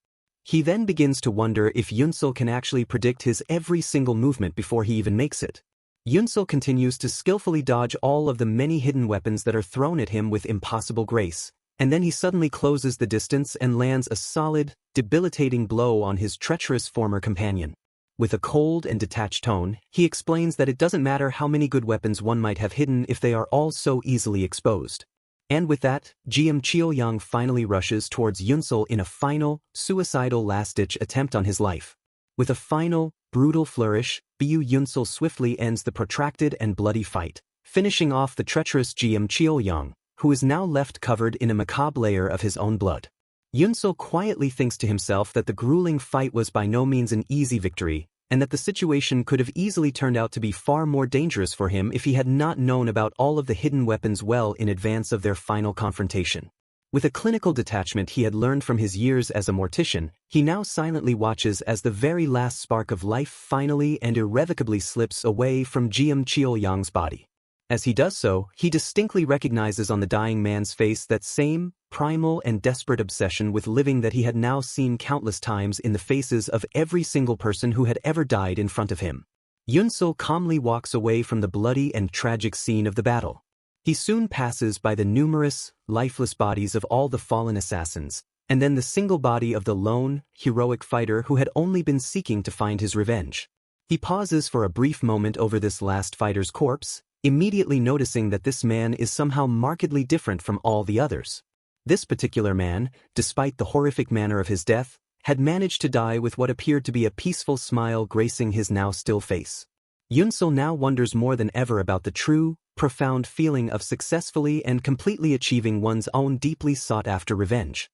He then begins to wonder if Yunsul can actually predict his every single movement before he even makes it. Yunsul continues to skillfully dodge all of the many hidden weapons that are thrown at him with impossible grace, and then he suddenly closes the distance and lands a solid, debilitating blow on his treacherous former companion. With a cold and detached tone, he explains that it doesn't matter how many good weapons one might have hidden if they are all so easily exposed. And with that, Cheol-young finally rushes towards Yunsul in a final, suicidal last-ditch attempt on his life. With a final, brutal flourish, Yunsul swiftly ends the protracted and bloody fight, finishing off the treacherous Cheol-young, who is now left covered in a macabre layer of his own blood. Yunsul quietly thinks to himself that the grueling fight was by no means an easy victory, and that the situation could have easily turned out to be far more dangerous for him if he had not known about all of the hidden weapons well in advance of their final confrontation. With a clinical detachment he had learned from his years as a mortician, he now silently watches as the very last spark of life finally and irrevocably slips away from Cheol-young's body. As he does so, he distinctly recognizes on the dying man's face that same, primal and desperate obsession with living that he had now seen countless times in the faces of every single person who had ever died in front of him. Yunsul calmly walks away from the bloody and tragic scene of the battle. He soon passes by the numerous, lifeless bodies of all the fallen assassins, and then the single body of the lone, heroic fighter who had only been seeking to find his revenge. He pauses for a brief moment over this last fighter's corpse, immediately noticing that this man is somehow markedly different from all the others. This particular man, despite the horrific manner of his death, had managed to die with what appeared to be a peaceful smile gracing his now still face. Yunsul now wonders more than ever about the true, profound feeling of successfully and completely achieving one's own deeply sought-after revenge.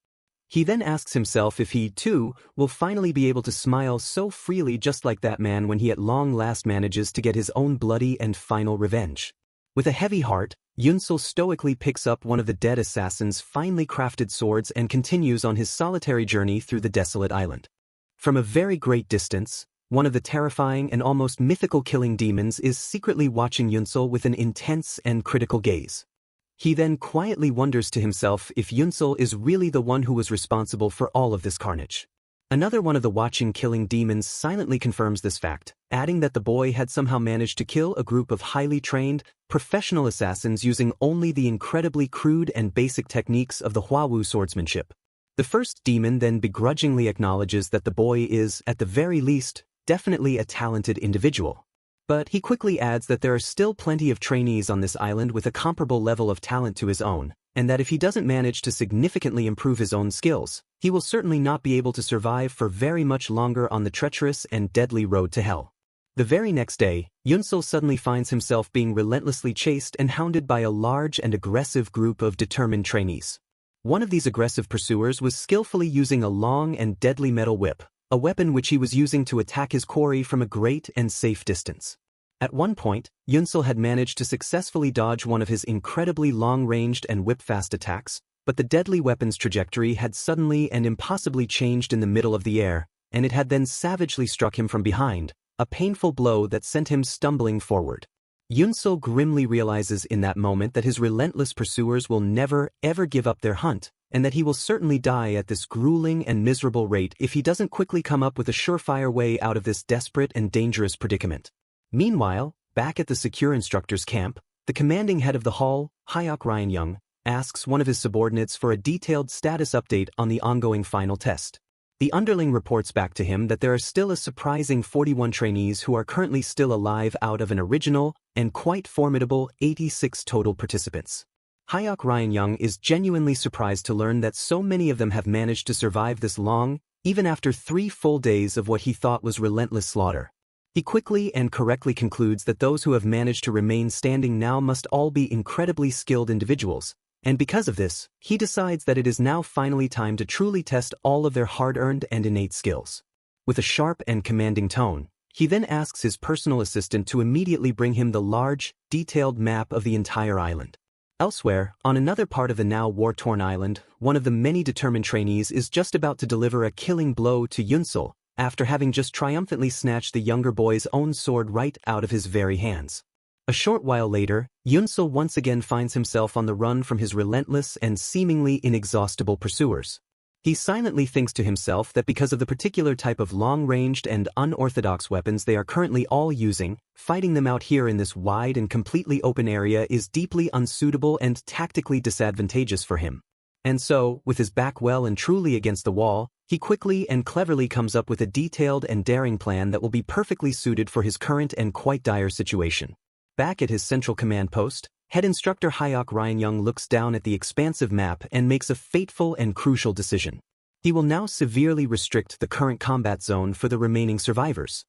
He then asks himself if he, too, will finally be able to smile so freely just like that man when he at long last manages to get his own bloody and final revenge. With a heavy heart, Yunsul stoically picks up one of the dead assassin's finely crafted swords and continues on his solitary journey through the desolate island. From a very great distance, one of the terrifying and almost mythical killing demons is secretly watching Yunsul with an intense and critical gaze. He then quietly wonders to himself if Yunsul is really the one who was responsible for all of this carnage. Another one of the watching killing demons silently confirms this fact, adding that the boy had somehow managed to kill a group of highly trained, professional assassins using only the incredibly crude and basic techniques of the Huawu swordsmanship. The first demon then begrudgingly acknowledges that the boy is, at the very least, definitely a talented individual. But he quickly adds that there are still plenty of trainees on this island with a comparable level of talent to his own, and that if he doesn't manage to significantly improve his own skills, he will certainly not be able to survive for very much longer on the treacherous and deadly road to hell. The very next day, Yunsul suddenly finds himself being relentlessly chased and hounded by a large and aggressive group of determined trainees. One of these aggressive pursuers was skillfully using a long and deadly metal whip, a weapon which he was using to attack his quarry from a great and safe distance. At one point, Yunsul had managed to successfully dodge one of his incredibly long-ranged and whip-fast attacks, but the deadly weapon's trajectory had suddenly and impossibly changed in the middle of the air, and it had then savagely struck him from behind, a painful blow that sent him stumbling forward. Yunsul grimly realizes in that moment that his relentless pursuers will never, ever give up their hunt, and that he will certainly die at this grueling and miserable rate if he doesn't quickly come up with a surefire way out of this desperate and dangerous predicament. Meanwhile, back at the secure instructor's camp, the commanding head of the hall, Hyok Ryan-young, asks one of his subordinates for a detailed status update on the ongoing final test. The underling reports back to him that there are still a surprising 41 trainees who are currently still alive out of an original and quite formidable 86 total participants. Hyok Ryan-young is genuinely surprised to learn that so many of them have managed to survive this long, even after 3 full days of what he thought was relentless slaughter. He quickly and correctly concludes that those who have managed to remain standing now must all be incredibly skilled individuals, and because of this, he decides that it is now finally time to truly test all of their hard-earned and innate skills. With a sharp and commanding tone, he then asks his personal assistant to immediately bring him the large, detailed map of the entire island. Elsewhere, on another part of the now war-torn island, one of the many determined trainees is just about to deliver a killing blow to Yunsul, after having just triumphantly snatched the younger boy's own sword right out of his very hands. A short while later, Yunsul once again finds himself on the run from his relentless and seemingly inexhaustible pursuers. He silently thinks to himself that because of the particular type of long-ranged and unorthodox weapons they are currently all using, fighting them out here in this wide and completely open area is deeply unsuitable and tactically disadvantageous for him. And so, with his back well and truly against the wall, he quickly and cleverly comes up with a detailed and daring plan that will be perfectly suited for his current and quite dire situation. Back at his central command post, head instructor Hyok Ryan-young looks down at the expansive map and makes a fateful and crucial decision. He will now severely restrict the current combat zone for the remaining survivors.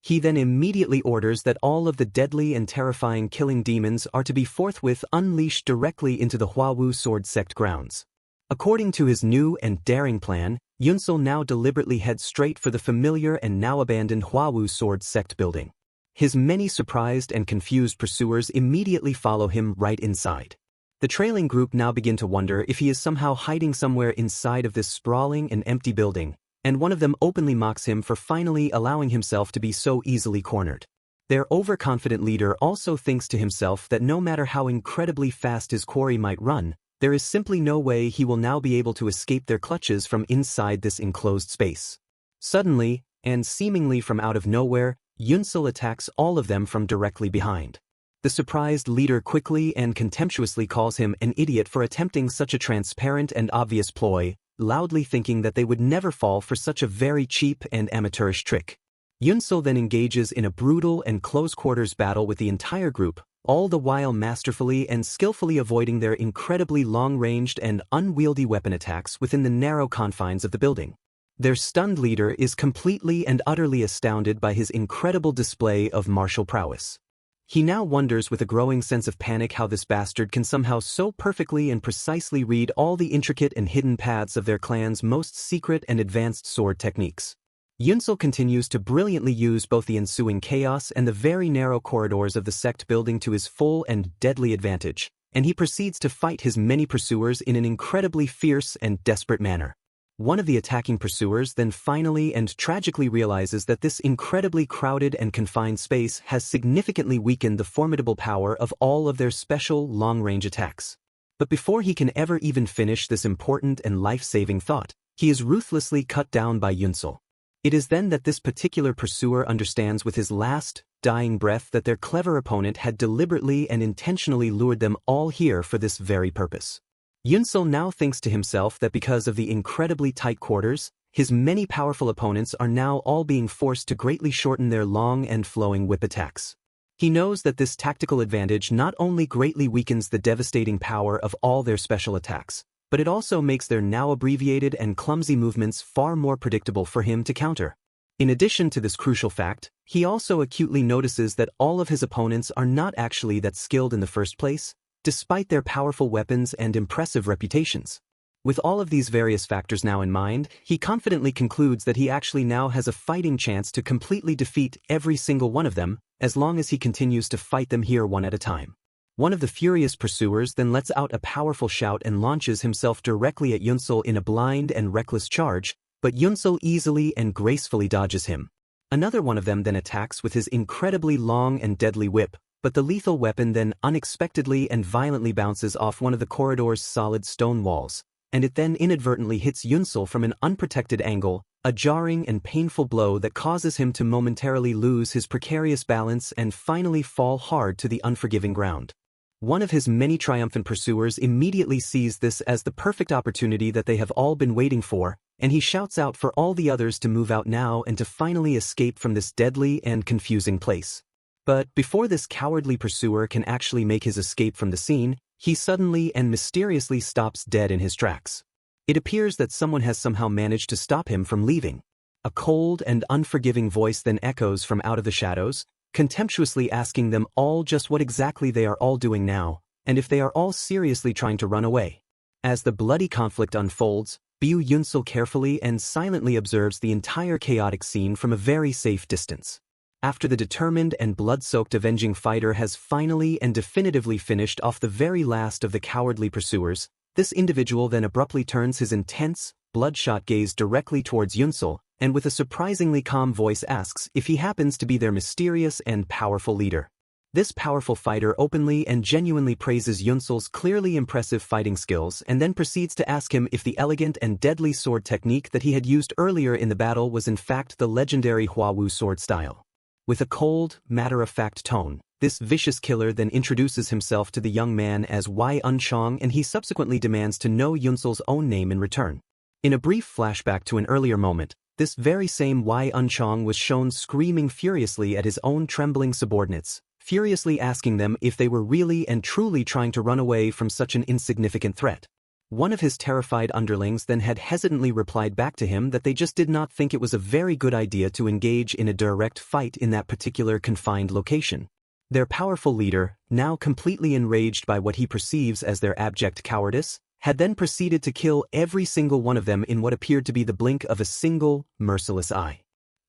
He then immediately orders that all of the deadly and terrifying killing demons are to be forthwith unleashed directly into the Hwawu Sword Sect grounds. According to his new and daring plan, Yunsul now deliberately heads straight for the familiar and now abandoned Hwawu Sword Sect building. His many surprised and confused pursuers immediately follow him right inside. The trailing group now begin to wonder if he is somehow hiding somewhere inside of this sprawling and empty building, and one of them openly mocks him for finally allowing himself to be so easily cornered. Their overconfident leader also thinks to himself that no matter how incredibly fast his quarry might run, there is simply no way he will now be able to escape their clutches from inside this enclosed space. Suddenly, and seemingly from out of nowhere, Yunsul attacks all of them from directly behind. The surprised leader quickly and contemptuously calls him an idiot for attempting such a transparent and obvious ploy, loudly thinking that they would never fall for such a very cheap and amateurish trick. Yunsul then engages in a brutal and close-quarters battle with the entire group, all the while masterfully and skillfully avoiding their incredibly long-ranged and unwieldy weapon attacks within the narrow confines of the building. Their stunned leader is completely and utterly astounded by his incredible display of martial prowess. He now wonders with a growing sense of panic how this bastard can somehow so perfectly and precisely read all the intricate and hidden paths of their clan's most secret and advanced sword techniques. Yunsul continues to brilliantly use both the ensuing chaos and the very narrow corridors of the sect building to his full and deadly advantage, and he proceeds to fight his many pursuers in an incredibly fierce and desperate manner. One of the attacking pursuers then finally and tragically realizes that this incredibly crowded and confined space has significantly weakened the formidable power of all of their special long-range attacks. But before he can ever even finish this important and life-saving thought, he is ruthlessly cut down by Yunsul. It is then that this particular pursuer understands with his last, dying breath that their clever opponent had deliberately and intentionally lured them all here for this very purpose. Yunsul now thinks to himself that because of the incredibly tight quarters, his many powerful opponents are now all being forced to greatly shorten their long and flowing whip attacks. He knows that this tactical advantage not only greatly weakens the devastating power of all their special attacks, but it also makes their now abbreviated and clumsy movements far more predictable for him to counter. In addition to this crucial fact, he also acutely notices that all of his opponents are not actually that skilled in the first place, despite their powerful weapons and impressive reputations. With all of these various factors now in mind, he confidently concludes that he actually now has a fighting chance to completely defeat every single one of them, as long as he continues to fight them here one at a time. One of the furious pursuers then lets out a powerful shout and launches himself directly at Yunsul in a blind and reckless charge, but Yunsul easily and gracefully dodges him. Another one of them then attacks with his incredibly long and deadly whip, but the lethal weapon then unexpectedly and violently bounces off one of the corridor's solid stone walls, and it then inadvertently hits Yunsul from an unprotected angle, a jarring and painful blow that causes him to momentarily lose his precarious balance and finally fall hard to the unforgiving ground. One of his many triumphant pursuers immediately sees this as the perfect opportunity that they have all been waiting for, and he shouts out for all the others to move out now and to finally escape from this deadly and confusing place. But before this cowardly pursuer can actually make his escape from the scene, he suddenly and mysteriously stops dead in his tracks. It appears that someone has somehow managed to stop him from leaving. A cold and unforgiving voice then echoes from out of the shadows, contemptuously asking them all just what exactly they are all doing now, and if they are all seriously trying to run away. As the bloody conflict unfolds, Bu Yunsul carefully and silently observes the entire chaotic scene from a very safe distance. After the determined and blood-soaked avenging fighter has finally and definitively finished off the very last of the cowardly pursuers, this individual then abruptly turns his intense, bloodshot gaze directly towards Yunsul, and with a surprisingly calm voice asks if he happens to be their mysterious and powerful leader. This powerful fighter openly and genuinely praises Yunsul's clearly impressive fighting skills and then proceeds to ask him if the elegant and deadly sword technique that he had used earlier in the battle was in fact the legendary Huawu sword style. With a cold, matter-of-fact tone, this vicious killer then introduces himself to the young man as Wei Unchong, and he subsequently demands to know Yunsul's own name in return. In a brief flashback to an earlier moment, this very same Wei Unchong was shown screaming furiously at his own trembling subordinates, furiously asking them if they were really and truly trying to run away from such an insignificant threat. One of his terrified underlings then had hesitantly replied back to him that they just did not think it was a very good idea to engage in a direct fight in that particular confined location. Their powerful leader, now completely enraged by what he perceives as their abject cowardice, had then proceeded to kill every single one of them in what appeared to be the blink of a single, merciless eye.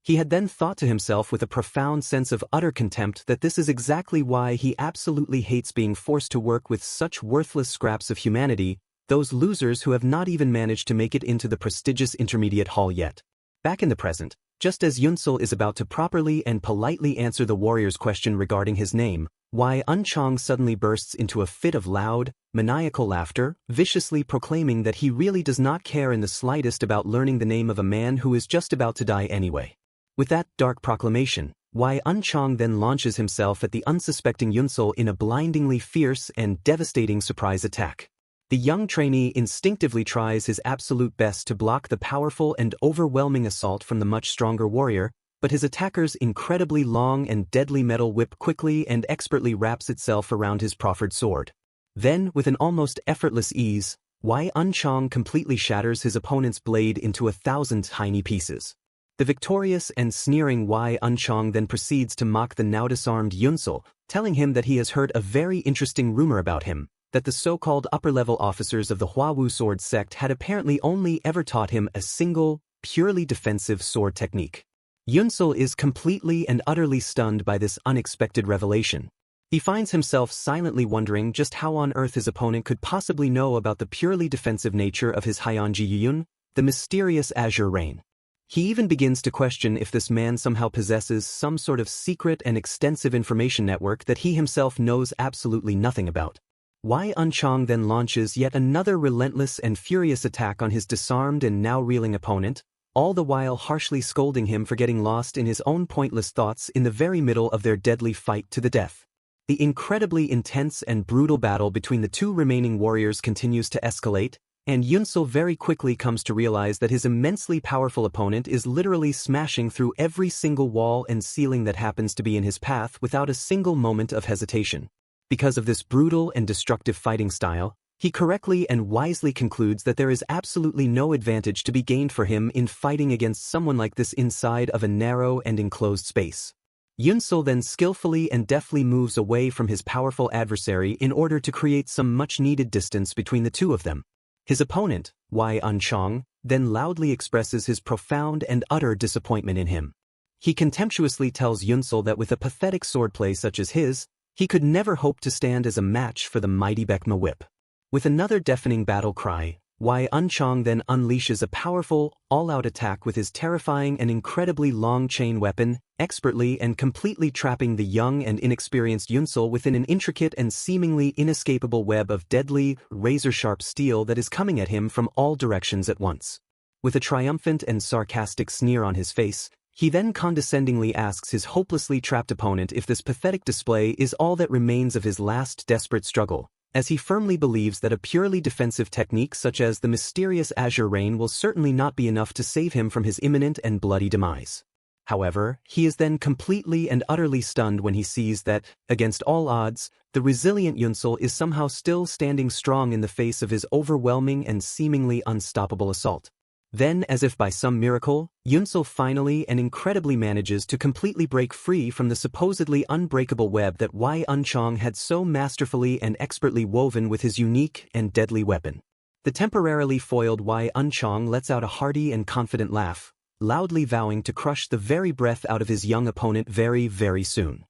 He had then thought to himself with a profound sense of utter contempt that this is exactly why he absolutely hates being forced to work with such worthless scraps of humanity, those losers who have not even managed to make it into the prestigious intermediate hall yet. Back in the present, just as Yunsul is about to properly and politely answer the warrior's question regarding his name, Wei Unchong suddenly bursts into a fit of loud, maniacal laughter, viciously proclaiming that he really does not care in the slightest about learning the name of a man who is just about to die anyway. With that dark proclamation, Wei Unchong then launches himself at the unsuspecting Yunsul in a blindingly fierce and devastating surprise attack. The young trainee instinctively tries his absolute best to block the powerful and overwhelming assault from the much stronger warrior, but his attacker's incredibly long and deadly metal whip quickly and expertly wraps itself around his proffered sword. Then, with an almost effortless ease, Wei Unchong completely shatters his opponent's blade into 1,000 tiny pieces. The victorious and sneering Wei Unchong then proceeds to mock the now disarmed Yunsul, telling him that he has heard a very interesting rumor about him, that the so-called upper-level officers of the Huawu sword sect had apparently only ever taught him a single, purely defensive sword technique. Yunsul is completely and utterly stunned by this unexpected revelation. He finds himself silently wondering just how on earth his opponent could possibly know about the purely defensive nature of his Haiyanji Yuyun, the mysterious Azure Rain. He even begins to question if this man somehow possesses some sort of secret and extensive information network that he himself knows absolutely nothing about. Wei Unchong then launches yet another relentless and furious attack on his disarmed and now reeling opponent, all the while harshly scolding him for getting lost in his own pointless thoughts in the very middle of their deadly fight to the death. The incredibly intense and brutal battle between the two remaining warriors continues to escalate, and Yunsul very quickly comes to realize that his immensely powerful opponent is literally smashing through every single wall and ceiling that happens to be in his path without a single moment of hesitation. Because of this brutal and destructive fighting style, he correctly and wisely concludes that there is absolutely no advantage to be gained for him in fighting against someone like this inside of a narrow and enclosed space. Yunsul then skillfully and deftly moves away from his powerful adversary in order to create some much-needed distance between the two of them. His opponent, Wei Unchong, then loudly expresses his profound and utter disappointment in him. He contemptuously tells Yunsel that with a pathetic swordplay such as his, he could never hope to stand as a match for the mighty Baekma whip. With another deafening battle cry, Wei Unchong then unleashes a powerful, all-out attack with his terrifying and incredibly long chain weapon, expertly and completely trapping the young and inexperienced Yunsel within an intricate and seemingly inescapable web of deadly, razor-sharp steel that is coming at him from all directions at once. With a triumphant and sarcastic sneer on his face, he then condescendingly asks his hopelessly trapped opponent if this pathetic display is all that remains of his last desperate struggle, as he firmly believes that a purely defensive technique such as the mysterious Azure Rain will certainly not be enough to save him from his imminent and bloody demise. However, he is then completely and utterly stunned when he sees that, against all odds, the resilient Yunsel is somehow still standing strong in the face of his overwhelming and seemingly unstoppable assault. Then, as if by some miracle, Yunsel finally and incredibly manages to completely break free from the supposedly unbreakable web that Wei Unchong had so masterfully and expertly woven with his unique and deadly weapon. The temporarily foiled Wei Unchong lets out a hearty and confident laugh, loudly vowing to crush the very breath out of his young opponent very, very soon.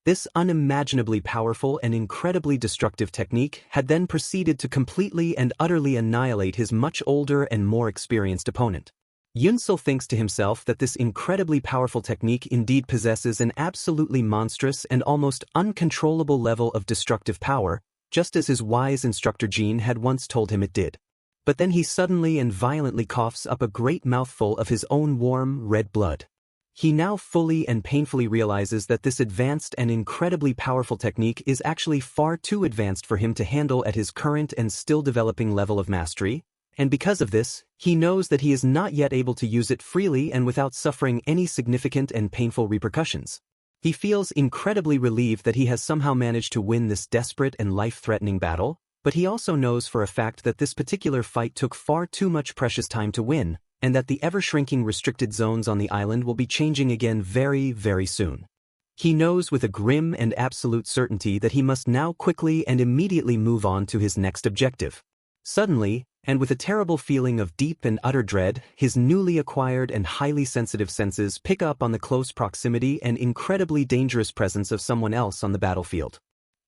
This unimaginably powerful and incredibly destructive technique had then proceeded to completely and utterly annihilate his much older and more experienced opponent. Yunsel thinks to himself that this incredibly powerful technique indeed possesses an absolutely monstrous and almost uncontrollable level of destructive power, just as his wise instructor Jean had once told him it did. But then he suddenly and violently coughs up a great mouthful of his own warm, red blood. He now fully and painfully realizes that this advanced and incredibly powerful technique is actually far too advanced for him to handle at his current and still developing level of mastery, and because of this, he knows that he is not yet able to use it freely and without suffering any significant and painful repercussions. He feels incredibly relieved that he has somehow managed to win this desperate and life-threatening battle, but he also knows for a fact that this particular fight took far too much precious time to win, and that the ever-shrinking restricted zones on the island will be changing again very, very soon. He knows with a grim and absolute certainty that he must now quickly and immediately move on to his next objective. Suddenly, and with a terrible feeling of deep and utter dread, his newly acquired and highly sensitive senses pick up on the close proximity and incredibly dangerous presence of someone else on the battlefield.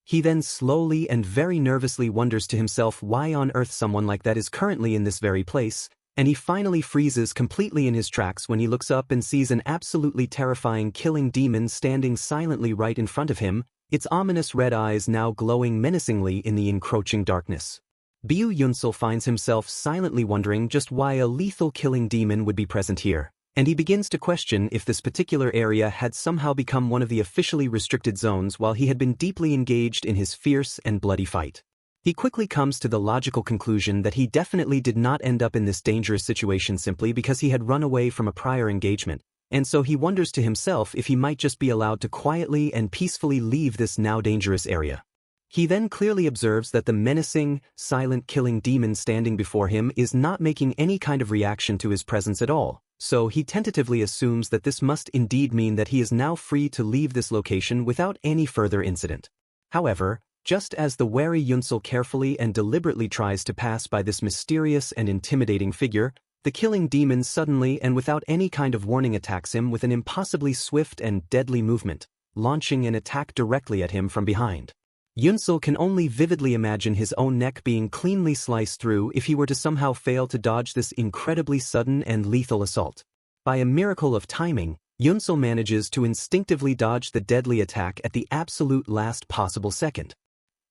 He then slowly and very nervously wonders to himself why on earth someone like that is currently in this very place, and he finally freezes completely in his tracks when he looks up and sees an absolutely terrifying killing demon standing silently right in front of him, its ominous red eyes now glowing menacingly in the encroaching darkness. Biu Yunsel finds himself silently wondering just why a lethal killing demon would be present here, and he begins to question if this particular area had somehow become one of the officially restricted zones while he had been deeply engaged in his fierce and bloody fight. He quickly comes to the logical conclusion that he definitely did not end up in this dangerous situation simply because he had run away from a prior engagement, and so he wonders to himself if he might just be allowed to quietly and peacefully leave this now dangerous area. He then clearly observes that the menacing, silent killing demon standing before him is not making any kind of reaction to his presence at all, so he tentatively assumes that this must indeed mean that he is now free to leave this location without any further incident. However, just as the wary Yunsel carefully and deliberately tries to pass by this mysterious and intimidating figure, the killing demon suddenly and without any kind of warning attacks him with an impossibly swift and deadly movement, launching an attack directly at him from behind. Yunsel can only vividly imagine his own neck being cleanly sliced through if he were to somehow fail to dodge this incredibly sudden and lethal assault. By a miracle of timing, Yunsel manages to instinctively dodge the deadly attack at the absolute last possible second.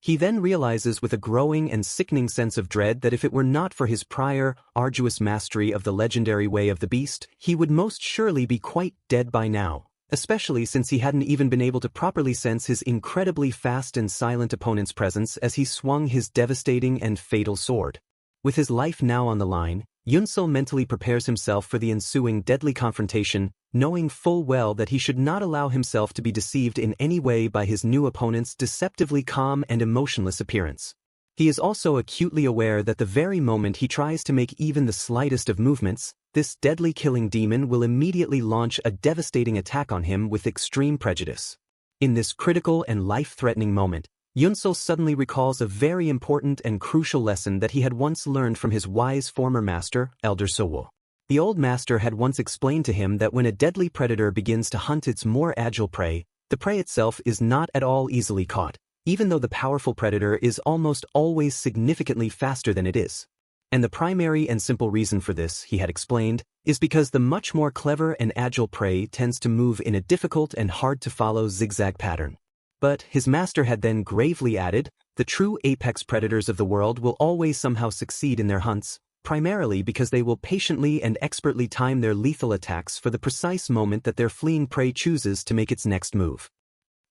He then realizes with a growing and sickening sense of dread that if it were not for his prior, arduous mastery of the legendary way of the beast, he would most surely be quite dead by now, especially since he hadn't even been able to properly sense his incredibly fast and silent opponent's presence as he swung his devastating and fatal sword. With his life now on the line, Yunsel mentally prepares himself for the ensuing deadly confrontation, knowing full well that he should not allow himself to be deceived in any way by his new opponent's deceptively calm and emotionless appearance. He is also acutely aware that the very moment he tries to make even the slightest of movements, this deadly killing demon will immediately launch a devastating attack on him with extreme prejudice. In this critical and life-threatening moment, Yunsul suddenly recalls a very important and crucial lesson that he had once learned from his wise former master, Elder Sowo. The old master had once explained to him that when a deadly predator begins to hunt its more agile prey, the prey itself is not at all easily caught, even though the powerful predator is almost always significantly faster than it is. And the primary and simple reason for this, he had explained, is because the much more clever and agile prey tends to move in a difficult and hard-to-follow zigzag pattern. But, his master had then gravely added, the true apex predators of the world will always somehow succeed in their hunts, primarily because they will patiently and expertly time their lethal attacks for the precise moment that their fleeing prey chooses to make its next move.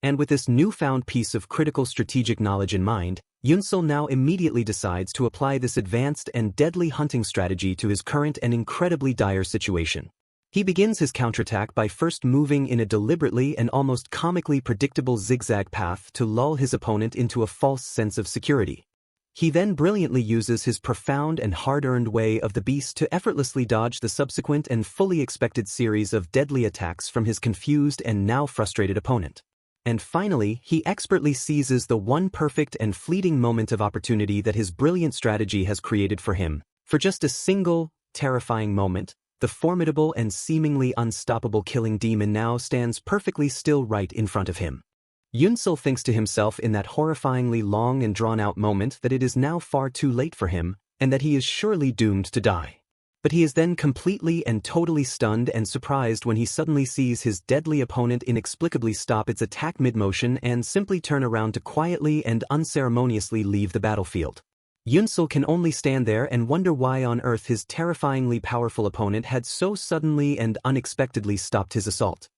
And with this newfound piece of critical strategic knowledge in mind, Yunsul now immediately decides to apply this advanced and deadly hunting strategy to his current and incredibly dire situation. He begins his counterattack by first moving in a deliberately and almost comically predictable zigzag path to lull his opponent into a false sense of security. He then brilliantly uses his profound and hard-earned way of the beast to effortlessly dodge the subsequent and fully expected series of deadly attacks from his confused and now frustrated opponent. And finally, he expertly seizes the one perfect and fleeting moment of opportunity that his brilliant strategy has created for him. For just a single, terrifying moment, the formidable and seemingly unstoppable killing demon now stands perfectly still right in front of him. Yunsul thinks to himself in that horrifyingly long and drawn-out moment that it is now far too late for him, and that he is surely doomed to die. But he is then completely and totally stunned and surprised when he suddenly sees his deadly opponent inexplicably stop its attack mid-motion and simply turn around to quietly and unceremoniously leave the battlefield. Yunsul can only stand there and wonder why on earth his terrifyingly powerful opponent had so suddenly and unexpectedly stopped his assault.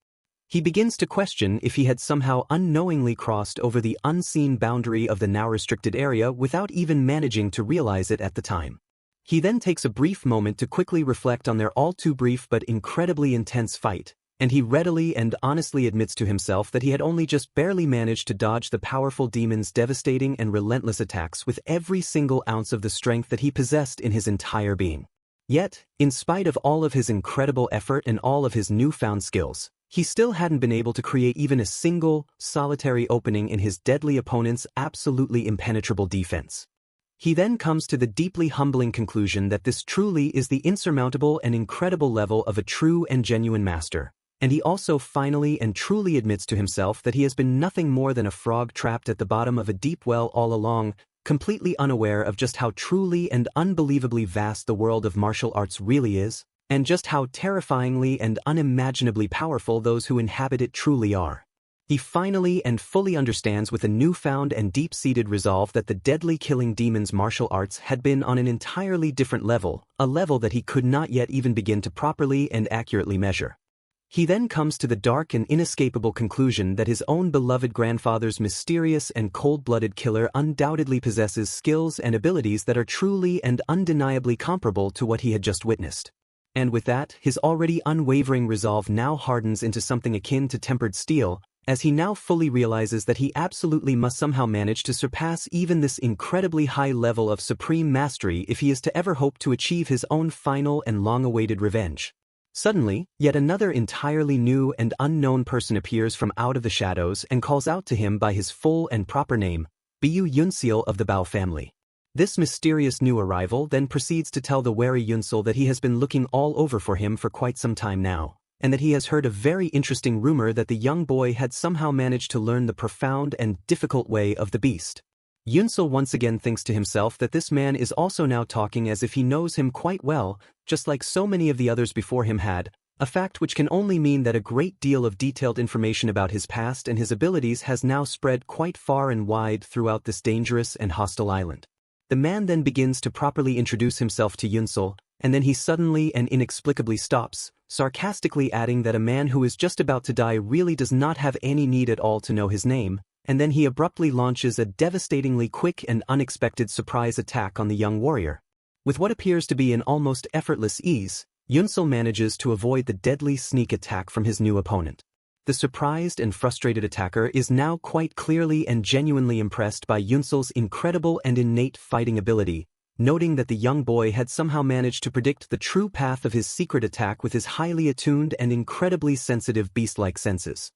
He begins to question if he had somehow unknowingly crossed over the unseen boundary of the now restricted area without even managing to realize it at the time. He then takes a brief moment to quickly reflect on their all-too-brief but incredibly intense fight, and he readily and honestly admits to himself that he had only just barely managed to dodge the powerful demon's devastating and relentless attacks with every single ounce of the strength that he possessed in his entire being. Yet, in spite of all of his incredible effort and all of his newfound skills, he still hadn't been able to create even a single, solitary opening in his deadly opponent's absolutely impenetrable defense. He then comes to the deeply humbling conclusion that this truly is the insurmountable and incredible level of a true and genuine master, and he also finally and truly admits to himself that he has been nothing more than a frog trapped at the bottom of a deep well all along, completely unaware of just how truly and unbelievably vast the world of martial arts really is, and just how terrifyingly and unimaginably powerful those who inhabit it truly are. He finally and fully understands with a newfound and deep-seated resolve that the deadly killing demon's martial arts had been on an entirely different level, a level that he could not yet even begin to properly and accurately measure. He then comes to the dark and inescapable conclusion that his own beloved grandfather's mysterious and cold-blooded killer undoubtedly possesses skills and abilities that are truly and undeniably comparable to what he had just witnessed. And with that, his already unwavering resolve now hardens into something akin to tempered steel, as he now fully realizes that he absolutely must somehow manage to surpass even this incredibly high level of supreme mastery if he is to ever hope to achieve his own final and long-awaited revenge. Suddenly, yet another entirely new and unknown person appears from out of the shadows and calls out to him by his full and proper name, Bu Yunsil of the Bao family. This mysterious new arrival then proceeds to tell the wary Yunsul that he has been looking all over for him for quite some time now, and that he has heard a very interesting rumor that the young boy had somehow managed to learn the profound and difficult way of the beast. Yunsul once again thinks to himself that this man is also now talking as if he knows him quite well, just like so many of the others before him had, a fact which can only mean that a great deal of detailed information about his past and his abilities has now spread quite far and wide throughout this dangerous and hostile island. The man then begins to properly introduce himself to Yunsul, and then he suddenly and inexplicably stops, sarcastically adding that a man who is just about to die really does not have any need at all to know his name, and then he abruptly launches a devastatingly quick and unexpected surprise attack on the young warrior. With what appears to be an almost effortless ease, Yunsul manages to avoid the deadly sneak attack from his new opponent. The surprised and frustrated attacker is now quite clearly and genuinely impressed by Yunsul's incredible and innate fighting ability, noting that the young boy had somehow managed to predict the true path of his secret attack with his highly attuned and incredibly sensitive beast-like senses.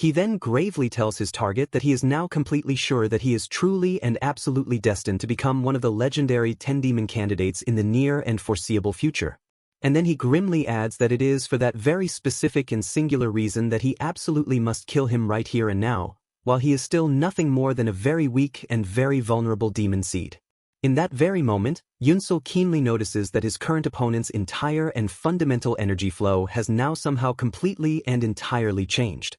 He then gravely tells his target that he is now completely sure that he is truly and absolutely destined to become one of the legendary 10 demon candidates in the near and foreseeable future. And then he grimly adds that it is for that very specific and singular reason that he absolutely must kill him right here and now, while he is still nothing more than a very weak and very vulnerable demon seed. In that very moment, Yunsul keenly notices that his current opponent's entire and fundamental energy flow has now somehow completely and entirely changed.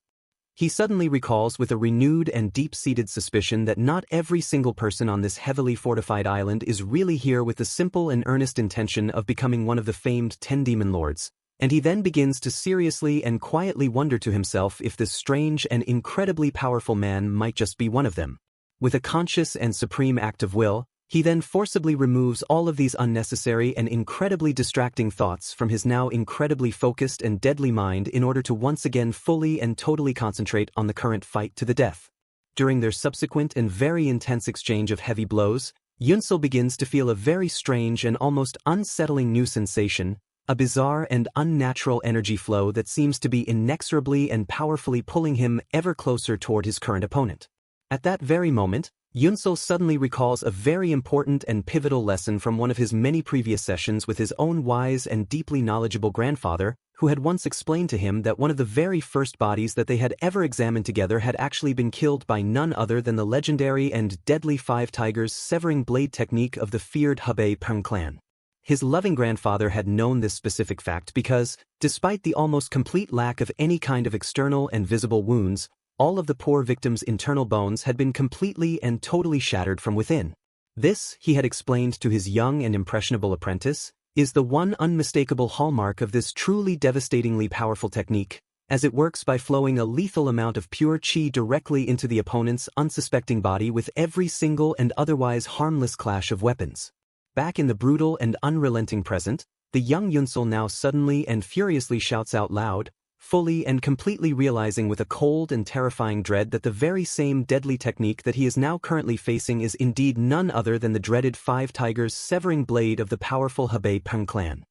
He suddenly recalls with a renewed and deep-seated suspicion that not every single person on this heavily fortified island is really here with the simple and earnest intention of becoming one of the famed 10 demon lords, and he then begins to seriously and quietly wonder to himself if this strange and incredibly powerful man might just be one of them. With a conscious and supreme act of will, he then forcibly removes all of these unnecessary and incredibly distracting thoughts from his now incredibly focused and deadly mind in order to once again fully and totally concentrate on the current fight to the death. During their subsequent and very intense exchange of heavy blows, Yunsul begins to feel a very strange and almost unsettling new sensation, a bizarre and unnatural energy flow that seems to be inexorably and powerfully pulling him ever closer toward his current opponent. At that very moment, Yunsul suddenly recalls a very important and pivotal lesson from one of his many previous sessions with his own wise and deeply knowledgeable grandfather, who had once explained to him that one of the very first bodies that they had ever examined together had actually been killed by none other than the legendary and deadly 5 Tigers severing blade technique of the feared Hebei Peng clan. His loving grandfather had known this specific fact because, despite the almost complete lack of any kind of external and visible wounds, all of the poor victim's internal bones had been completely and totally shattered from within. This, he had explained to his young and impressionable apprentice, is the one unmistakable hallmark of this truly devastatingly powerful technique, as it works by flowing a lethal amount of pure qi directly into the opponent's unsuspecting body with every single and otherwise harmless clash of weapons. Back in the brutal and unrelenting present, the young Yunsul now suddenly and furiously shouts out loud, fully and completely realizing with a cold and terrifying dread that the very same deadly technique that he is now currently facing is indeed none other than the dreaded 5 Tigers severing blade of the powerful Hebei Peng clan.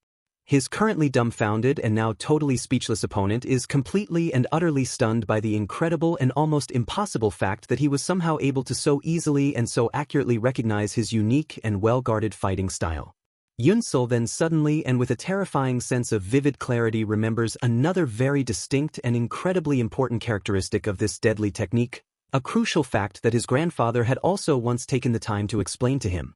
His currently dumbfounded and now totally speechless opponent is completely and utterly stunned by the incredible and almost impossible fact that he was somehow able to so easily and so accurately recognize his unique and well-guarded fighting style. Yunsul then suddenly and with a terrifying sense of vivid clarity remembers another very distinct and incredibly important characteristic of this deadly technique, a crucial fact that his grandfather had also once taken the time to explain to him.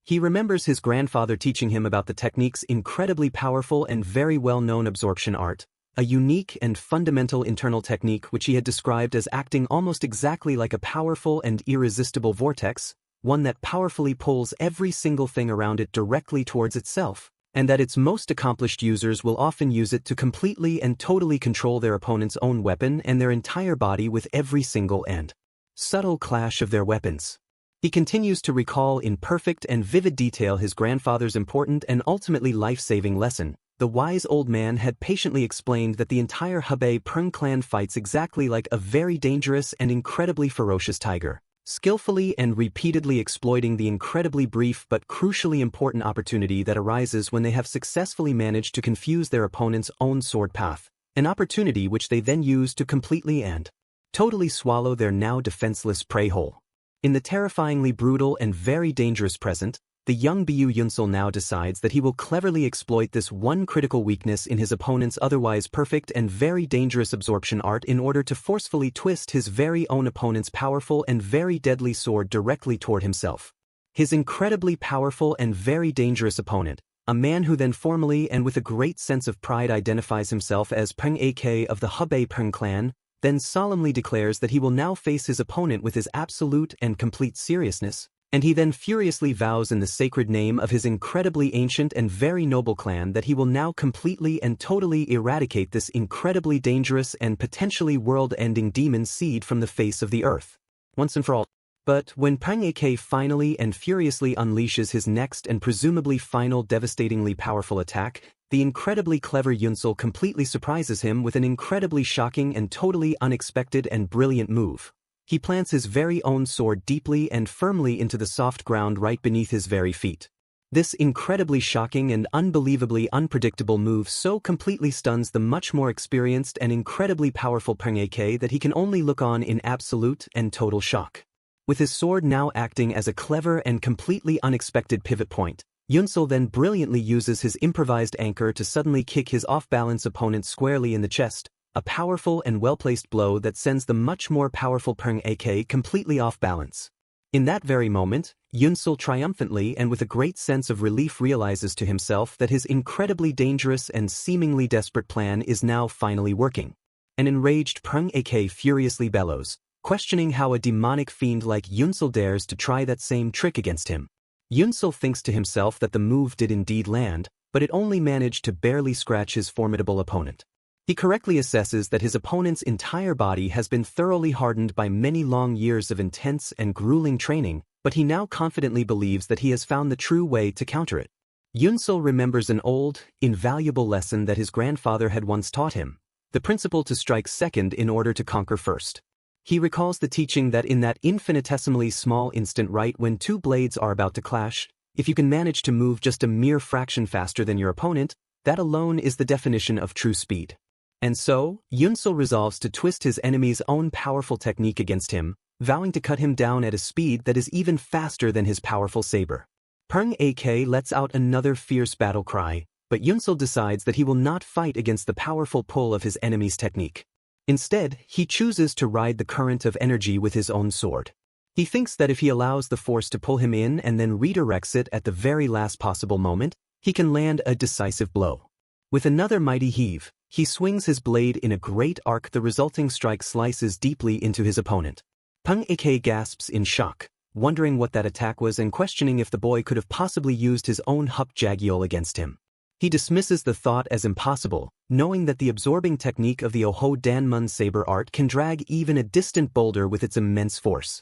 He remembers his grandfather teaching him about the technique's incredibly powerful and very well-known absorption art, a unique and fundamental internal technique which he had described as acting almost exactly like a powerful and irresistible vortex, one that powerfully pulls every single thing around it directly towards itself, and that its most accomplished users will often use it to completely and totally control their opponent's own weapon and their entire body with every single and subtle clash of their weapons. He continues to recall in perfect and vivid detail his grandfather's important and ultimately life-saving lesson. The wise old man had patiently explained that the entire Hebei Peng clan fights exactly like a very dangerous and incredibly ferocious tiger, skillfully and repeatedly exploiting the incredibly brief but crucially important opportunity that arises when they have successfully managed to confuse their opponent's own sword path, an opportunity which they then use to completely and totally swallow their now defenseless prey whole. In the terrifyingly brutal and very dangerous present, the young Bu Yunsul now decides that he will cleverly exploit this one critical weakness in his opponent's otherwise perfect and very dangerous absorption art in order to forcefully twist his very own opponent's powerful and very deadly sword directly toward himself. His incredibly powerful and very dangerous opponent, a man who then formally and with a great sense of pride identifies himself as Peng AK of the Hebei Peng clan, then solemnly declares that he will now face his opponent with his absolute and complete seriousness, and he then furiously vows in the sacred name of his incredibly ancient and very noble clan that he will now completely and totally eradicate this incredibly dangerous and potentially world-ending demon seed from the face of the earth, once and for all. But when Peng AK finally and furiously unleashes his next and presumably final devastatingly powerful attack, the incredibly clever Yunsul completely surprises him with an incredibly shocking and totally unexpected and brilliant move. He plants his very own sword deeply and firmly into the soft ground right beneath his very feet. This incredibly shocking and unbelievably unpredictable move so completely stuns the much more experienced and incredibly powerful Peng AK that he can only look on in absolute and total shock. With his sword now acting as a clever and completely unexpected pivot point, Yunsul then brilliantly uses his improvised anchor to suddenly kick his off-balance opponent squarely in the chest, a powerful and well-placed blow that sends the much more powerful Peng AK completely off balance. In that very moment, Yunsul triumphantly and with a great sense of relief realizes to himself that his incredibly dangerous and seemingly desperate plan is now finally working. An enraged Peng AK furiously bellows, questioning how a demonic fiend like Yunsul dares to try that same trick against him. Yunsul thinks to himself that the move did indeed land, but it only managed to barely scratch his formidable opponent. He correctly assesses that his opponent's entire body has been thoroughly hardened by many long years of intense and grueling training, but he now confidently believes that he has found the true way to counter it. Yunsul remembers an old, invaluable lesson that his grandfather had once taught him, the principle to strike second in order to conquer first. He recalls the teaching that in that infinitesimally small instant right when two blades are about to clash, if you can manage to move just a mere fraction faster than your opponent, that alone is the definition of true speed. And so, Yunsul resolves to twist his enemy's own powerful technique against him, vowing to cut him down at a speed that is even faster than his powerful saber. Peng AK lets out another fierce battle cry, but Yunsul decides that he will not fight against the powerful pull of his enemy's technique. Instead, he chooses to ride the current of energy with his own sword. He thinks that if he allows the force to pull him in and then redirects it at the very last possible moment, he can land a decisive blow. With another mighty heave, he swings his blade in a great arc. The resulting strike slices deeply into his opponent. Peng AK gasps in shock, wondering what that attack was and questioning if the boy could have possibly used his own Hup Jagiol against him. He dismisses the thought as impossible, knowing that the absorbing technique of the Oho Danmun saber art can drag even a distant boulder with its immense force.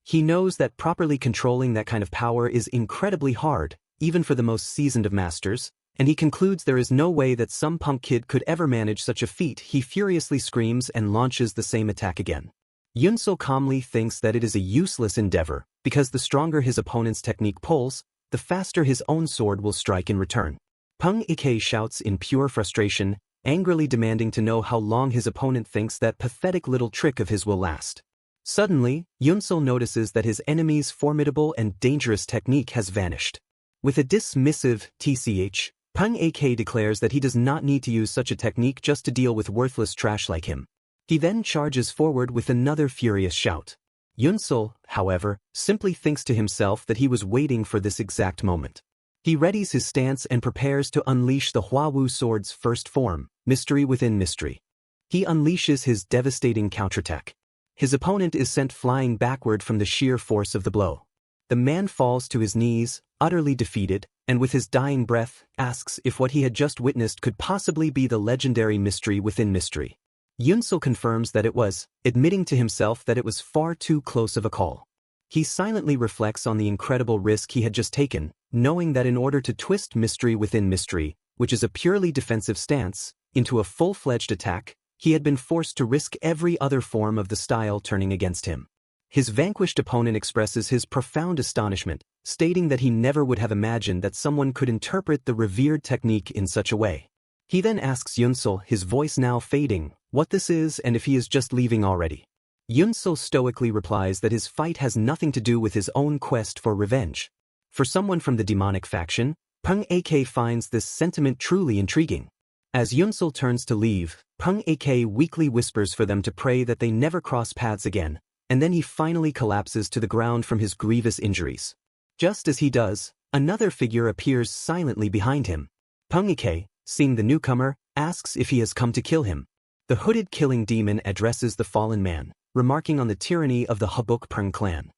He knows that properly controlling that kind of power is incredibly hard, even for the most seasoned of masters, and he concludes there is no way that some punk kid could ever manage such a feat. He furiously screams and launches the same attack again. Yunsul calmly thinks that it is a useless endeavor, because the stronger his opponent's technique pulls, the faster his own sword will strike in return. Peng Ik shouts in pure frustration, angrily demanding to know how long his opponent thinks that pathetic little trick of his will last. Suddenly, Yunsul notices that his enemy's formidable and dangerous technique has vanished. With a dismissive tch, Peng AK declares that he does not need to use such a technique just to deal with worthless trash like him. He then charges forward with another furious shout. Yunsul, however, simply thinks to himself that he was waiting for this exact moment. He readies his stance and prepares to unleash the Huawu sword's first form, Mystery Within Mystery. He unleashes his devastating counterattack. His opponent is sent flying backward from the sheer force of the blow. The man falls to his knees, utterly defeated, and with his dying breath, asks if what he had just witnessed could possibly be the legendary Mystery Within Mystery. Yunsul confirms that it was, admitting to himself that it was far too close of a call. He silently reflects on the incredible risk he had just taken, knowing that in order to twist Mystery Within Mystery, which is a purely defensive stance, into a full-fledged attack, he had been forced to risk every other form of the style turning against him. His vanquished opponent expresses his profound astonishment, stating that he never would have imagined that someone could interpret the revered technique in such a way. He then asks Yunsul, his voice now fading, what this is and if he is just leaving already. Yunsul stoically replies that his fight has nothing to do with his own quest for revenge. For someone from the demonic faction, Peng AK finds this sentiment truly intriguing. As Yunsul turns to leave, Peng AK weakly whispers for them to pray that they never cross paths again, and then he finally collapses to the ground from his grievous injuries. Just as he does, another figure appears silently behind him. Peng Ik, seeing the newcomer, asks if he has come to kill him. The hooded killing demon addresses the fallen man, remarking on the tyranny of the Habuk Peng clan.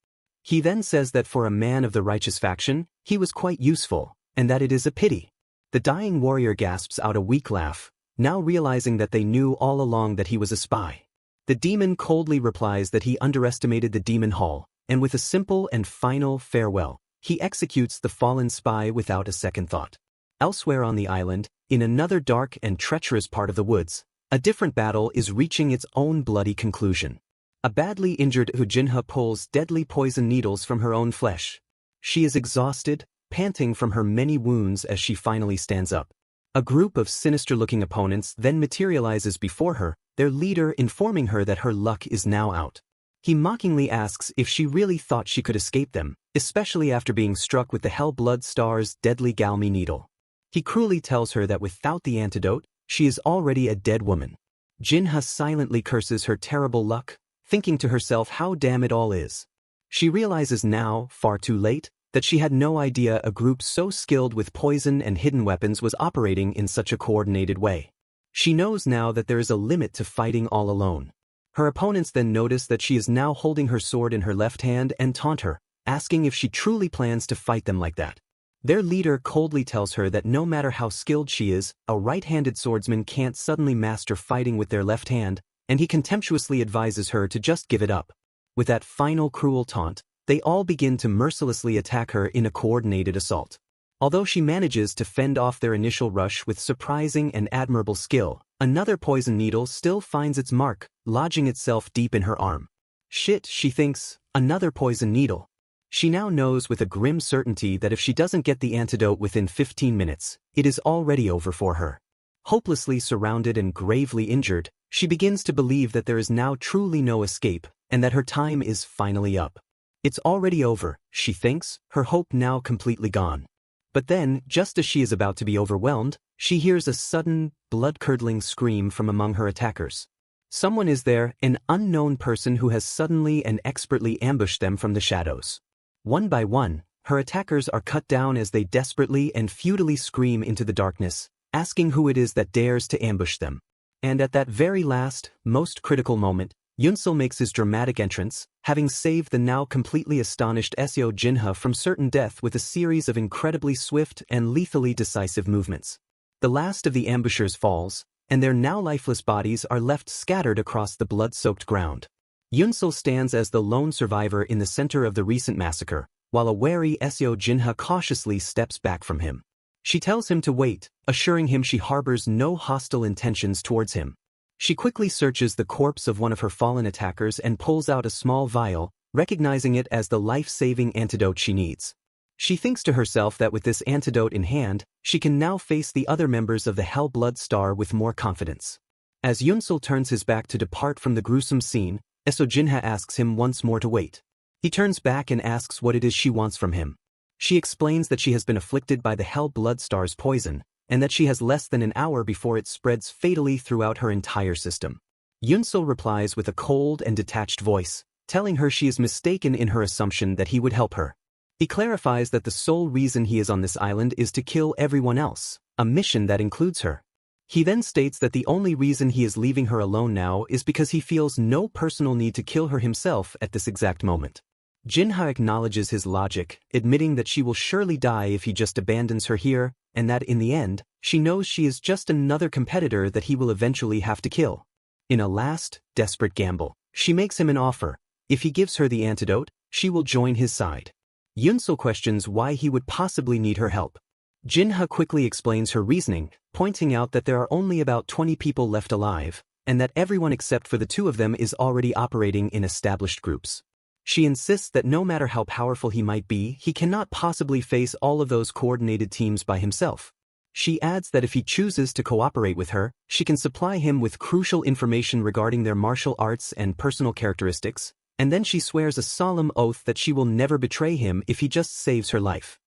He then says that for a man of the righteous faction, he was quite useful, and that it is a pity. The dying warrior gasps out a weak laugh, now realizing that they knew all along that he was a spy. The demon coldly replies that he underestimated the demon hall, and with a simple and final farewell, he executes the fallen spy without a second thought. Elsewhere on the island, in another dark and treacherous part of the woods, a different battle is reaching its own bloody conclusion. A badly injured Ujinha pulls deadly poison needles from her own flesh. She is exhausted, panting from her many wounds as she finally stands up. A group of sinister-looking opponents then materializes before her, their leader informing her that her luck is now out. He mockingly asks if she really thought she could escape them, especially after being struck with the Hell-Blood Star's deadly Galmi needle. He cruelly tells her that without the antidote, she is already a dead woman. Jinha silently curses her terrible luck, thinking to herself how damn it all is. She realizes now, far too late, that she had no idea a group so skilled with poison and hidden weapons was operating in such a coordinated way. She knows now that there is a limit to fighting all alone. Her opponents then notice that she is now holding her sword in her left hand and taunt her, asking if she truly plans to fight them like that. Their leader coldly tells her that no matter how skilled she is, a right-handed swordsman can't suddenly master fighting with their left hand, and he contemptuously advises her to just give it up. With that final cruel taunt, they all begin to mercilessly attack her in a coordinated assault. Although she manages to fend off their initial rush with surprising and admirable skill, another poison needle still finds its mark, lodging itself deep in her arm. Shit, she thinks, another poison needle. She now knows with a grim certainty that if she doesn't get the antidote within 15 minutes, it is already over for her. Hopelessly surrounded and gravely injured, she begins to believe that there is now truly no escape, and that her time is finally up. It's already over, she thinks, her hope now completely gone. But then, just as she is about to be overwhelmed, she hears a sudden, blood-curdling scream from among her attackers. Someone is there, an unknown person who has suddenly and expertly ambushed them from the shadows. One by one, her attackers are cut down as they desperately and futilely scream into the darkness, asking who it is that dares to ambush them. And at that very last, most critical moment, Yunsul makes his dramatic entrance, having saved the now completely astonished Seo Jinha from certain death with a series of incredibly swift and lethally decisive movements. The last of the ambushers falls, and their now lifeless bodies are left scattered across the blood-soaked ground. Yunsul stands as the lone survivor in the center of the recent massacre, while a wary Seo Jinha cautiously steps back from him. She tells him to wait, assuring him she harbors no hostile intentions towards him. She quickly searches the corpse of one of her fallen attackers and pulls out a small vial, recognizing it as the life-saving antidote she needs. She thinks to herself that with this antidote in hand, she can now face the other members of the Hell-Blood Star with more confidence. As Yunsul turns his back to depart from the gruesome scene, Seo Jinha asks him once more to wait. He turns back and asks what it is she wants from him. She explains that she has been afflicted by the Hell-Blood Star's poison, and that she has less than an hour before it spreads fatally throughout her entire system. Yunsul replies with a cold and detached voice, telling her she is mistaken in her assumption that he would help her. He clarifies that the sole reason he is on this island is to kill everyone else, a mission that includes her. He then states that the only reason he is leaving her alone now is because he feels no personal need to kill her himself at this exact moment. Jinha acknowledges his logic, admitting that she will surely die if he just abandons her here, and that in the end, she knows she is just another competitor that he will eventually have to kill. In a last, desperate gamble, she makes him an offer. If he gives her the antidote, she will join his side. Yunsul questions why he would possibly need her help. Jinha quickly explains her reasoning, pointing out that there are only about 20 people left alive, and that everyone except for the two of them is already operating in established groups. She insists that no matter how powerful he might be, he cannot possibly face all of those coordinated teams by himself. She adds that if he chooses to cooperate with her, she can supply him with crucial information regarding their martial arts and personal characteristics, and then she swears a solemn oath that she will never betray him if he just saves her life.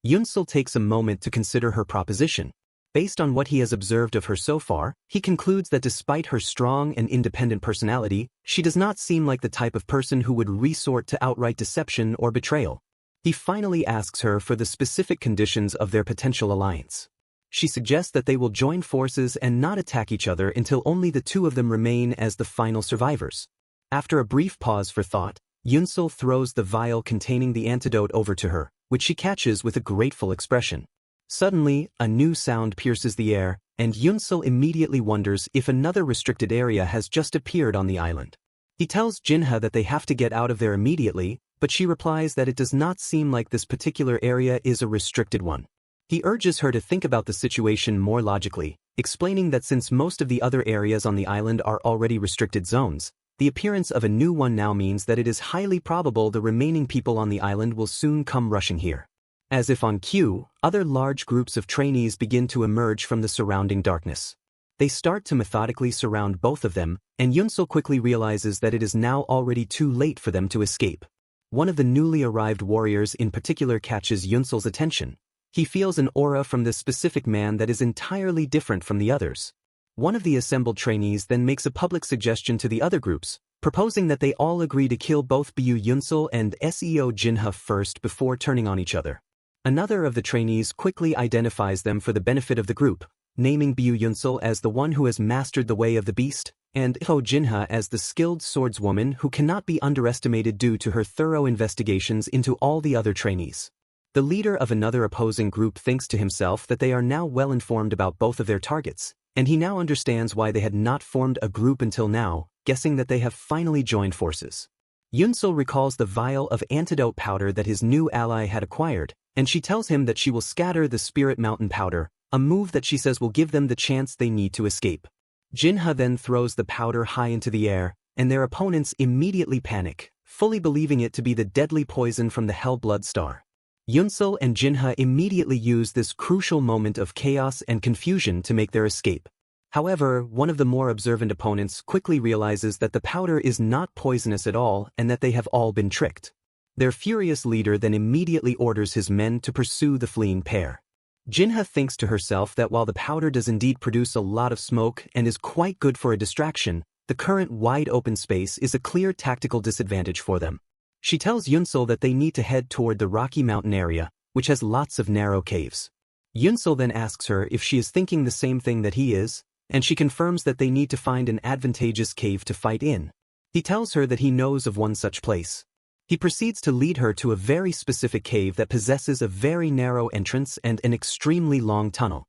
Yunsul takes a moment to consider her proposition. Based on what he has observed of her so far, he concludes that despite her strong and independent personality, she does not seem like the type of person who would resort to outright deception or betrayal. He finally asks her for the specific conditions of their potential alliance. She suggests that they will join forces and not attack each other until only the two of them remain as the final survivors. After a brief pause for thought, Yunsul throws the vial containing the antidote over to her, which she catches with a grateful expression. Suddenly, a new sound pierces the air, and Yunsul immediately wonders if another restricted area has just appeared on the island. He tells Jinha that they have to get out of there immediately, but she replies that it does not seem like this particular area is a restricted one. He urges her to think about the situation more logically, explaining that since most of the other areas on the island are already restricted zones, the appearance of a new one now means that it is highly probable the remaining people on the island will soon come rushing here. As if on cue, other large groups of trainees begin to emerge from the surrounding darkness. They start to methodically surround both of them, and Yunsul quickly realizes that it is now already too late for them to escape. One of the newly arrived warriors in particular catches Yunsul's attention. He feels an aura from this specific man that is entirely different from the others. One of the assembled trainees then makes a public suggestion to the other groups, proposing that they all agree to kill both Bu Yunsul and SEO Jinha first before turning on each other. Another of the trainees quickly identifies them for the benefit of the group, naming Bu Yunsul as the one who has mastered the way of the beast, and Ho Jinha as the skilled swordswoman who cannot be underestimated due to her thorough investigations into all the other trainees. The leader of another opposing group thinks to himself that they are now well informed about both of their targets, and he now understands why they had not formed a group until now, guessing that they have finally joined forces. Yunsul recalls the vial of antidote powder that his new ally had acquired, and she tells him that she will scatter the Spirit Mountain powder, a move that she says will give them the chance they need to escape. Jinha then throws the powder high into the air, and their opponents immediately panic, fully believing it to be the deadly poison from the Hellblood Star. Yunsul and Jinha immediately use this crucial moment of chaos and confusion to make their escape. However, one of the more observant opponents quickly realizes that the powder is not poisonous at all and that they have all been tricked. Their furious leader then immediately orders his men to pursue the fleeing pair. Jinha thinks to herself that while the powder does indeed produce a lot of smoke and is quite good for a distraction, the current wide open space is a clear tactical disadvantage for them. She tells Yunsul that they need to head toward the Rocky Mountain area, which has lots of narrow caves. Yunsul then asks her if she is thinking the same thing that he is, and she confirms that they need to find an advantageous cave to fight in. He tells her that he knows of one such place. He proceeds to lead her to a very specific cave that possesses a very narrow entrance and an extremely long tunnel.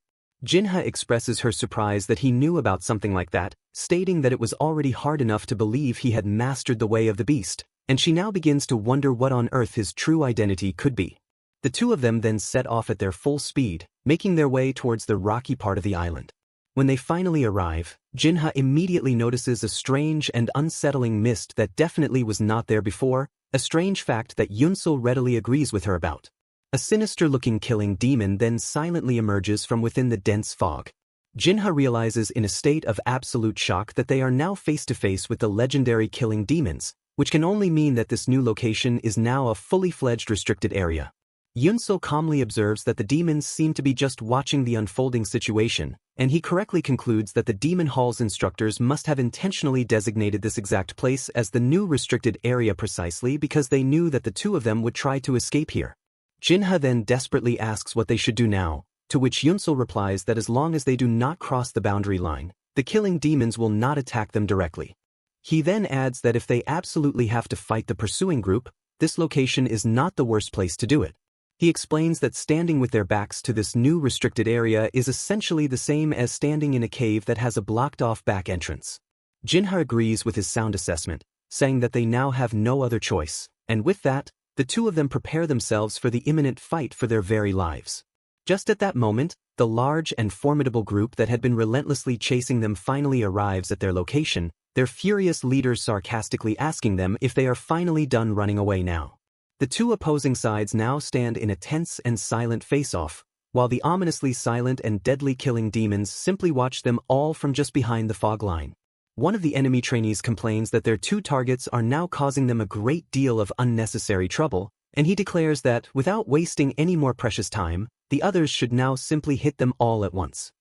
Jinha expresses her surprise that he knew about something like that, stating that it was already hard enough to believe he had mastered the way of the beast, and she now begins to wonder what on earth his true identity could be. The two of them then set off at their full speed, making their way towards the rocky part of the island. When they finally arrive, Jinha immediately notices a strange and unsettling mist that definitely was not there before, a strange fact that Yunsul readily agrees with her about. A sinister-looking killing demon then silently emerges from within the dense fog. Jinha realizes in a state of absolute shock that they are now face-to-face with the legendary killing demons, which can only mean that this new location is now a fully-fledged restricted area. Yunsul calmly observes that the demons seem to be just watching the unfolding situation, and he correctly concludes that the Demon Hall's instructors must have intentionally designated this exact place as the new restricted area precisely because they knew that the two of them would try to escape here. Jinha then desperately asks what they should do now, to which Yunsul replies that as long as they do not cross the boundary line, the killing demons will not attack them directly. He then adds that if they absolutely have to fight the pursuing group, this location is not the worst place to do it. He explains that standing with their backs to this new restricted area is essentially the same as standing in a cave that has a blocked-off back entrance. Jinha agrees with his sound assessment, saying that they now have no other choice, and with that, the two of them prepare themselves for the imminent fight for their very lives. Just at that moment, the large and formidable group that had been relentlessly chasing them finally arrives at their location, their furious leaders sarcastically asking them if they are finally done running away now. The two opposing sides now stand in a tense and silent face-off, while the ominously silent and deadly killing demons simply watch them all from just behind the fog line. One of the enemy trainees complains that their two targets are now causing them a great deal of unnecessary trouble, and he declares that, without wasting any more precious time, the others should now simply hit them all at once.